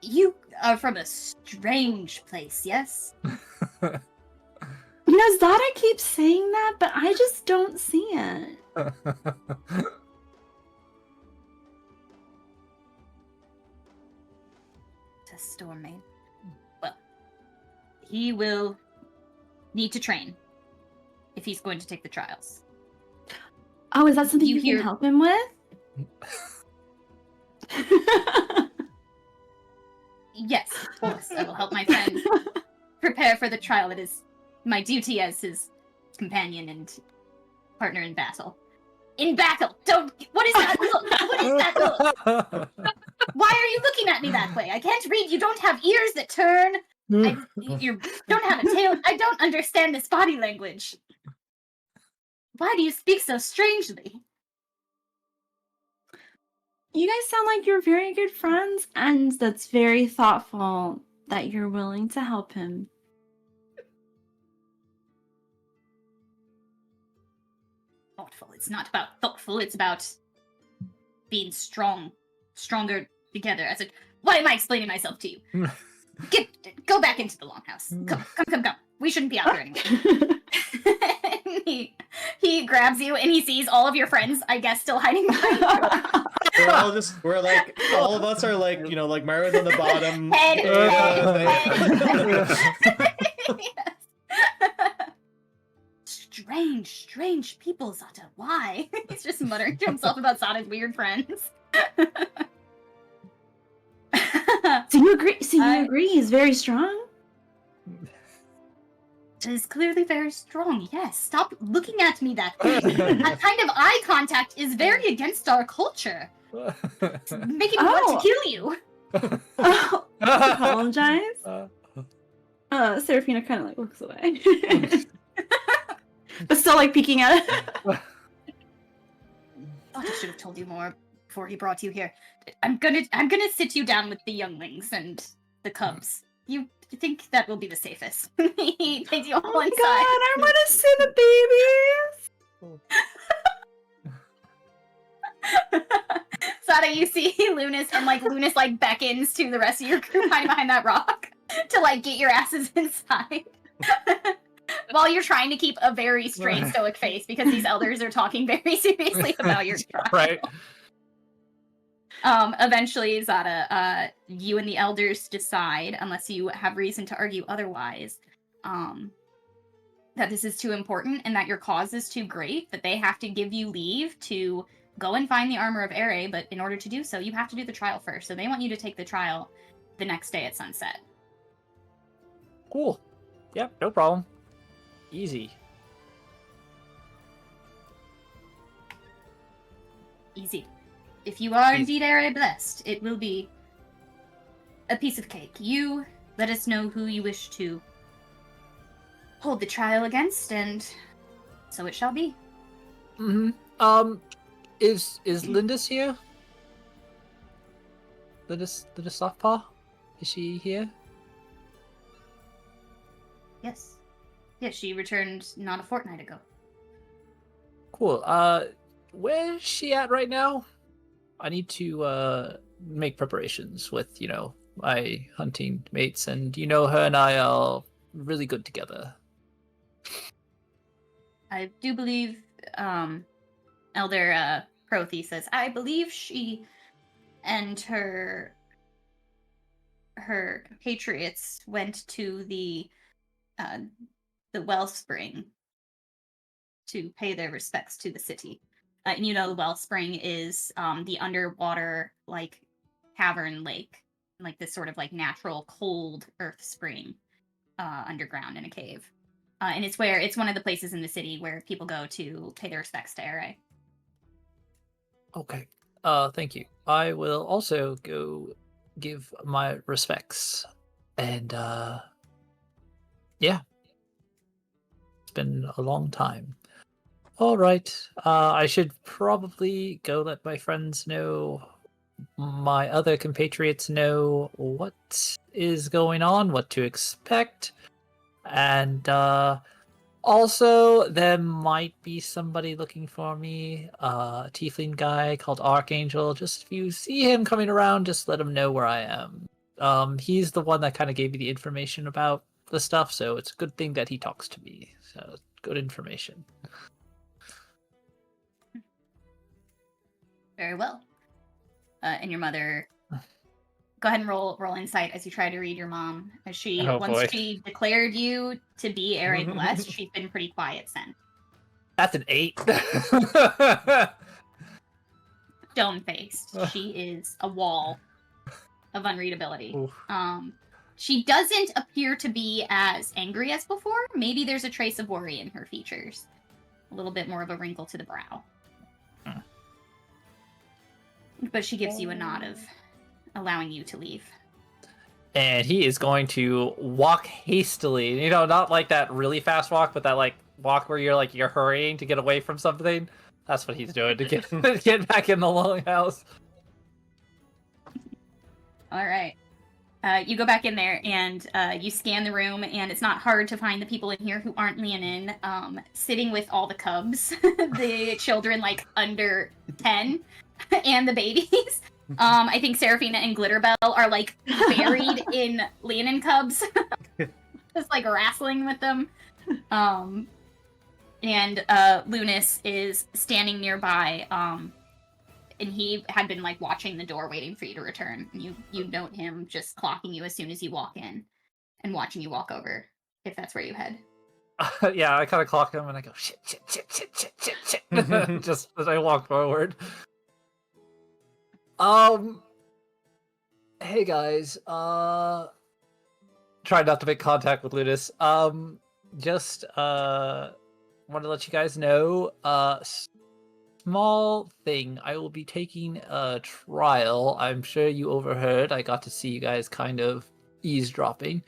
You are from a strange place, yes? You know, Zata keeps saying that, but I just don't see it. To Stormmaid. Well, he will need to train if he's going to take the trials. Oh, is that something You you hear- can help him with? Yes, of course. I will help my friend prepare for the trial. It is my duty as his companion and partner in battle. In battle! Don't. What is that look? What is that look? Why are you looking at me that way? I can't read. You don't have ears that turn. You don't have a tail. I don't understand this body language. Why do you speak so strangely? You guys sound like you're very good friends, and that's very thoughtful that you're willing to help him. Thoughtful. It's not about thoughtful. It's about being stronger together. As a, why am I explaining myself to you? Go back into the longhouse. Come. We shouldn't be out here anymore. he grabs you and he sees all of your friends, I guess, still hiding behind you. We're like, all of us are like, you know, like Myra's on the bottom. Head. Strange people, Zata. Why? He's just muttering to himself about Zata's weird friends. So you agree? He's very strong? It is clearly very strong, yes. Stop looking at me that way. That kind of eye contact is very against our culture. It's making me want to kill you. Oh, apologize. Seraphina kind of like looks away. But still like peeking at it. Thought I should have told you more before he brought you here. I'm gonna sit you down with the younglings and the cubs. You think that will be the safest? He takes you all Oh my inside. god, I want to see the babies! Zata, you see Lunas, and Lunas beckons to the rest of your crew hiding behind that rock to get your asses inside. While you're trying to keep a very straight stoic face because these elders are talking very seriously about your trial. Right. Eventually, Zata, you and the elders decide, unless you have reason to argue otherwise, that this is too important and that your cause is too great, that they have to give you leave to go and find the armor of Ere, but in order to do so, you have to do the trial first. So they want you to take the trial the next day at sunset. Cool. Yep, no problem. Easy. Easy. If you are Easy. indeed Ere blessed, it will be a piece of cake. You let us know who you wish to hold the trial against, and so it shall be. Mm-hmm. Is Lindis here? Lindis Softpaw? Is she here? Yes. Yes, she returned not a fortnight ago. Cool. Where's she at right now? I need to make preparations with, my hunting mates, and her and I are really good together. I do believe, Elder Prothy says, I believe she and her patriots went to the wellspring to pay their respects to the city. And the wellspring is the underwater cavern lake, this sort of natural cold earth spring underground in a cave. And it's one of the places in the city where people go to pay their respects to Ere. Okay. Thank you. I will also go give my respects. And yeah. It's been a long time. All right. I should probably go let my friends know my other compatriots know what is going on, what to expect, and also there might be somebody looking for me, a tiefling guy called Archangel. Just if you see him coming around, just let him know where I am. He's the one that kind of gave me the information about the stuff, so it's a good thing that he talks to me. So good information. Very well. And your mother, go ahead and roll insight as you try to read your mom. As she Oh, once boy. she declared you to be Ere Blessed, she's been pretty quiet since. That's an 8. Stone faced. She is a wall of unreadability. Oof. She doesn't appear to be as angry as before. Maybe there's a trace of worry in her features. A little bit more of a wrinkle to the brow. But she gives you a nod of allowing you to leave. And he is going to walk hastily. You know, not like that really fast walk, but that like walk where you're hurrying to get away from something. That's what he's doing to get back in the longhouse. All right. You go back in there and you scan the room, and it's not hard to find the people in here who aren't Leonin, sitting with all the cubs, the children like under 10, and the babies. I think Seraphina and Glitterbell are like buried in Leonin cubs, just like wrestling with them. And Lunas is standing nearby, and he had been like watching the door, waiting for you to return. And you note him just clocking you as soon as you walk in, and watching you walk over, if that's where you head. Yeah, I kind of clock him and I go shit, just as I walk forward. Hey guys, try not to make contact with Ludus. Just want to let you guys know, small thing. I will be taking a trial. I'm sure you overheard. I got to see you guys kind of eavesdropping.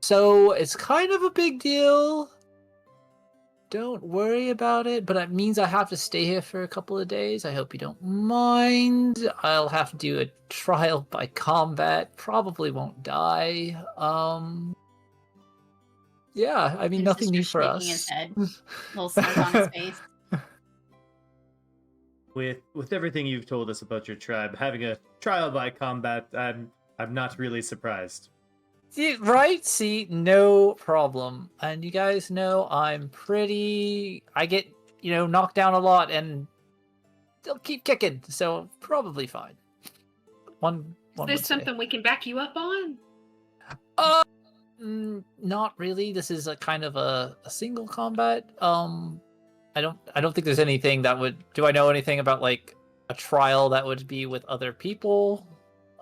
So it's kind of a big deal. Don't worry about it, but it means I have to stay here for a couple of days. I hope you don't mind. I'll have to do a trial by combat. Probably won't die. Yeah, I mean, He's nothing just new for shaking us. his head, little smug on his face. With everything you've told us about your tribe, having a trial by combat, I'm not really surprised. Right? See, no problem. And you guys know I get, knocked down a lot and they'll keep kicking, so probably fine. One Is this something we can back you up on? Not really. This is a kind of a single combat. I don't think there's anything that would. Do I know anything about like a trial that would be with other people?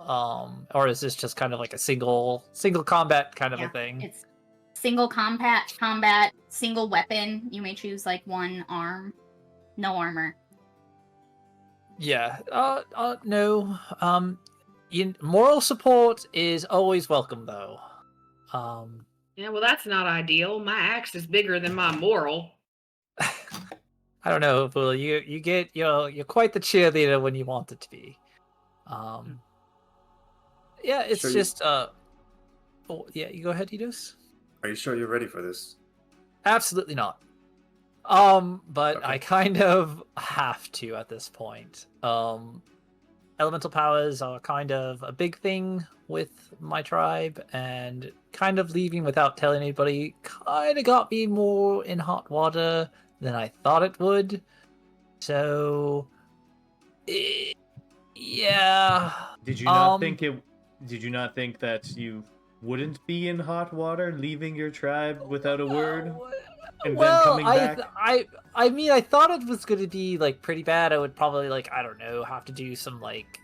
Or is this just kind of like a single combat kind of a thing? It's single combat, single weapon. You may choose like one arm, no armor. Yeah. No. Moral support is always welcome, though. Yeah, well, that's not ideal. My axe is bigger than my moral. I don't know, Bula. You're quite the cheerleader when you want it to be. Yeah, it's Sure just Oh yeah, you go ahead, Eidos. Are you sure you're ready for this? Absolutely not. But Okay. I kind of have to at this point. Elemental powers are kind of a big thing with my tribe, and kind of leaving without telling anybody kind of got me more in hot water than I thought it would. So, yeah. Did you not think that you wouldn't be in hot water, leaving your tribe without a word, and then coming back? I mean, I thought it was going to be like pretty bad. I would probably I don't know, have to do some like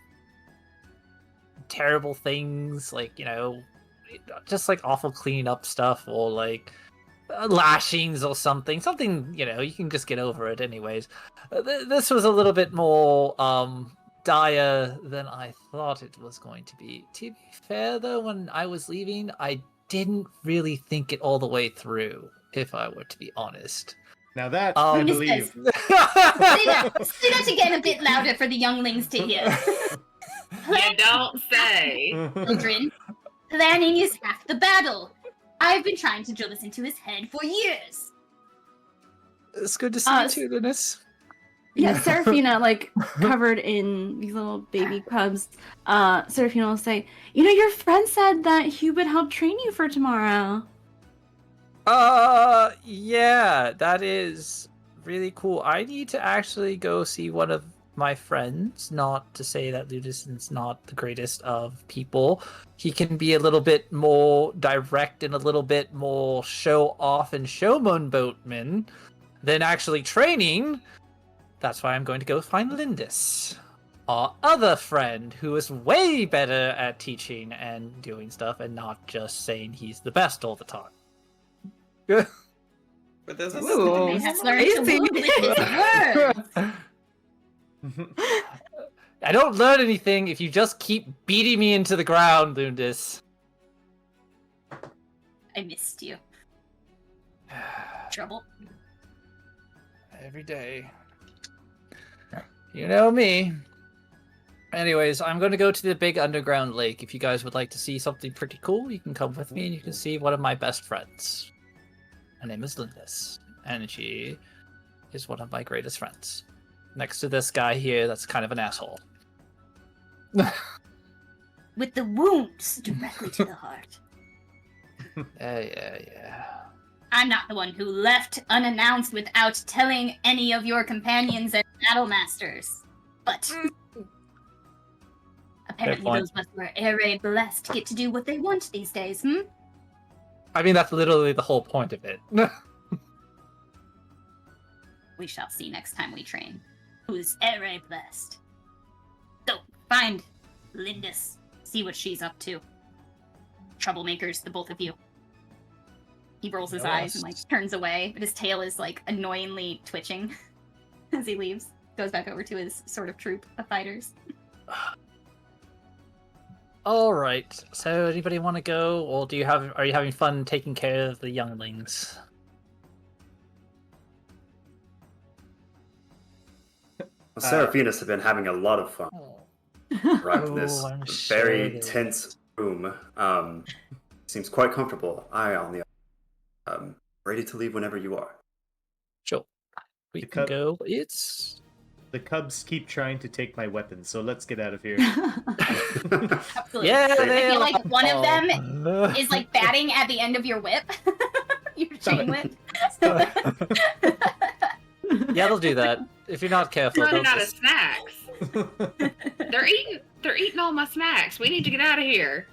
terrible things, like just like awful cleaning up stuff, or like lashings or something. You can just get over it anyways. This was a little bit more dire than I thought it was going to be. To be fair, though, when I was leaving, I didn't really think it all the way through, if I were to be honest. Now that I Who believe. Say that again a bit louder for the younglings to hear. You don't say. Children, planning is half the battle. I've been trying to drill this into his head for years. It's good to see you too, Linus. Yeah, Seraphina, like, covered in these little baby cubs, Seraphina will say, you know, your friend said that he would help train you for tomorrow. Yeah, that is really cool. I need to actually go see one of my friends, not to say that Ludison's not the greatest of people. He can be a little bit more direct and a little bit more show off and showman boatman than actually training. That's why I'm going to go find Lindis, our other friend who is way better at teaching and doing stuff and not just saying he's the best all the time. But there's a He has learned to Amazing. move with his words. I don't learn anything if you just keep beating me into the ground, Lundis. I missed you. Trouble. Every day. You know me. Anyways, I'm going to go to the big underground lake. If you guys would like to see something pretty cool, you can come with me and you can see one of my best friends. Her name is Lindis, and she is one of my greatest friends. Next to this guy here that's kind of an asshole. With the wounds directly to the heart. Yeah. I'm not the one who left unannounced without telling any of your companions and battle masters. But apparently point. those of us who are ere blessed get to do what they want these days, I mean, that's literally the whole point of it. We shall see next time we train. Who's ere blessed. So, find Lindis. See what she's up to. Troublemakers, the both of you. He rolls his eyes and, like, turns away, but his tail is, like, annoyingly twitching as he leaves. Goes back over to his sort of troop of fighters. All right. So, anybody want to go, or are you having fun taking care of the younglings? Well, Seraphinas have been having a lot of fun. Arrived in this I'm very sure tense room. Seems quite comfortable. I, on the ready to leave whenever you are. Sure. We The can cub- go. It's The cubs keep trying to take my weapons, so let's get out of here. Absolutely. yeah. I They feel like one of them them is, like, batting at the end of your whip. Your chain whip. Yeah, they'll do that. If you're not careful, they'll Running out of just... snacks. They're eating all my snacks. We need to get out of here.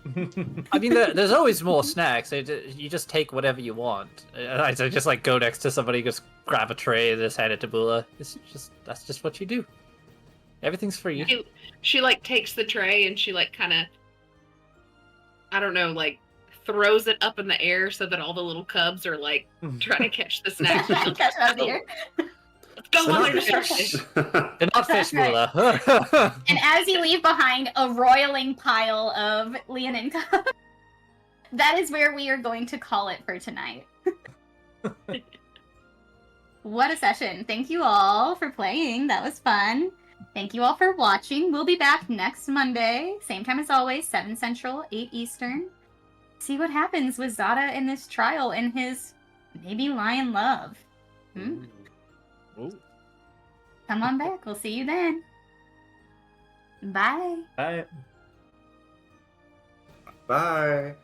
I mean, there's always more snacks. You just take whatever you want. I just like go next to somebody, just grab a tray, and just hand it to Bula. That's just what you do. Everything's free. She like takes the tray and she like kind of, I don't know, like throws it up in the air so that all the little cubs are like trying to catch the snacks. Catch out of the air. Let's go So on not there to start fish. it. They're not fish, Right. Bula. And as you leave behind a roiling pile of Leonin cubs, that is where we are going to call it for tonight. What a session. Thank you all for playing. That was fun. Thank you all for watching. We'll be back next Monday. Same time as always, 7 Central, 8 Eastern. See what happens with Zata in this trial and his maybe lion love. Ooh. Come on back. We'll see you then. Bye. Bye. Bye.